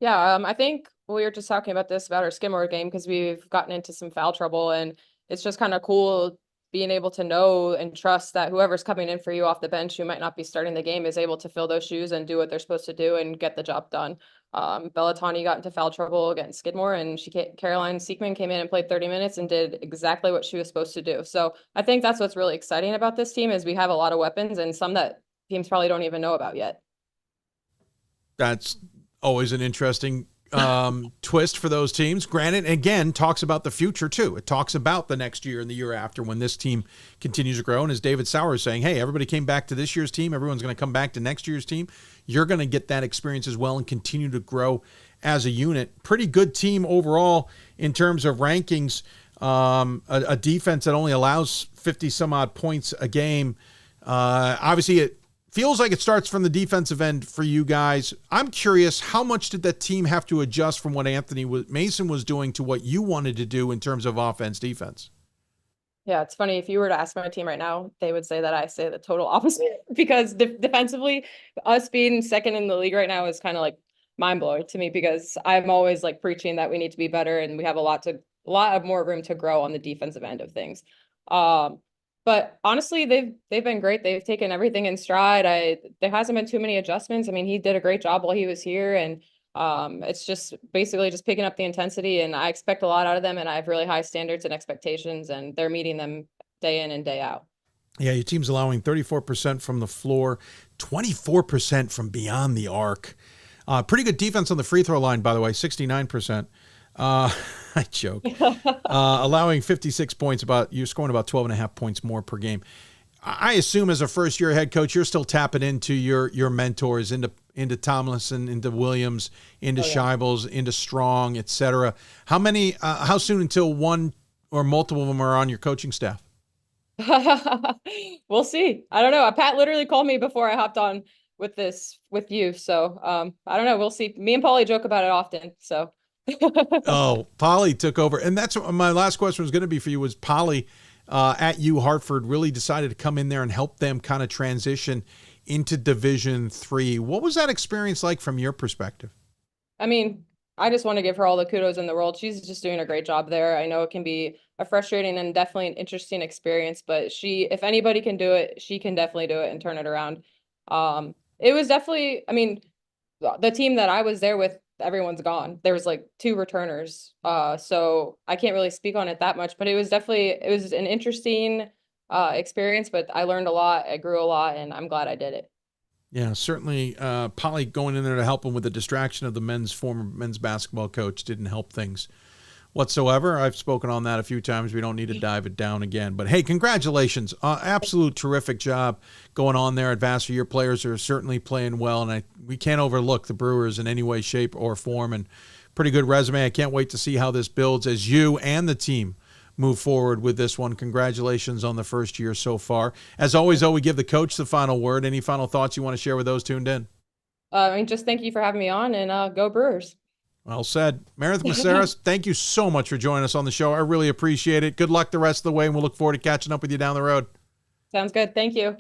Yeah, I think we were just talking about our Skidmore game because we've gotten into some foul trouble, and it's just kind of cool being able to know and trust that whoever's coming in for you off the bench who might not be starting the game is able to fill those shoes and do what they're supposed to do and get the job done. Bellatani got into foul trouble against Skidmore, and Caroline Siekman came in and played 30 minutes and did exactly what she was supposed to do. So I think that's what's really exciting about this team is we have a lot of weapons and some that teams probably don't even know about yet. That's always an interesting twist for those teams. Granted, again, talks about the future too. It talks about the next year and the year after when this team continues to grow. And as David Saur is saying, hey, everybody came back to this year's team. Everyone's going to come back to next year's team. You're going to get that experience as well and continue to grow as a unit. Pretty good team overall in terms of rankings. A defense that only allows 50 some odd points a game. Obviously, it feels like it starts from the defensive end for you guys. I'm curious, how much did that team have to adjust from what Anthony Mason was doing to what you wanted to do in terms of offense, defense? Yeah, it's funny. If you were to ask my team right now, they would say that I say the total opposite because defensively, us being second in the league right now is kind of like mind blowing to me because I'm always like preaching that we need to be better and we have a lot of more room to grow on the defensive end of things. But honestly, they've been great. They've taken everything in stride. There hasn't been too many adjustments. I mean, he did a great job while he was here, and it's just basically just picking up the intensity. And I expect a lot out of them, and I have really high standards and expectations, and they're meeting them day in and day out. Yeah, your team's allowing 34% from the floor, 24% from beyond the arc. Pretty good defense on the free throw line, by the way, 69%. I joke. Allowing 56 points, you're scoring about 12.5 points more per game. I assume as a first-year head coach, you're still tapping into your mentors, into Tomlinson, into Williams, into Scheibels, into Strong, etc. How soon until one or multiple of them are on your coaching staff? We'll see. I don't know. Pat literally called me before I hopped on with you. So I don't know. We'll see. Me and Paulie joke about it often. So. Oh, Polly took over. And that's what my last question was going to be for you, was Polly at Hartford really decided to come in there and help them kind of transition into Division III. What was that experience like from your perspective? I mean, I just want to give her all the kudos in the world. She's just doing a great job there. I know it can be a frustrating and definitely an interesting experience, but if anybody can do it, she can definitely do it and turn it around. It was definitely, I mean, the team that I was there with, everyone's gone. There was like 2 returners. So I can't really speak on it that much, but it was an interesting experience, but I learned a lot. I grew a lot, and I'm glad I did it. Yeah, certainly. Polly going in there to help him with the distraction of the former men's basketball coach didn't help things whatsoever. I've spoken on that a few times. We don't need to dive it down again. But hey, congratulations. Absolute terrific job going on there at Vassar. Your players are certainly playing well, and we can't overlook the Brewers in any way, shape, or form. And pretty good resume. I can't wait to see how this builds as you and the team move forward with this one. Congratulations on the first year so far. As always, though, we give the coach the final word. Any final thoughts you want to share with those tuned in? Just thank you for having me on, and go Brewers. Well said. Meredith Maceras, thank you so much for joining us on the show. I really appreciate it. Good luck the rest of the way, and we'll look forward to catching up with you down the road. Sounds good. Thank you.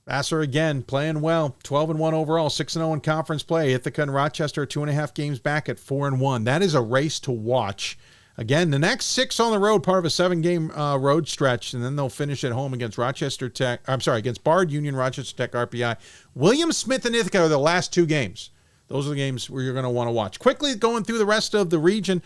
Vassar again playing well, 12-1 overall, 6-0 in conference play. Ithaca and Rochester are 2.5 games back at 4-1. That is a race to watch. Again, the next 6 on the road, part of a 7-game road stretch, and then they'll finish at home against against Bard, Union, Rochester Tech, RPI. William Smith and Ithaca are the last 2 games. Those are the games where you're going to want to watch. Quickly going through the rest of the region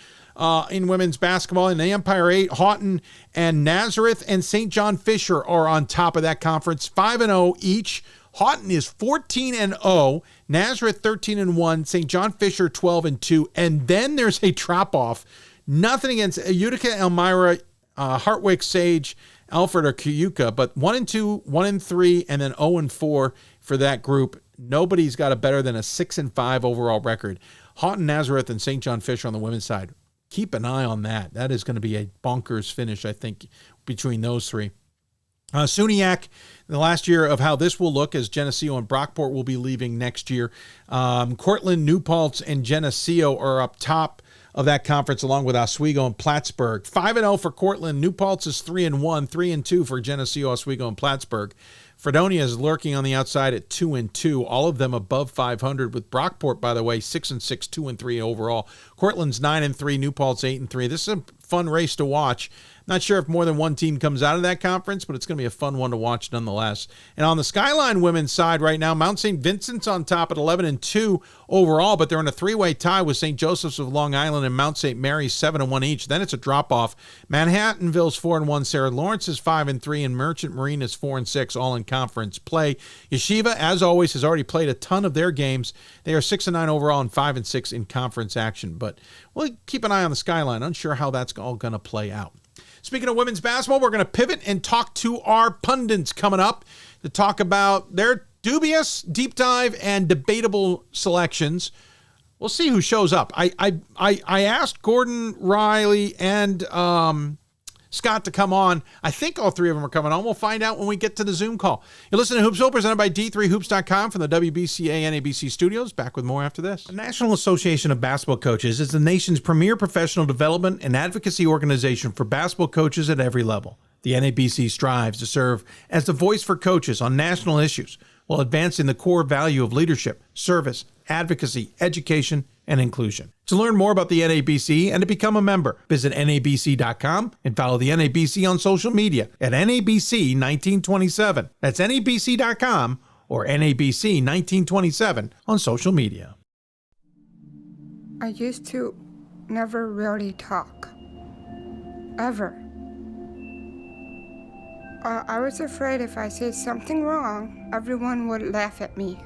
in women's basketball. In the Empire 8, Houghton and Nazareth and St. John Fisher are on top of that conference, 5-0 each. Houghton is 14-0, Nazareth 13-1, St. John Fisher 12-2, and then there's a drop-off. Nothing against Utica, Elmira, Hartwick, Sage, Alfred, or Cayuga, but 1-2, 1-3, and then 0-4 for that group. Nobody's got a better than a 6-5 overall record. Houghton, Nazareth, and St. John Fisher on the women's side. Keep an eye on that. That is going to be a bonkers finish, I think, between those 3. SUNYAC, the last year of how this will look, as Geneseo and Brockport will be leaving next year. Cortland, New Paltz, and Geneseo are up top of that conference, along with Oswego and Plattsburgh. 5-0 for Cortland. New Paltz is 3-1, 3-2 for Geneseo, Oswego, and Plattsburgh. Fredonia is lurking on the outside at 2-2, all of them above 500, with Brockport, by the way, 6-6, 2-3 overall. Cortland's 9-3, New Paltz 8-3. This is a fun race to watch. Not sure if more than one team comes out of that conference, but it's going to be a fun one to watch nonetheless. And on the Skyline women's side right now, Mount St. Vincent's on top at 11-2 overall, but they're in a 3-way tie with St. Joseph's of Long Island and Mount St. Mary's 7-1 each. Then it's a drop-off. Manhattanville's 4-1, Sarah Lawrence is 5-3, and Merchant Marine is 4-6, all in conference play. Yeshiva, as always, has already played a ton of their games. They are 6-9 overall and 5-6 in conference action, but we'll keep an eye on the Skyline. Unsure how that's all going to play out. Speaking of women's basketball, we're going to pivot and talk to our pundits coming up to talk about their dubious, deep dive, and debatable selections. We'll see who shows up. I asked Gordon, Riley, and Scott to come on. I think all 3 of them are coming on. We'll find out when we get to the Zoom call. You're listening to Hoopsville, presented by D3Hoops.com from the WBCA NABC studios. Back with more after this. The National Association of Basketball Coaches is the nation's premier professional development and advocacy organization for basketball coaches at every level. The NABC strives to serve as the voice for coaches on national issues while advancing the core value of leadership, service, advocacy, education, and inclusion. To learn more about the NABC and to become a member, visit NABC.com and follow the NABC on social media at NABC1927. That's NABC.com or NABC1927 on social media. I used to never really talk. Ever. I was afraid if I said something wrong, everyone would laugh at me.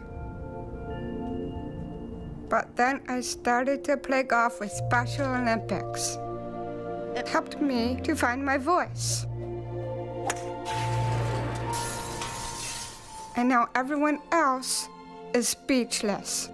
But then I started to play golf with Special Olympics. It helped me to find my voice. And now everyone else is speechless.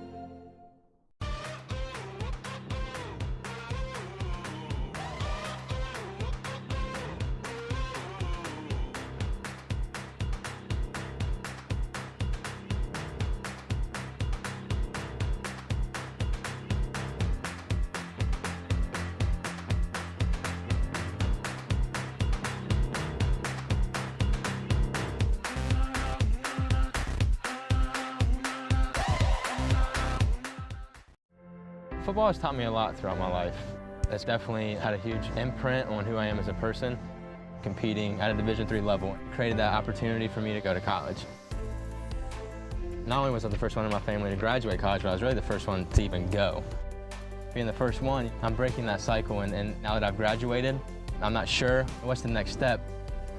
Football has taught me a lot throughout my life. It's definitely had a huge imprint on who I am as a person. Competing at a Division III level created that opportunity for me to go to college. Not only was I the first one in my family to graduate college, but I was really the first one to even go. Being the first one, I'm breaking that cycle, and now that I've graduated, I'm not sure what's the next step,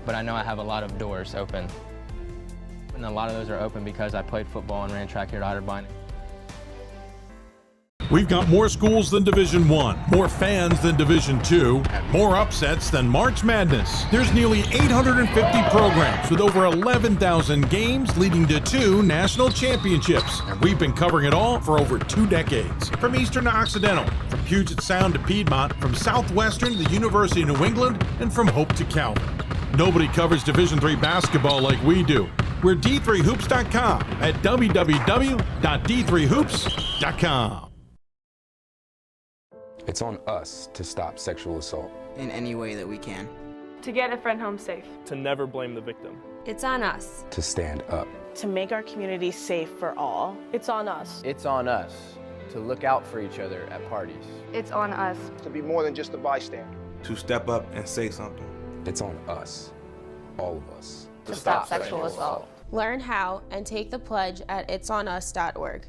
but I know I have a lot of doors open. And a lot of those are open because I played football and ran track here at Otterbein. We've got more schools than Division I, more fans than Division II, more upsets than March Madness. There's nearly 850 programs with over 11,000 games leading to 2 national championships. And we've been covering it all for over 2 decades. From Eastern to Occidental, from Puget Sound to Piedmont, from Southwestern to the University of New England, and from Hope to Calvin. Nobody covers Division III basketball like we do. We're D3Hoops.com at www.d3hoops.com. It's on us to stop sexual assault. In any way that we can. To get a friend home safe. To never blame the victim. It's on us. To stand up. To make our community safe for all. It's on us. It's on us to look out for each other at parties. It's on us. To be more than just a bystander. To step up and say something. It's on us, all of us. To stop sexual assault. Learn how and take the pledge at itsonus.org.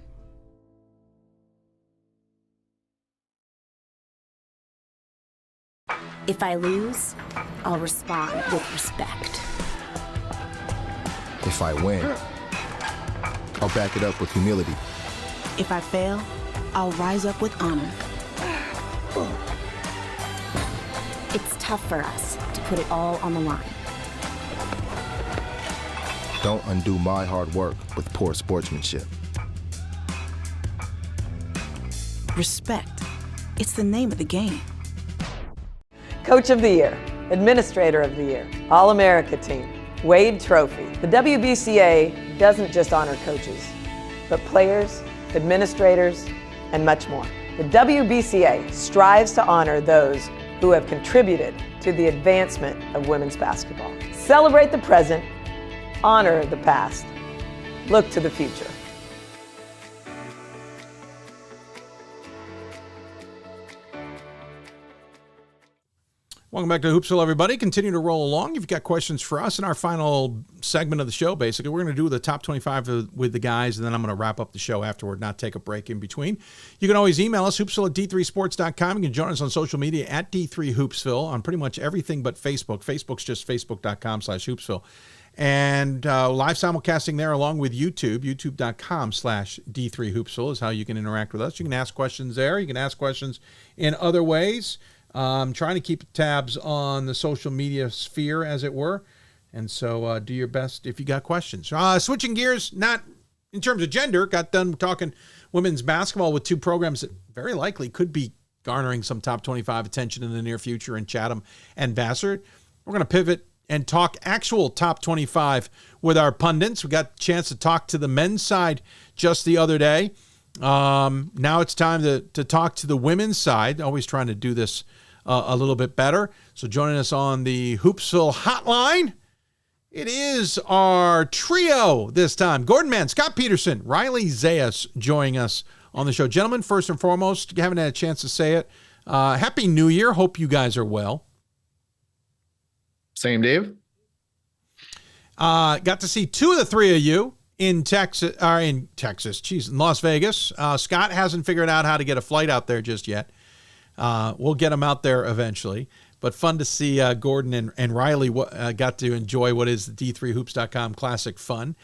If I lose, I'll respond with respect. If I win, I'll back it up with humility. If I fail, I'll rise up with honor. It's tough for us to put it all on the line. Don't undo my hard work with poor sportsmanship. Respect. It's the name of the game. Coach of the Year, Administrator of the Year, All-America Team, Wade Trophy. The WBCA doesn't just honor coaches, but players, administrators, and much more. The WBCA strives to honor those who have contributed to the advancement of women's basketball. Celebrate the present, honor the past, look to the future. Welcome back to Hoopsville, everybody. Continue to roll along. If you've got questions for us in our final segment of the show, basically, we're going to do the top 25 with the guys, and then I'm going to wrap up the show afterward, not take a break in between. You can always email us, hoopsville at d3sports.com. You can join us on social media at D3Hoopsville on pretty much everything but Facebook. Facebook's just facebook.com/Hoopsville. And live simulcasting there along with YouTube, youtube.com/D3Hoopsville is how you can interact with us. You can ask questions there. You can ask questions in other ways. Trying to keep tabs on the social media sphere, as it were. And so do your best if you got questions. Switching gears, not in terms of gender, got done talking women's basketball with 2 programs that very likely could be garnering some top 25 attention in the near future in Chatham and Vassar. We're going to pivot and talk actual top 25 with our pundits. We got a chance to talk to the men's side just the other day. Now it's time to talk to the women's side. Always trying to do this a little bit better. So joining us on the Hoopsville Hotline, it is our trio this time. Gordon Mann, Scott Peterson, Riley Zayas joining us on the show. Gentlemen, first and foremost, you haven't had a chance to say it. Happy New Year. Hope you guys are well. Same, Dave. Got to see 2 of the 3 of you in Las Vegas. Scott hasn't figured out how to get a flight out there just yet. We'll get him out there eventually. But fun to see Gordon and Riley got to enjoy what is the D3Hoops.com Classic Fun.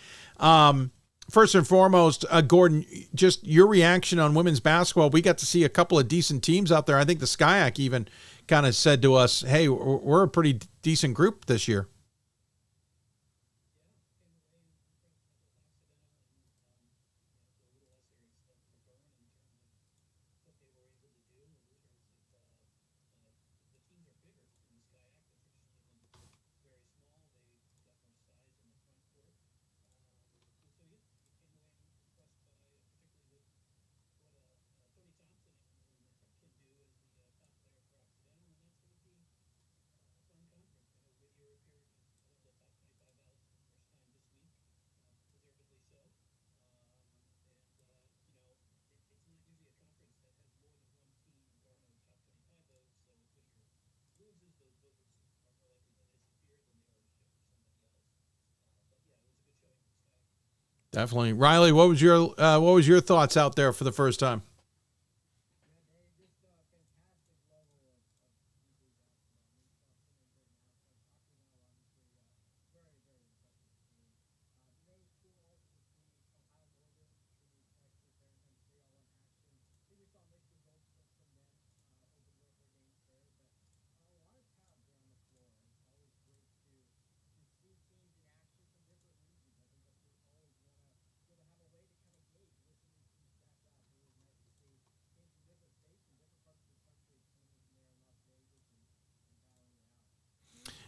First and foremost, Gordon, just your reaction on women's basketball. We got to see a couple of decent teams out there. I think the SCIAC even kind of said to us, hey, we're a pretty decent group this year. Definitely. Riley, what was your thoughts out there for the first time?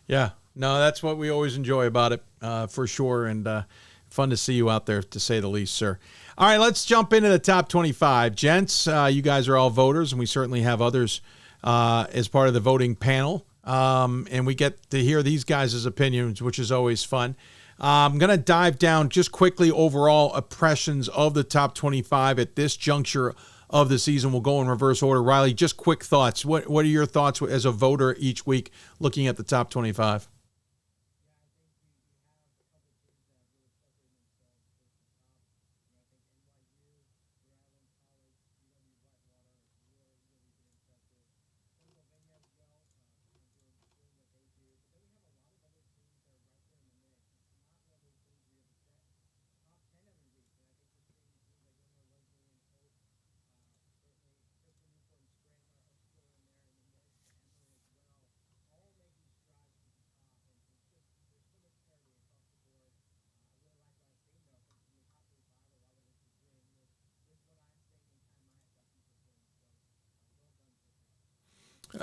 Yeah, no, that's what we always enjoy about it, for sure, and fun to see you out there, to say the least, sir. All right, let's jump into the top 25. Gents, you guys are all voters, and we certainly have others as part of the voting panel, and we get to hear these guys' opinions, which is always fun. I'm going to dive down just quickly overall impressions of the top 25 at this juncture of the season. We'll go in reverse order. Riley, just quick thoughts. What are your thoughts as a voter each week looking at the top 25?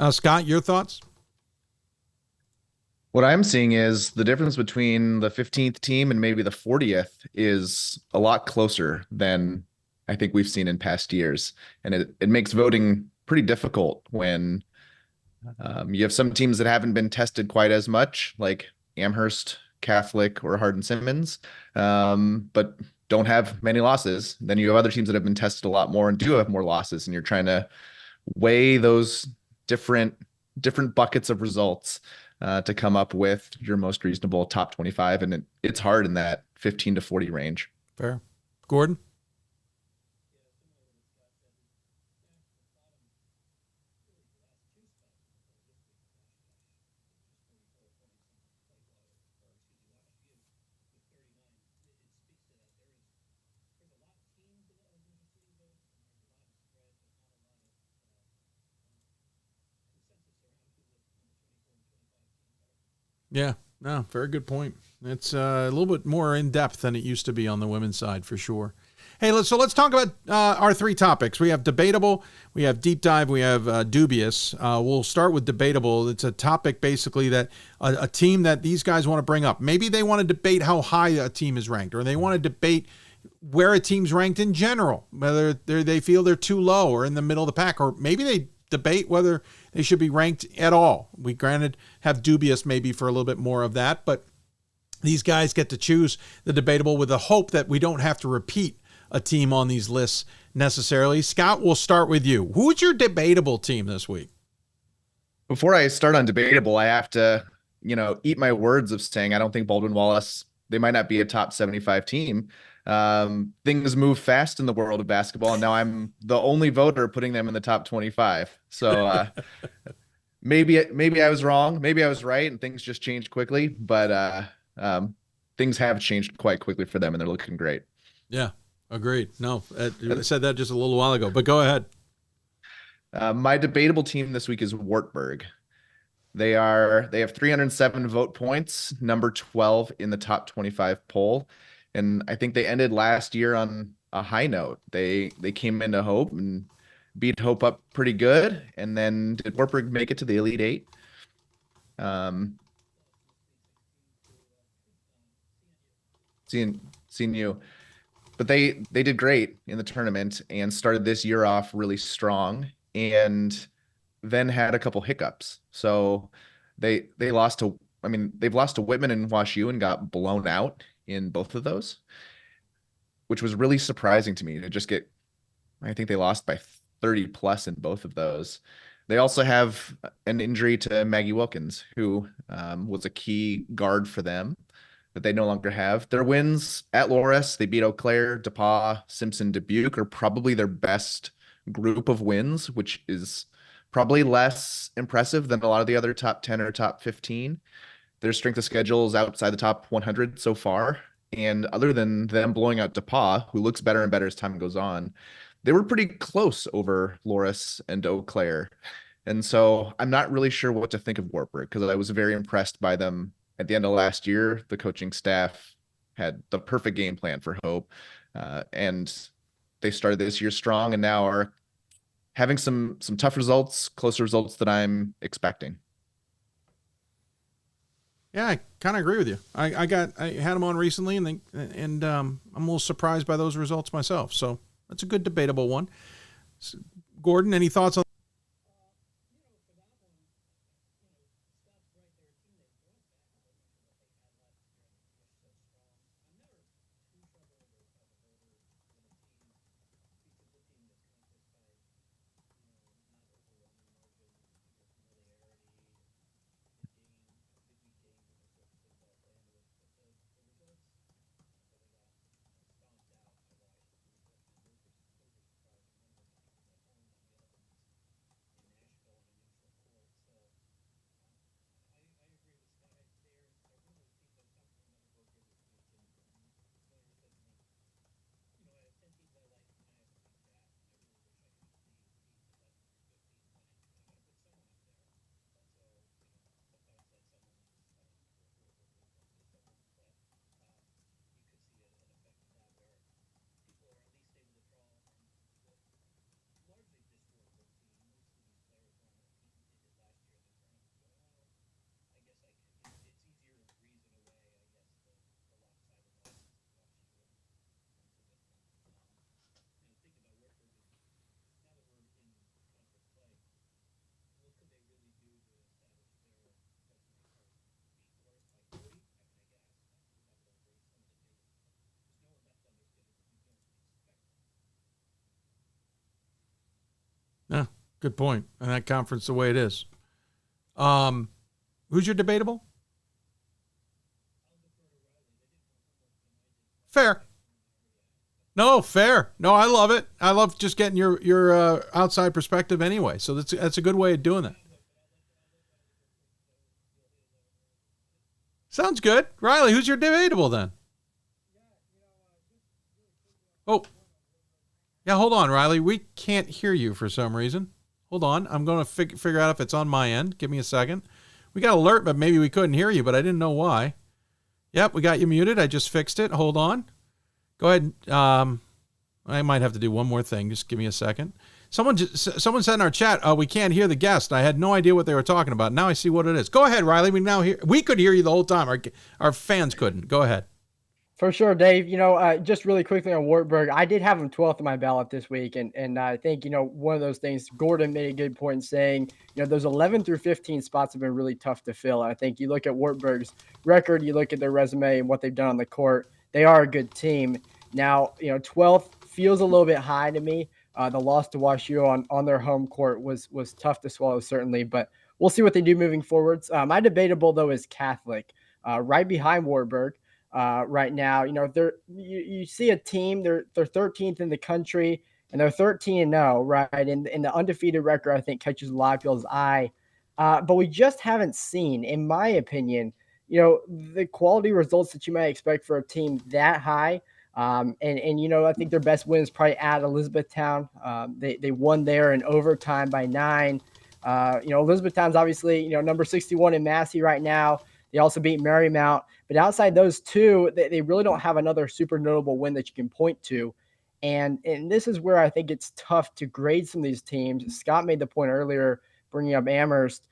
Scott, your thoughts? What I'm seeing is the difference between the 15th team and maybe the 40th is a lot closer than I think we've seen in past years. And it makes voting pretty difficult when you have some teams that haven't been tested quite as much, like Amherst, Catholic, or Hardin-Simmons, but don't have many losses. Then you have other teams that have been tested a lot more and do have more losses, and you're trying to weigh those different buckets of results to come up with your most reasonable top 25. And it's hard in that 15 to 40 range. Fair. Gordon? Yeah, no, very good point. It's a little bit more in depth than it used to be on the women's side, for sure. Hey, let's talk about our three topics. We have Debatable, we have Deep Dive, we have Dubious. We'll start with Debatable. It's a topic basically that a team that these guys want to bring up. Maybe they want to debate how high a team is ranked, or they want to debate where a team's ranked in general, whether they feel they're too low or in the middle of the pack, or maybe they debate whether they should be ranked at all. We granted have Dubious maybe for a little bit more of that, but these guys get to choose the Debatable with the hope that we don't have to repeat a team on these lists necessarily. Scott, we'll start with you. Who's your Debatable team this week? Before I start on Debatable, I have to, eat my words of saying I don't think Baldwin Wallace, they might not be a top 75 team. Things move fast in the world of basketball, and now I'm the only voter putting them in the top 25. So maybe I was wrong, maybe I was right, and things just changed quickly. But things have changed quite quickly for them, and they're looking great. Yeah, agreed. No, I said that just a little while ago, but go ahead. My debatable team this week is Wartburg. They have 307 vote points, number 12 in the top 25 poll. And I think they ended last year on a high note. They came into Hope and beat Hope up pretty good. And then did Wartburg make it to the Elite Eight? Seeing you. But they did great in the tournament and started this year off really strong and then had a couple hiccups. So they lost to, I mean, they've lost to Whitman and WashU and got blown out in both of those, which was really surprising to me to just get, I think they lost by 30 plus in both of those. They also have an injury to Maggie Wilkins, who was a key guard for them that they no longer have. Their wins at Loras, they beat Eau Claire, DePauw, Simpson, Dubuque are probably their best group of wins, which is probably less impressive than a lot of the other top 10 or top 15. Their strength of schedule is outside the top 100 so far. And other than them blowing out DePauw, who looks better and better as time goes on, they were pretty close over Loras and Eau Claire. And so I'm not really sure what to think of Wartburg because I was very impressed by them at the end of last year. The coaching staff had the perfect game plan for Hope. And they started this year strong and now are having some tough results, closer results than I'm expecting. Yeah, I kind of agree with you. I had them on recently and I'm a little surprised by those results myself. So that's a good debatable one. Gordon, any thoughts on? Yeah, good point. And that conference the way it is. Who's your debatable? Fair. No, fair. No, I love it. I love just getting your outside perspective anyway. So that's a good way of doing that. Sounds good. Riley, who's your debatable then? Oh. Yeah, hold on, Riley. We can't hear you for some reason. Hold on. I'm going to figure out if it's on my end. Give me a second. We got alert, but maybe we couldn't hear you, but I didn't know why. Yep, we got you muted. I just fixed it. Hold on. Go ahead. I might have to do one more thing. Just give me a second. Someone said in our chat, we can't hear the guest. I had no idea what they were talking about. Now I see what it is. Go ahead, Riley. We could hear you the whole time. Our fans couldn't. Go ahead. For sure, Dave. Just really quickly on Wartburg, I did have him 12th on my ballot this week. And I think, one of those things, Gordon made a good point saying, those 11 through 15 spots have been really tough to fill. And I think you look at Wartburg's record, you look at their resume and what they've done on the court, they are a good team. Now, 12th feels a little bit high to me. The loss to WashU on their home court was tough to swallow, certainly, but we'll see what they do moving forwards. My debatable, though, is Catholic, right behind Wartburg. Right now, you see a team, they're 13th in the country and they're 13-0, right? And the undefeated record, I think, catches a lot of people's eye. But we just haven't seen, in my opinion, the quality results that you might expect for a team that high. And I think their best win is probably at Elizabethtown. They won there in overtime by 9. Elizabethtown's obviously, number 61 in Massey right now. They also beat Marymount. But outside those two, they really don't have another super notable win that you can point to. And this is where I think it's tough to grade some of these teams. Scott made the point earlier, bringing up Amherst.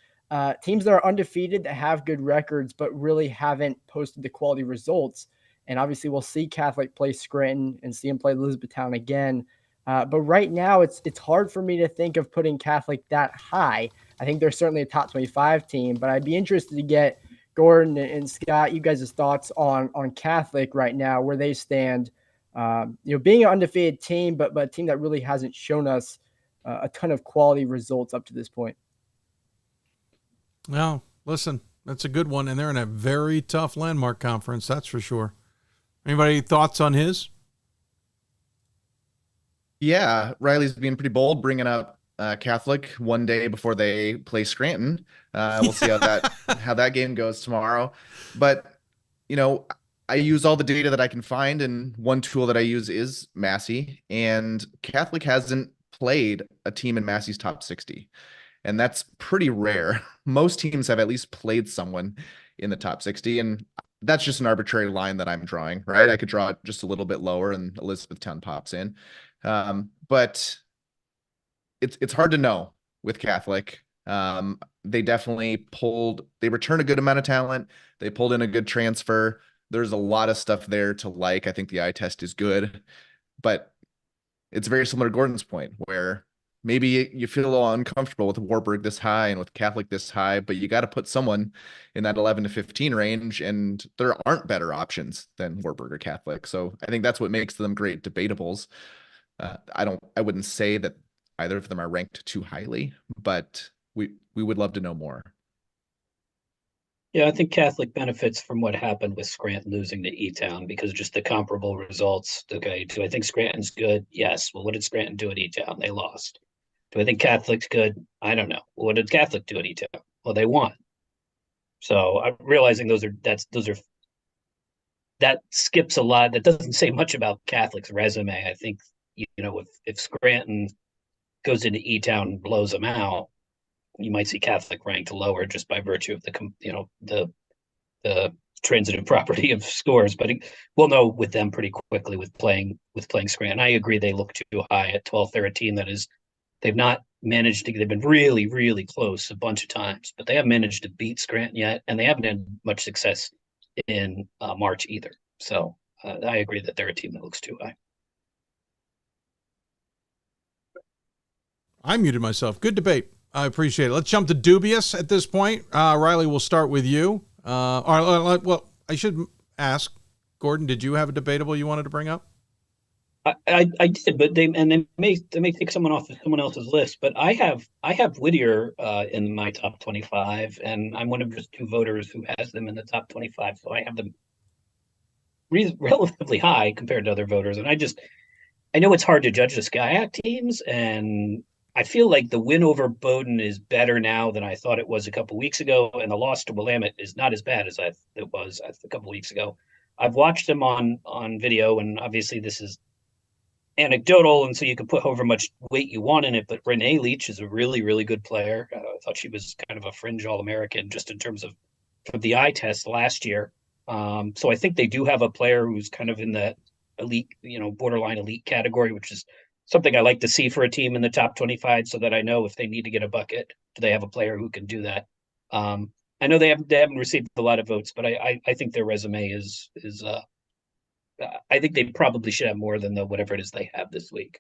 Teams that are undefeated, that have good records, but really haven't posted the quality results. And obviously we'll see Catholic play Scranton and see them play Elizabethtown again. But right now it's hard for me to think of putting Catholic that high. I think they're certainly a top 25 team, but I'd be interested to get Gordon and Scott, you guys' thoughts on Catholic right now, where they stand. Being an undefeated team, but a team that really hasn't shown us a ton of quality results up to this point. Well, listen, that's a good one, and they're in a very tough landmark conference, that's for sure. Anybody thoughts on his? Yeah, Riley's being pretty bold, bringing up Catholic one day before they play Scranton. We'll see how that game goes tomorrow. But I use all the data that I can find, and one tool that I use is Massey. And Catholic hasn't played a team in Massey's top 60, and that's pretty rare. Most teams have at least played someone in the top 60, and that's just an arbitrary line that I'm drawing, right? I could draw it just a little bit lower, and Elizabethtown pops in. But it's hard to know with Catholic. They definitely return a good amount of talent. They pulled in a good transfer. There's a lot of stuff there to like. I think the eye test is good, but it's very similar to Gordon's point, where maybe you feel a little uncomfortable with Wartburg this high and with Catholic this high, but you got to put someone in that 11 to 15 range, and there aren't better options than Wartburg or Catholic. So I think that's what makes them great debatables. I wouldn't say that either of them are ranked too highly, but we would love to know more. Yeah, I think Catholic benefits from what happened with Scranton losing to E-Town, because just the comparable results. Okay, do I think Scranton's good? Yes. Well, what did Scranton do at E-Town? They lost. Do I think Catholic's good? I don't know. What did Catholic do at E-Town? Well, they won. So I'm realizing that skips a lot. That doesn't say much about Catholic's resume. I think, if Scranton goes into E-Town and blows them out, you might see Catholic ranked lower just by virtue of the transitive property of scores. But we'll know with them pretty quickly with playing Scranton. I agree they look too high at 12th. They're a team that they've not managed to. They've been really, really close a bunch of times, but they haven't managed to beat Scranton yet, and they haven't had much success in March either. So I agree that they're a team that looks too high. I muted myself. Good debate. I appreciate it. Let's jump to Dubious at this point. Riley, we'll start with you. Well, I should ask, Gordon, did you have a debatable you wanted to bring up? I did, but they may take someone off someone else's list. But I have Whittier in my top 25, and I'm one of just 2 voters who has them in the top 25. So I have them relatively high compared to other voters. And I know it's hard to judge the SCIAC teams, and I feel like the win over Bowdoin is better now than I thought it was a couple weeks ago, and the loss to Willamette is not as bad as it was a couple weeks ago. I've watched them on video, and obviously this is anecdotal, and so you can put however much weight you want in it. But Renee Leach is a really, really good player. I thought she was kind of a fringe All-American just in terms of the eye test last year. So I think they do have a player who's kind of in that elite, borderline elite category, which is something I like to see for a team in the top 25, so that I know if they need to get a bucket, do they have a player who can do that? I know they haven't received a lot of votes, but I think their resume is I think they probably should have more than whatever it is they have this week.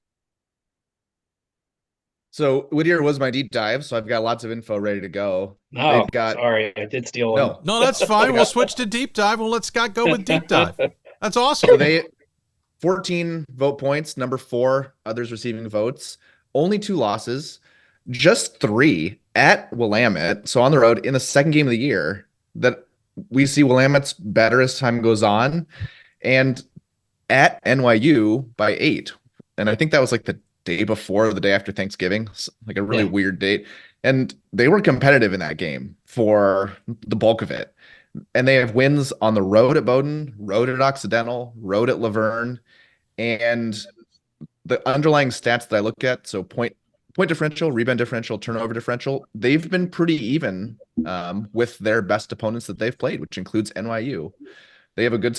So Whittier was my deep dive, so I've got lots of info ready to go. Oh, sorry, I did steal one. No, that's fine. We'll switch to deep dive. We'll let Scott go with deep dive. That's awesome. So they 14 vote points, number 4 others receiving votes, only 2 losses, just 3 at Willamette. So on the road in the second game of the year, that we see Willamette's better as time goes on, and at NYU by 8. And I think that was like the day before or the day after Thanksgiving, like a really weird date. And they were competitive in that game for the bulk of it. And they have wins on the road at Bowdoin, road at Occidental, road at Laverne, and the underlying stats that I look at, so point differential, rebound differential, turnover differential, they've been pretty even with their best opponents that they've played, which includes NYU. They have a good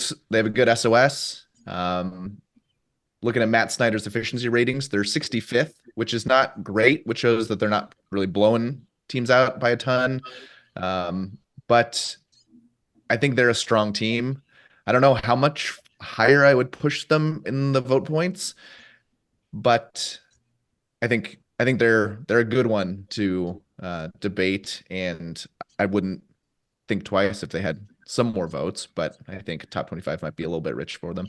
SOS. Looking at Matt Snyder's efficiency ratings, they're 65th, which is not great, which shows that they're not really blowing teams out by a ton. But I think they're a strong team. I don't know how much higher I would push them in the vote points, but I think they're a good one to debate, and I wouldn't think twice if they had some more votes, but I think top 25 might be a little bit rich for them.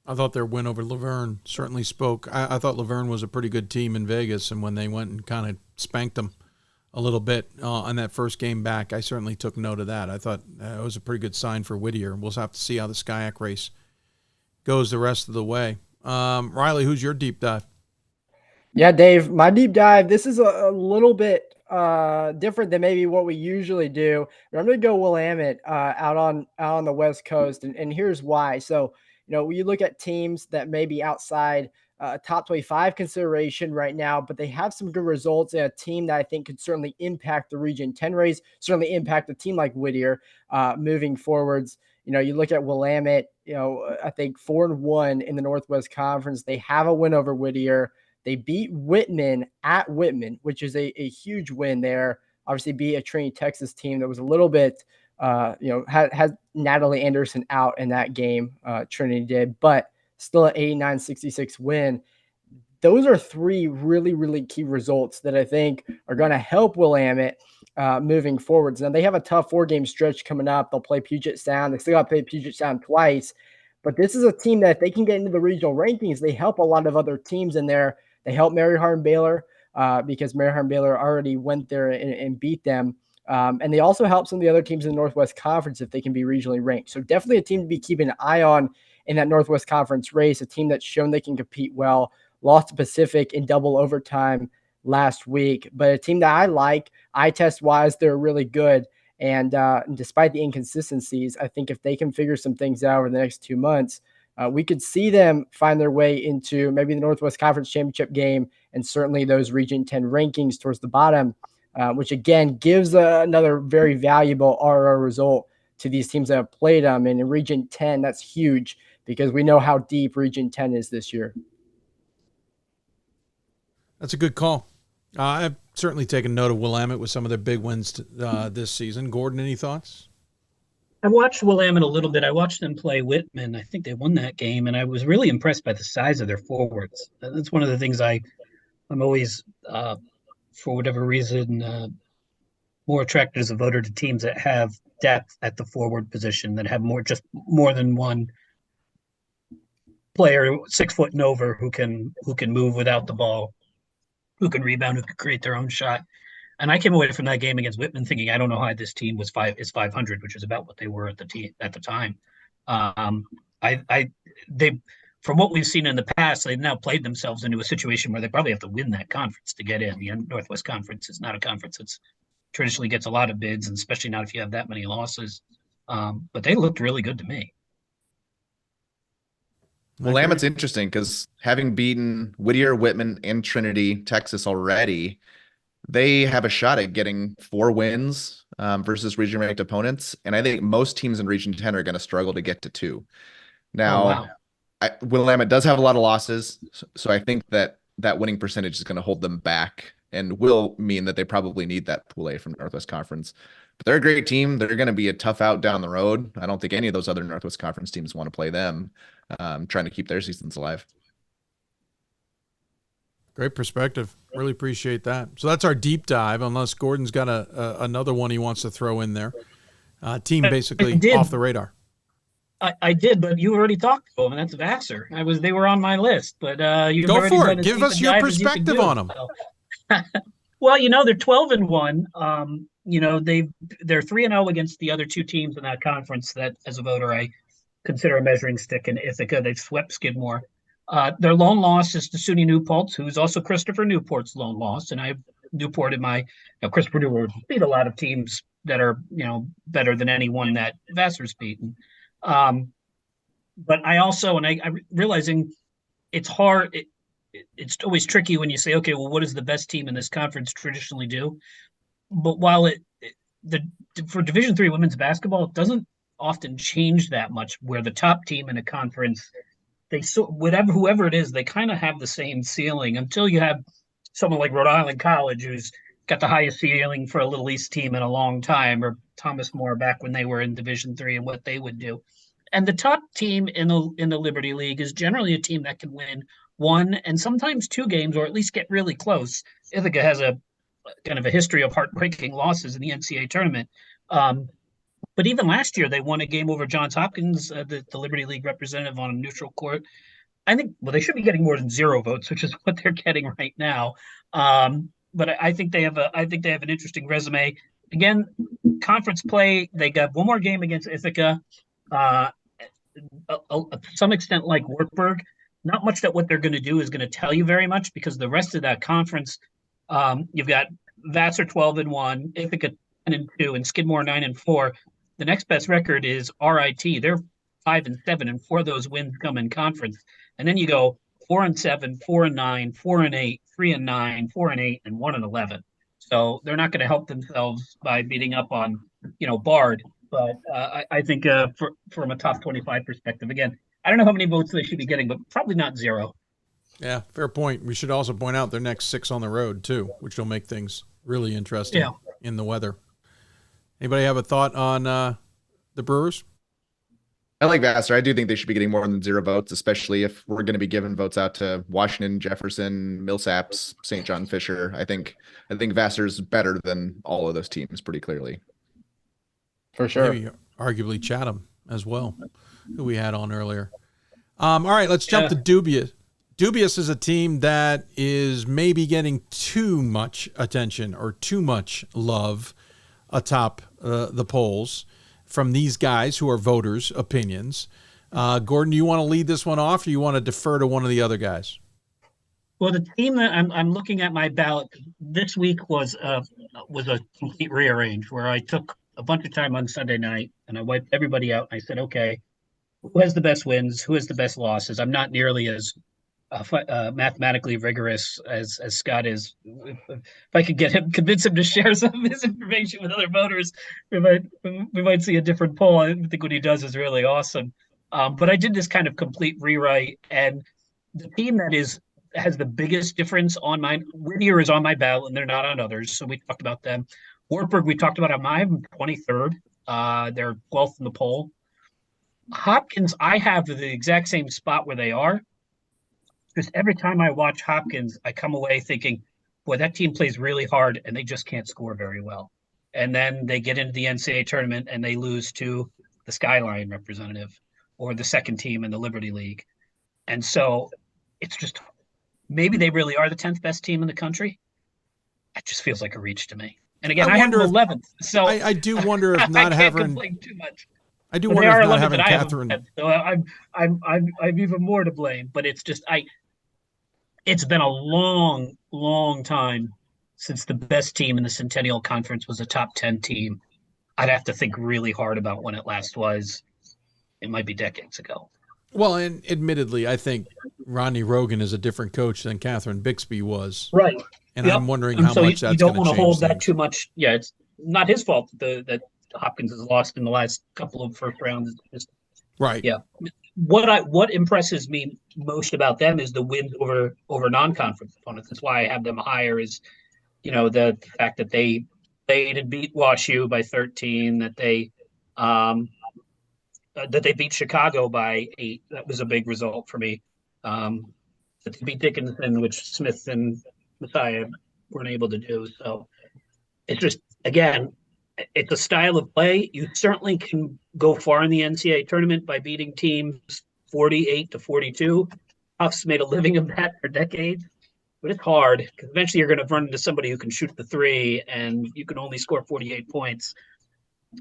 I thought their win over Laverne certainly spoke. I thought Laverne was a pretty good team in Vegas, and when they went and kind of spanked them a little bit on that first game back, I certainly took note of that. I thought it was a pretty good sign for Whittier. We'll have to see how the SCIAC race goes the rest of the way. Riley, who's your deep dive? Yeah, Dave, my deep dive, this is a little bit different than maybe what we usually do. But I'm going to go Willamette out on the West Coast, and here's why. So, when you look at teams that may be outside top 25 consideration right now, but they have some good results, and a team that I think could certainly impact the Region 10 race, certainly impact a team like Whittier moving forwards. You look at Willamette, I think 4-1 in the Northwest Conference. They have a win over Whittier. They beat Whitman at Whitman, which is a huge win there. Obviously beat a Trinity, Texas team that was a little bit, had Natalie Anderson out in that game. Trinity did, but still an 89-66 win. Those are three really, really key results that I think are going to help Willamette moving forwards. Now, they have a tough 4-game stretch coming up. They'll play Puget Sound. They still got to play Puget Sound twice. But this is a team that if they can get into the regional rankings, they help a lot of other teams in there. They help Mary Hardin Baylor because Mary Hardin Baylor already went there and beat them. And they also help some of the other teams in the Northwest Conference if they can be regionally ranked. So definitely a team to be keeping an eye on in that Northwest Conference race, a team that's shown they can compete well, lost to Pacific in double overtime last week, but a team that I like. Eye test wise, they're really good. And despite the inconsistencies, I think if they can figure some things out over the next 2 months, we could see them find their way into maybe the Northwest Conference Championship game and certainly those Region 10 rankings towards the bottom, which again gives another very valuable RO result to these teams that have played them. And in Region 10, that's huge because we know how deep Region 10 is this year. That's a good call. I've certainly taken note of Willamette with some of their big wins this season. Gordon, any thoughts? I watched Willamette a little bit. I watched them play Whitman. I think they won that game, and I was really impressed by the size of their forwards. That's one of the things I'm always, for whatever reason, more attracted as a voter to teams that have depth at the forward position, that have more than one player 6 foot and over who can move without the ball, who can rebound, who can create their own shot. And I came away from that game against Whitman thinking, I don't know how this team is 500, which is about what they were at the time. They, from what we've seen in the past, they've now played themselves into a situation where they probably have to win that conference to get in. The Northwest Conference is not a conference that's traditionally gets a lot of bids, and especially not if you have that many losses. But they looked really good to me. Willamette's interesting because having beaten Whittier, Whitman, and Trinity, Texas already, they have a shot at getting 4 wins versus region-ranked opponents. And I think most teams in Region 10 are going to struggle to get to 2. Now, Willamette does have a lot of losses, so I think that winning percentage is going to hold them back and will mean that they probably need that Pool A from Northwest Conference. But they're a great team. They're going to be a tough out down the road. I don't think any of those other Northwest Conference teams want to play them, trying to keep their seasons alive. Great perspective. Really appreciate that. So that's our deep dive, unless Gordon's got another one he wants to throw in there. Team basically off the radar. I did, but you already talked to them, and that's Vassar. They were on my list, but you go for it. Give us your perspective on them. Well, they're 12-1. They're 3-0 against the other 2 teams in that conference that, as a voter, I consider a measuring stick in Ithaca. They've swept Skidmore. Their lone loss is to SUNY Newport, who's also Christopher Newport's lone loss. And I've Newport in my Christopher Newport beat a lot of teams that are, better than anyone that Vassar's beaten. But I also, and I realizing it's hard. It's always tricky when you say, okay, well, what does the best team in this conference traditionally do? But while for Division III women's basketball, it doesn't often change that much. Where the top team in a conference, whoever it is, they kind of have the same ceiling until you have someone like Rhode Island College, who's got the highest ceiling for a Little East team in a long time, or Thomas More back when they were in Division III and what they would do. And the top team in the Liberty League is generally a team that can win one and sometimes two games, or at least get really close. Ithaca has a kind of a history of heartbreaking losses in the NCAA tournament. But even last year, they won a game over Johns Hopkins, the Liberty League representative, on a neutral court. I think, well, they should be getting more than 0 votes, which is what they're getting right now. But I think they have an interesting resume. Again, conference play, they got one more game against Ithaca. To some extent, like Wartburg, not much that what they're going to do is going to tell you very much, because the rest of that conference, you've got Vassar 12-1, Ithaca 10-2, and Skidmore 9-4. The next best record is RIT. They're 5-7, and 4 of those wins come in conference. And then you go 4-7, 4-9, 4-8, 3-9, 4-8, and 1-11. So they're not going to help themselves by beating up on, Bard. But I think from a top 25 perspective, again, I don't know how many votes they should be getting, but probably not 0. Yeah, fair point. We should also point out their next 6 on the road too, which will make things really interesting in the weather. Anybody have a thought on the Brewers? I like Vassar. I do think they should be getting more than 0 votes, especially if we're going to be giving votes out to Washington, Jefferson, Millsaps, St. John Fisher. I think Vassar's better than all of those teams pretty clearly. For sure. Maybe arguably Chatham as well, who we had on earlier. All right, let's jump to Dubious. Dubious is a team that is maybe getting too much attention or too much love atop the polls from these guys who are voters' opinions. Gordon, do you want to lead this one off, or you want to defer to one of the other guys? Well, the team that I'm looking at my ballot this week was a complete rearrange, where I took a bunch of time on Sunday night and I wiped everybody out. And I said, okay, who has the best wins? Who has the best losses? I'm not nearly as mathematically rigorous as Scott is. If I could convince him to share some of his information with other voters, we might see a different poll. I think what he does is really awesome. But I did this kind of complete rewrite, and the team that has the biggest difference on mine, Whittier is on my ballot, and they're not on others, so we talked about them. Wartburg, we talked about them. I'm 23rd. They're 12th in the poll. Hopkins, I have the exact same spot where they are. Because every time I watch Hopkins, I come away thinking, boy, that team plays really hard and they just can't score very well. And then they get into the NCAA tournament and they lose to the Skyline representative or the second team in the Liberty League. And so it's just, maybe they really are the 10th best team in the country. It just feels like a reach to me. And again, I have them 11th. So I do wonder if not having too much. I do wonder if not having Catherine. So I'm even more to blame. But it's just it's been a long, long time since the best team in the Centennial Conference was a top 10 team. I'd have to think really hard about when it last was. It might be decades ago. Well, and admittedly, I think Rodney Rogan is a different coach than Catherine Bixby was. Right. And I'm wondering how much that's going to change. You don't want to hold that too much. Yeah, it's not his fault that Hopkins has lost in the last couple of first rounds. Right. Yeah. What impresses me most about them is the wins over non-conference opponents. That's why I have them higher. Is the fact that they played and beat WashU by 13, that they beat Chicago by 8. That was a big result for me. That they beat Dickinson, which Smith and Messiah weren't able to do. So it's just, again, it's a style of play. You certainly can go far in the NCAA tournament by beating teams 48-42. Huff's made a living of that for decades, but it's hard because eventually you're going to run into somebody who can shoot the 3 and you can only score 48 points.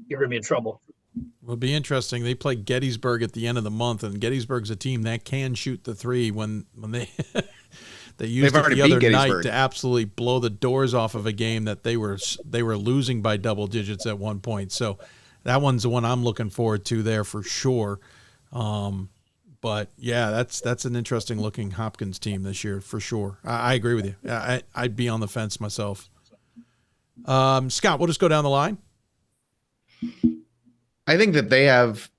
You're going to be in trouble. It'll be interesting. They play Gettysburg at the end of the month, and Gettysburg's a team that can shoot the 3 when they They used They've it already the beat other night Gettysburg. to absolutely blow the doors off of a game that they were losing by double digits at one point. So that one's the one I'm looking forward to there for sure. But yeah, that's an interesting looking Hopkins team this year for sure. I agree with you. I'd be on the fence myself. Scott, we'll just go down the line. I think that they have.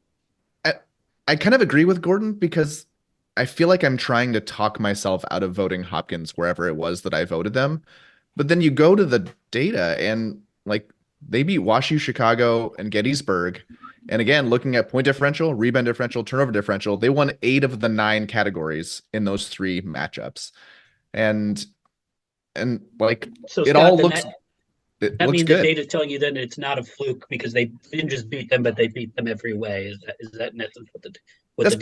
I kind of agree with Gordon because I feel like I'm trying to talk myself out of voting Hopkins wherever it was that I voted them. But then you go to the data and like they beat WashU, Chicago, and Gettysburg. And again, looking at point differential, rebound differential, turnover differential, they won 8 of the 9 categories in those 3 matchups. And like So it Scott, all then looks it that looks means the good. data's telling you then it's not a fluke because they didn't just beat them, but they beat them every way. Is that in essence what the data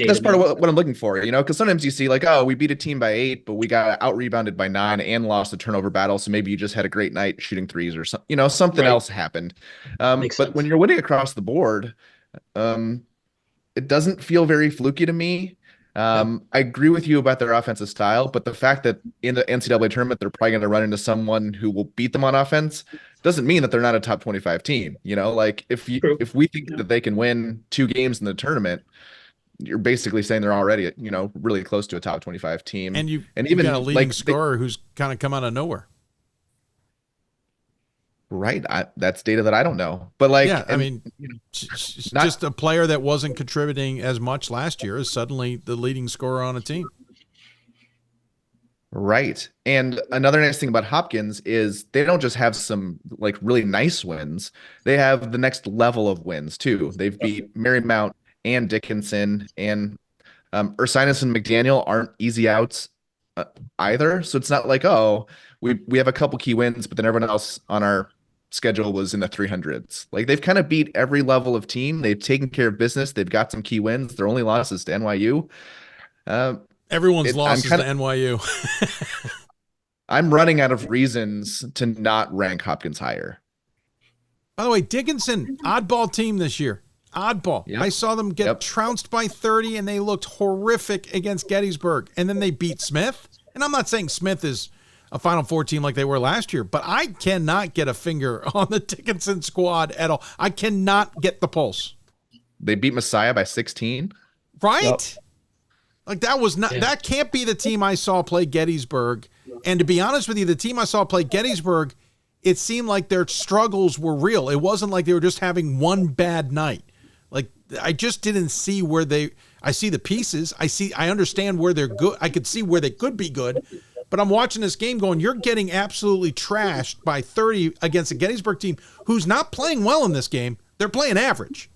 That's part of means? what I'm looking for, because sometimes you see like, oh, we beat a team by 8, but we got out rebounded by 9 and lost the turnover battle. So maybe you just had a great night shooting threes or something, something Right. else happened. Makes But sense. when you're winning across the board, it doesn't feel very fluky to me. I agree with you about their offensive style, but the fact that in the NCAA tournament, they're probably going to run into someone who will beat them on offense doesn't mean that they're not a top 25 team. Like if we think that they can win 2 games in the tournament, you're basically saying they're already, really close to a top 25 team. And you've even got a leading scorer who's kind of come out of nowhere. Right. That's data that I don't know. But like, yeah, I mean, just a player that wasn't contributing as much last year is suddenly the leading scorer on a team. Right. And another nice thing about Hopkins is they don't just have some like really nice wins. They have the next level of wins too. They've beat Marymount and Dickinson, and Ursinus and McDaniel aren't easy outs either. So it's not like, oh, we have a couple key wins, but then everyone else on our schedule was in the 300s. Like they've kind of beat every level of team. They've taken care of business. They've got some key wins. Their only loss is to NYU. Everyone's loss is to NYU. I'm running out of reasons to not rank Hopkins higher. By the way, Dickinson, oddball team this year. Oddball. Yep. I saw them get trounced by 30, and they looked horrific against Gettysburg. And then they beat Smith. And I'm not saying Smith is a Final Four team like they were last year, but I cannot get a finger on the Dickinson squad at all. I cannot get the pulse. They beat Messiah by 16. Right? Yep. Like that was not, that can't be the team I saw play Gettysburg. And to be honest with you, the team I saw play Gettysburg, it seemed like their struggles were real. It wasn't like they were just having one bad night. Like I just didn't see where I see the pieces. I understand where they're good. I could see where they could be good, but I'm watching this game going, you're getting absolutely trashed by 30 against a Gettysburg team who's not playing well in this game. They're playing average.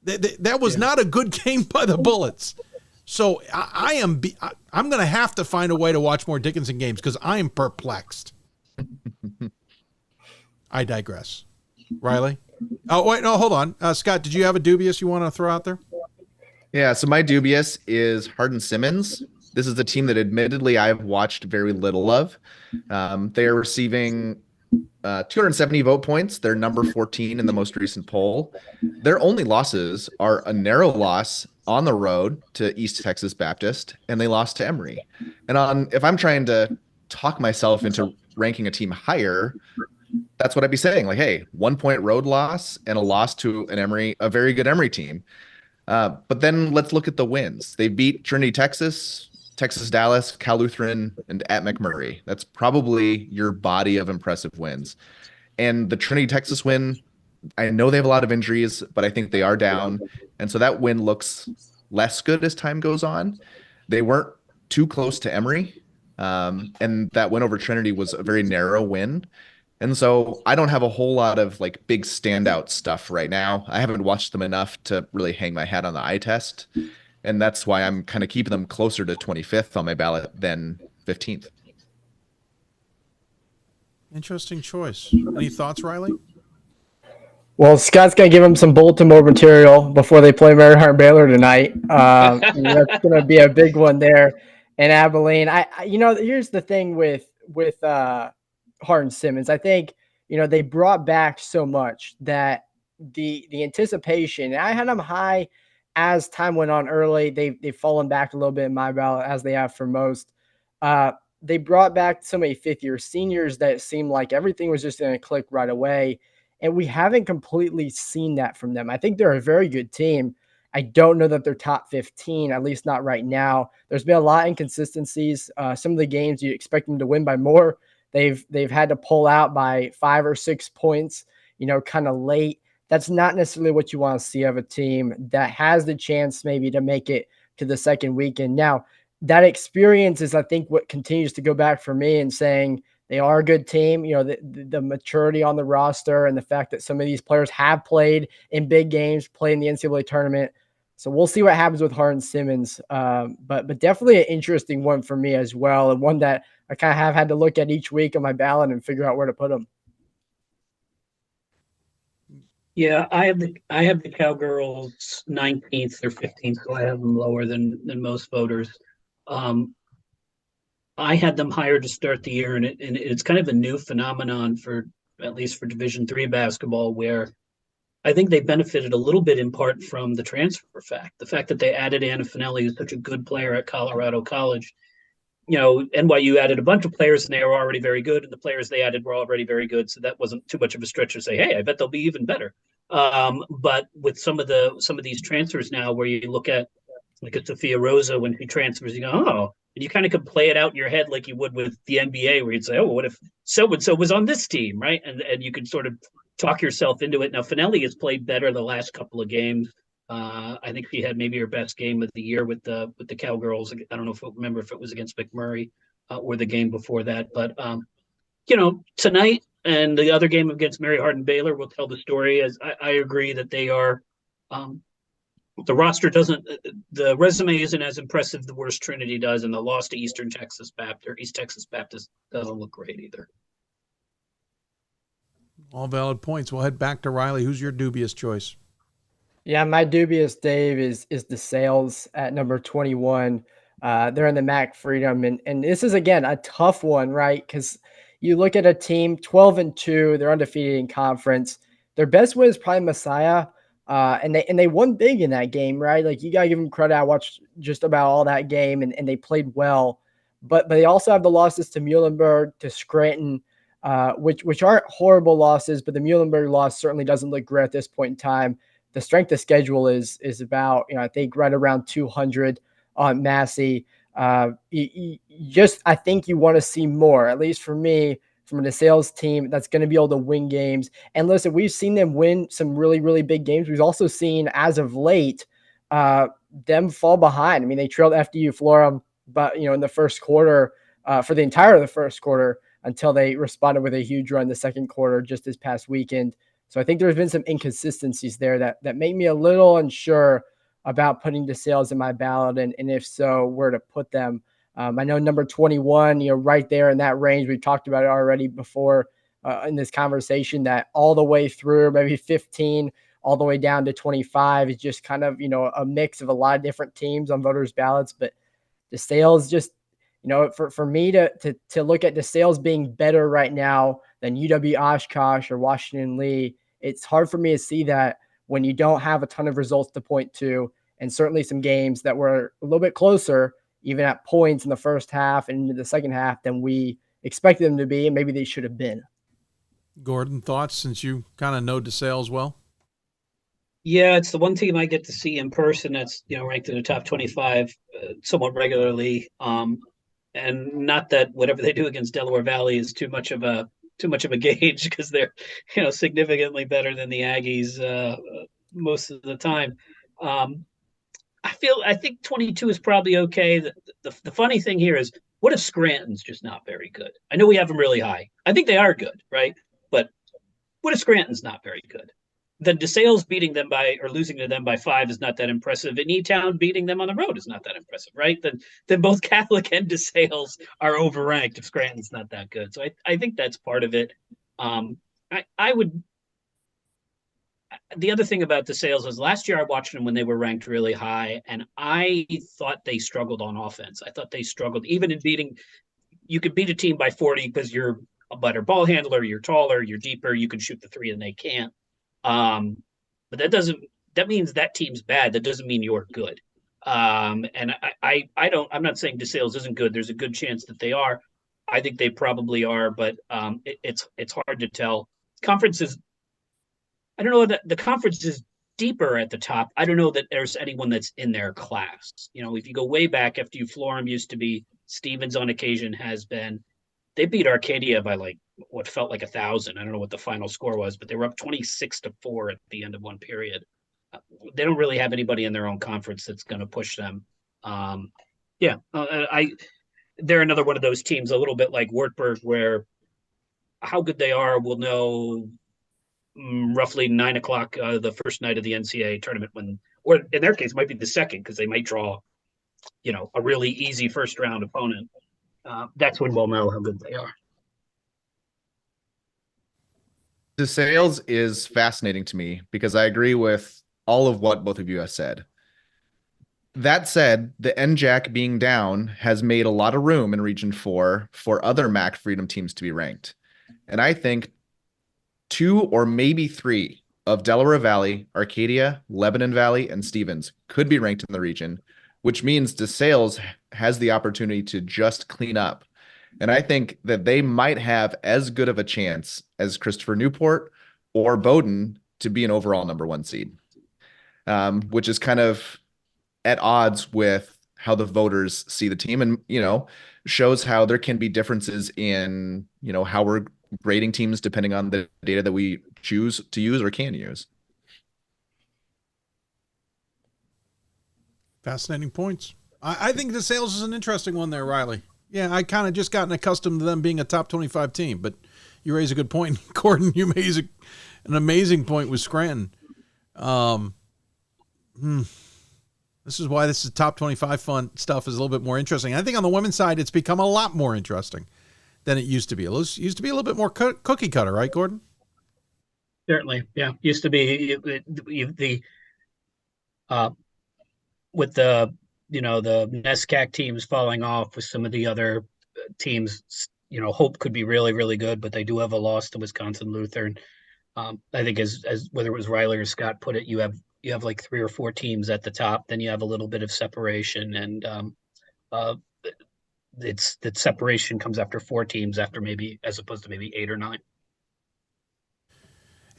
That was not a good game by the Bullets. So I'm going to have to find a way to watch more Dickinson games because I am perplexed. I digress. Riley? Oh, wait, no, hold on. Scott, did you have a dubious you want to throw out there? Yeah, so my dubious is Hardin Simmons. This is a team that admittedly I've watched very little of. They are receiving 270 vote points. They're number 14 in the most recent poll. Their only losses are a narrow loss on the road to East Texas Baptist, and they lost to Emory. And if I'm trying to talk myself into ranking a team higher, that's what I'd be saying. Like, hey, 1 point road loss and a loss to a very good Emory team. But then let's look at the wins. They beat Trinity, Texas, Texas Dallas, Cal Lutheran, and at McMurray. That's probably your body of impressive wins. And the Trinity, Texas win, I know they have a lot of injuries, but I think they are down. And so that win looks less good as time goes on. They weren't too close to Emory. And that win over Trinity was a very narrow win. And so I don't have a whole lot of like big standout stuff right now. I haven't watched them enough to really hang my hat on the eye test. And that's why I'm kind of keeping them closer to 25th on my ballot than 15th. Interesting choice. Any thoughts, Riley? Well, Scott's going to give them some bulletin board material before they play Maryhart Baylor tonight. That's going to be a big one there in Abilene. Here's the thing with Hardin Simmons. I think, they brought back so much that the anticipation, I had them high as time went on early. They've fallen back a little bit in my ballot as they have for most. They brought back so many fifth-year seniors that it seemed like everything was just going to click right away. And we haven't completely seen that from them. I think they're a very good team. I don't know that they're top 15, at least not right now. There's been a lot of inconsistencies. Some of the games you expect them to win by more, they've had to pull out by 5 or 6 points, kind of late. That's not necessarily what you want to see of a team that has the chance maybe to make it to the second weekend. Now, that experience is, I think, what continues to go back for me and saying they are a good team. The maturity on the roster and the fact that some of these players have played in big games, played in the NCAA tournament. So we'll see what happens with Hart and Simmons. But definitely an interesting one for me as well, and one that I kind of have had to look at each week on my ballot and figure out where to put them. Yeah, I have the Cowgirls 19th or 15th, so I have them lower than most voters. I had them higher to start the year, and it's kind of a new phenomenon for at least for Division III basketball, where I think they benefited a little bit in part from the transfer fact. The fact that they added Anna Finelli, who's such a good player at Colorado College. NYU added a bunch of players, and they were already very good, and the players they added were already very good, so that wasn't too much of a stretch to say, hey, I bet they'll be even better. But with some of these transfers now, where you look at like a Sophia Rosa when she transfers, you go, oh, and you kind of could play it out in your head like you would with the NBA, where you'd say, oh, what if so-and-so was on this team, right? And you could sort of talk yourself into it. Now, Finelli has played better the last couple of games. I think she had maybe her best game of the year with the Cowgirls. I don't know remember if it was against McMurray or the game before that. But, tonight and the other game against Mary Hardin Baylor will tell the story. As I agree that they are the roster the resume isn't as impressive the worst Trinity does, and the loss to East Texas Baptist doesn't look great either. All valid points. We'll head back to Riley. Who's your dubious choice? Yeah, my dubious, Dave, is DeSales at number 21. They're in the MAC Freedom, and this is, again, a tough one, right? Because you look at a team 12-2, they're undefeated in conference. Their best win is probably Messiah. And they won big in that game, right? Like, you got to give them credit. I watched just about all that game, and they played well. But they also have the losses to Muhlenberg, to Scranton, which aren't horrible losses, but the Muhlenberg loss certainly doesn't look great at this point in time. The strength of schedule is about, I think right around 200 on Massey. I think you want to see more, at least for me, from a sales team that's going to be able to win games. And listen, we've seen them win some really, really big games. We've also seen, as of late, them fall behind. I mean, they trailed FDU Florham, but in the first quarter, for the entire of the first quarter, until they responded with a huge run the second quarter just this past weekend. So I think there's been some inconsistencies there that make me a little unsure about putting DeSales in my ballot, and if so, where to put them. I know number 21, right there in that range. We talked about it already before in this conversation, that all the way through maybe 15, all the way down to 25 is just kind of, a mix of a lot of different teams on voters' ballots. But DeSales just, for me to look at DeSales being better right now than UW Oshkosh or Washington Lee, it's hard for me to see that when you don't have a ton of results to point to, and certainly some games that were a little bit closer, even at points in the first half and into the second half, than we expected them to be, and maybe they should have been. Gordon, thoughts, since you kind of know DeSales well? Yeah, it's the one team I get to see in person that's ranked in the top 25 somewhat regularly. And not that whatever they do against Delaware Valley is too much of a gauge, because they're significantly better than the Aggies most of the time. I think 22 is probably okay. The funny thing here is, what if Scranton's just not very good? I know we have them really high. I think they are good, right? But what if Scranton's not very good? Then DeSales beating them or losing to them by 5 is not that impressive. And E-Town beating them on the road is not that impressive, right? Then both Catholic and DeSales are overranked if Scranton's not that good. So I think that's part of it. The other thing about DeSales is, last year I watched them when they were ranked really high, and I thought they struggled on offense. I thought they struggled even in beating. You could beat a team by 40 because you're a better ball handler, you're taller, you're deeper, you can shoot the three and they can't. But that means that team's bad. That doesn't mean you're good. And I'm not saying DeSales isn't good. There's a good chance that they are. I think they probably are, but it's hard to tell. Conferences, I don't know that the conference is deeper at the top. I don't know that there's anyone that's in their class. If you go way back, FDU Florham used to be, Stevens on occasion has been. They beat Arcadia by like what felt like 1,000. I don't know what the final score was, but they were up 26-4 at the end of one period. They don't really have anybody in their own conference that's going to push them. They're another one of those teams, a little bit like Wartburg, where how good they are, we'll know roughly 9 o'clock the first night of the NCAA tournament, or in their case, might be the second, because they might draw, a really easy first round opponent. That's when we'll know how good they are. DeSales is fascinating to me because I agree with all of what both of you have said. That said, the NJAC being down has made a lot of room in Region 4 for other MAC Freedom teams to be ranked. And I think 2 or maybe 3 of Delaware Valley, Arcadia, Lebanon Valley, and Stevens could be ranked in the region, which means DeSales has the opportunity to just clean up. And I think that they might have as good of a chance as Christopher Newport or Bowdoin to be an overall number 1 seed, which is kind of at odds with how the voters see the team, and, shows how there can be differences in, how we're grading teams depending on the data that we choose to use or can use. Fascinating points. I think DeSales is an interesting one there, Riley. Yeah, I kind of just gotten accustomed to them being a top 25 team, but you raise a good point. Gordon, you made an amazing point with Scranton. This is why this is top 25 fun stuff is a little bit more interesting. I think on the women's side, it's become a lot more interesting than it used to be. It used to be a little bit more cookie cutter, right, Gordon? Certainly, yeah. Used to be with the the NESCAC teams falling off, with some of the other teams, Hope could be really, really good, but they do have a loss to Wisconsin Lutheran. I think as whether it was Riley or Scott put it, you have like 3 or 4 teams at the top, then you have a little bit of separation, and that separation comes after 4 teams, after maybe, as opposed to maybe 8 or 9.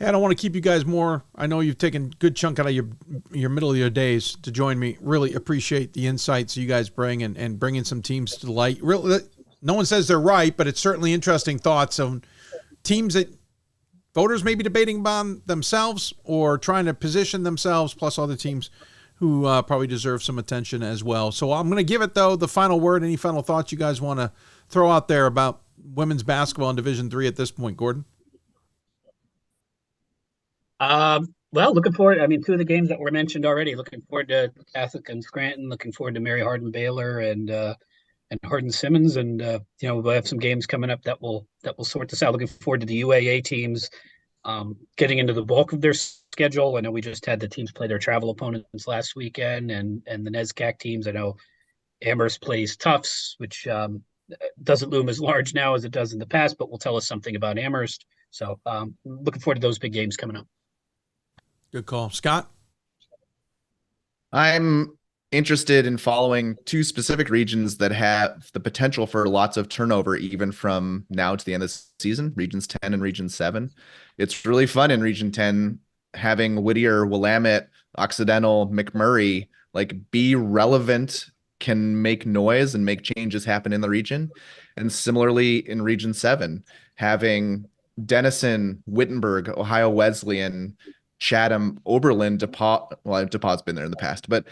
Yeah, I don't want to keep you guys more. I know you've taken a good chunk out of your middle of your days to join me. Really appreciate the insights you guys bring and bringing some teams to light. Really, no one says they're right, but it's certainly interesting thoughts on teams that voters may be debating about themselves or trying to position themselves, plus other teams who probably deserve some attention as well. So I'm going to give it, though, the final word. Any final thoughts you guys want to throw out there about women's basketball in Division III at this point, Gordon? Well, looking forward. 2 of the games that were mentioned already. Looking forward to Catholic and Scranton. Looking forward to Mary Hardin Baylor and Hardin Simmons. And we'll have some games coming up that will sort this out. Looking forward to the UAA teams getting into the bulk of their schedule. I know we just had the teams play their travel opponents last weekend, and the NESCAC teams. I know Amherst plays Tufts, which doesn't loom as large now as it does in the past, but will tell us something about Amherst. So looking forward to those big games coming up. Good call. Scott? I'm interested in following 2 specific regions that have the potential for lots of turnover, even from now to the end of the season, Regions 10 and Region 7. It's really fun in Region 10 having Whittier, Willamette, Occidental, McMurray, be relevant, can make noise and make changes happen in the region. And similarly in Region 7, having Denison, Wittenberg, Ohio Wesleyan, Chatham, Oberlin, DePaul. Well, DePaul's been there in the past, but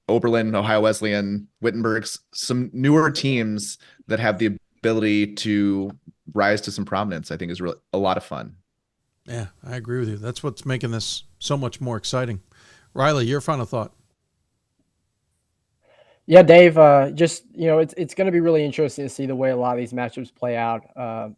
Oberlin, Ohio Wesleyan, Wittenberg's some newer teams that have the ability to rise to some prominence, I think is really a lot of fun. Yeah, I agree with you. That's what's making this so much more exciting. Riley, your final thought. Yeah, Dave, it's going to be really interesting to see the way a lot of these matchups play out.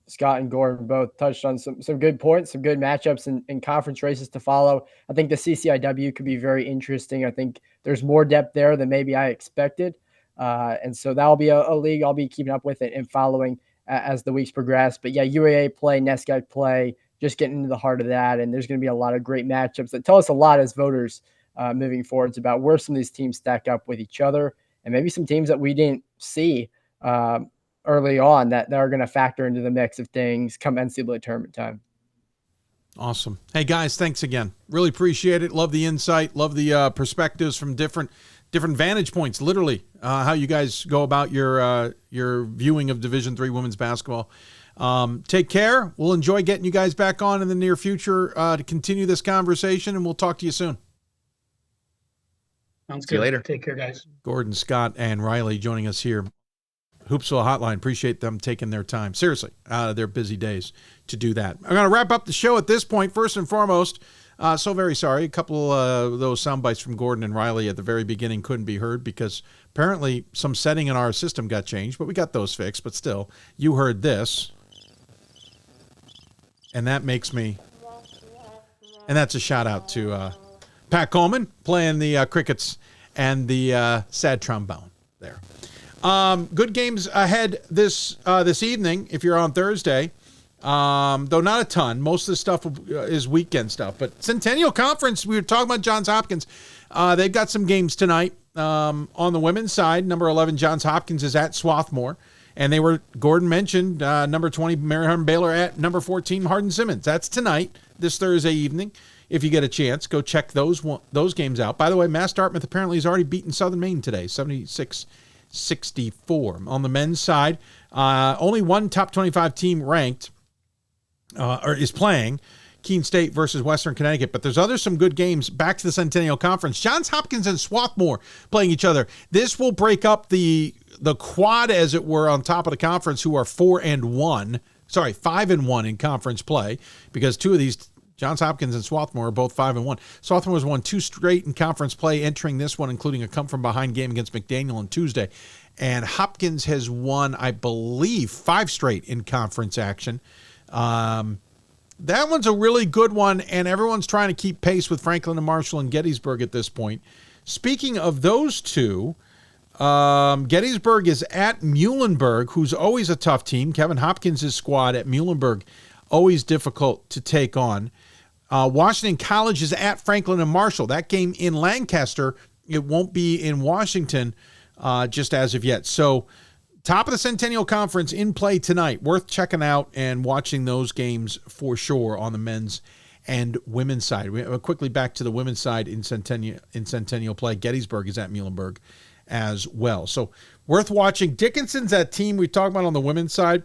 Scott and Gordon both touched on some good points, some good matchups and conference races to follow. I think the CCIW could be very interesting. I think there's more depth there than maybe I expected. And so that'll be a league I'll be keeping up with it and following as the weeks progress. But yeah, UAA play, NESCAC play, just getting into the heart of that. And there's going to be a lot of great matchups that tell us a lot as voters moving forward. It's about where some of these teams stack up with each other, and maybe some teams that we didn't see early on that are going to factor into the mix of things come NCAA tournament time. Awesome. Hey, guys, thanks again. Really appreciate it. Love the insight. Love the perspectives from different vantage points, literally, how you guys go about your viewing of Division III women's basketball. Take care. We'll enjoy getting you guys back on in the near future to continue this conversation, and we'll talk to you soon. Sounds good. See you later. Take care, guys. Gordon, Scott, and Riley joining us here. Hoopsville Hotline. Appreciate them taking their time, seriously, out of their busy days to do that. I'm going to wrap up the show at this point. First and foremost, so very sorry. A couple of those sound bites from Gordon and Riley at the very beginning couldn't be heard because apparently some setting in our system got changed, but we got those fixed. But still, you heard this. And that makes me, and that's a shout out to Pat Coleman playing the crickets and the sad trombone there. Good games ahead this evening if you're on Thursday, though not a ton. Most of the stuff is weekend stuff. But Centennial Conference, we were talking about Johns Hopkins. They've got some games tonight. On the women's side, number 11 Johns Hopkins is at Swarthmore. And Gordon mentioned, number 20 Maryland Baylor at number 14 Hardin Simmons. That's tonight, this Thursday evening. If you get a chance, go check those games out. By the way, Mass Dartmouth apparently has already beaten Southern Maine today, 76-64. On the men's side, only one top 25 team ranked is playing, Keene State versus Western Connecticut. But there's some good games. Back to the Centennial Conference. Johns Hopkins and Swarthmore playing each other. This will break up the quad, as it were, on top of the conference, who are 5-1 in conference play, because two of these, Johns Hopkins and Swarthmore, are both 5-1. Swarthmore has won 2 straight in conference play, entering this one, including a come-from-behind game against McDaniel on Tuesday. And Hopkins has won, I believe, 5 straight in conference action. That one's a really good one, and everyone's trying to keep pace with Franklin and Marshall and Gettysburg at this point. Speaking of those two, Gettysburg is at Muhlenberg, who's always a tough team. Kevin Hopkins' squad at Muhlenberg, always difficult to take on. Washington College is at Franklin and Marshall. That game in Lancaster, it won't be in Washington just as of yet. So top of the Centennial Conference in play tonight. Worth checking out and watching those games for sure on the men's and women's side. We quickly back to the women's side in Centennial play. Gettysburg is at Muhlenberg as well. So worth watching. Dickinson's that team we talked about on the women's side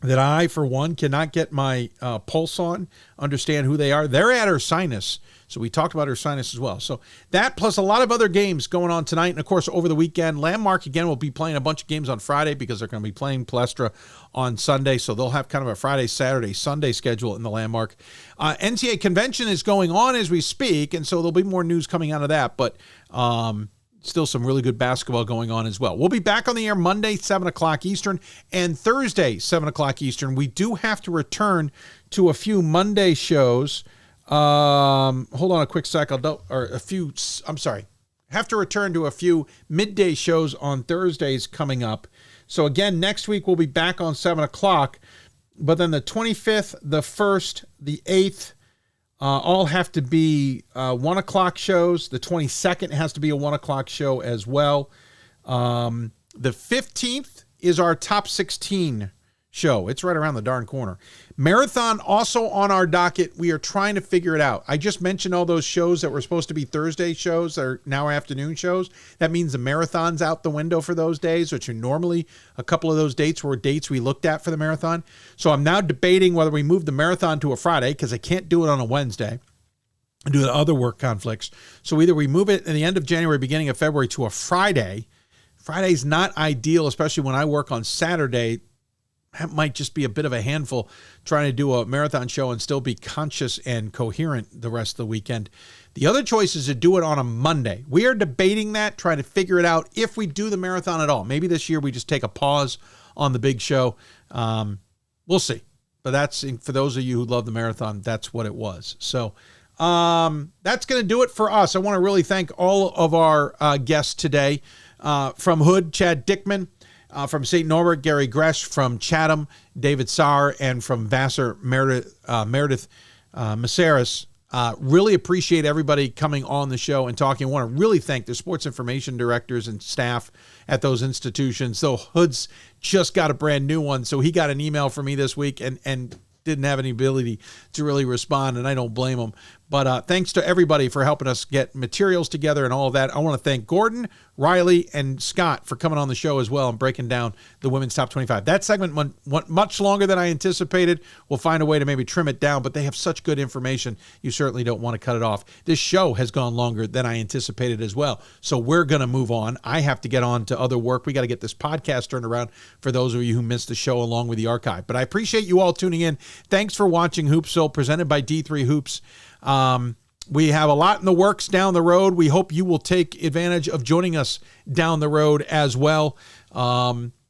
that I, for one, cannot get my pulse on, understand who they are. They're at Ursinus. So we talked about Ursinus as well. So that plus a lot of other games going on tonight. And, of course, over the weekend, Landmark, again, will be playing a bunch of games on Friday because they're going to be playing Palestra on Sunday. So they'll have kind of a Friday, Saturday, Sunday schedule in the Landmark. NCAA Convention is going on as we speak, and so there'll be more news coming out of that. But still some really good basketball going on as well. We'll be back on the air Monday, 7 o'clock Eastern, and Thursday, 7 o'clock Eastern. We do have to return to a few Monday shows. Hold on a quick sec. Have to return to a few midday shows on Thursdays coming up. So again, next week we'll be back on 7 o'clock, but then the 25th, the 1st, the 8th, all have to be 1 o'clock shows. The 22nd has to be a 1 o'clock show as well. The 15th is our top 16 show. It's right around the darn corner. Marathon also on our docket. We are trying to figure it out. I just mentioned all those shows that were supposed to be Thursday shows that are now afternoon shows. That means the marathon's out the window for those days, which are normally a couple of those dates were dates we looked at for the marathon. So I'm now debating whether we move the marathon to a Friday because I can't do it on a Wednesday and do the other work conflicts. So either we move it in the end of January, beginning of February to a Friday. Friday's not ideal, especially when I work on Saturday. That might just be a bit of a handful trying to do a marathon show and still be conscious and coherent the rest of the weekend. The other choice is to do it on a Monday. We are debating that, trying to figure it out if we do the marathon at all. Maybe this year we just take a pause on the big show. We'll see. But that's, for those of you who love the marathon, that's what it was. So that's going to do it for us. I want to really thank all of our guests today. From Hood, Chad Dickman. From St. Norbert, Gary Grzesk. From Chatham, David Saur. And from Vassar, Meredith Maceras. Really appreciate everybody coming on the show and talking. I want to really thank the sports information directors and staff at those institutions. So Hood's just got a brand new one. So he got an email from me this week and didn't have any ability to really respond, and I don't blame him. But thanks to everybody for helping us get materials together and all of that. I want to thank Gordon, Riley, and Scott for coming on the show as well and breaking down the women's top 25. That segment went much longer than I anticipated. We'll find a way to maybe trim it down, but they have such good information, you certainly don't want to cut it off. This show has gone longer than I anticipated as well, so we're going to move on. I have to get on to other work. We got to get this podcast turned around for those of you who missed the show along with the archive. But I appreciate you all tuning in. Thanks for watching Hoopsville, presented by D3 Hoops. We have a lot in the works down the road. We hope you will take advantage of joining us down the road as well.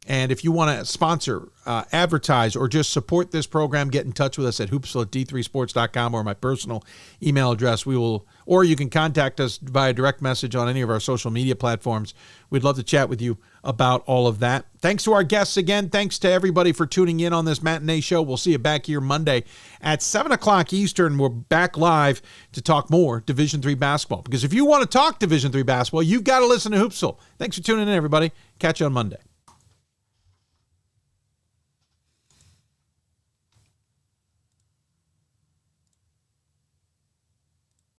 And if you want to sponsor, advertise, or just support this program, get in touch with us at hoopsville@d3sports.com or my personal email address. Or you can contact us via direct message on any of our social media platforms. We'd love to chat with you about all of that. Thanks to our guests again. Thanks to everybody for tuning in on this matinee show. We'll see you back here Monday at 7 o'clock Eastern. We're back live to talk more Division III basketball. Because if you want to talk Division III basketball, you've got to listen to Hoopsville. Thanks for tuning in, everybody. Catch you on Monday.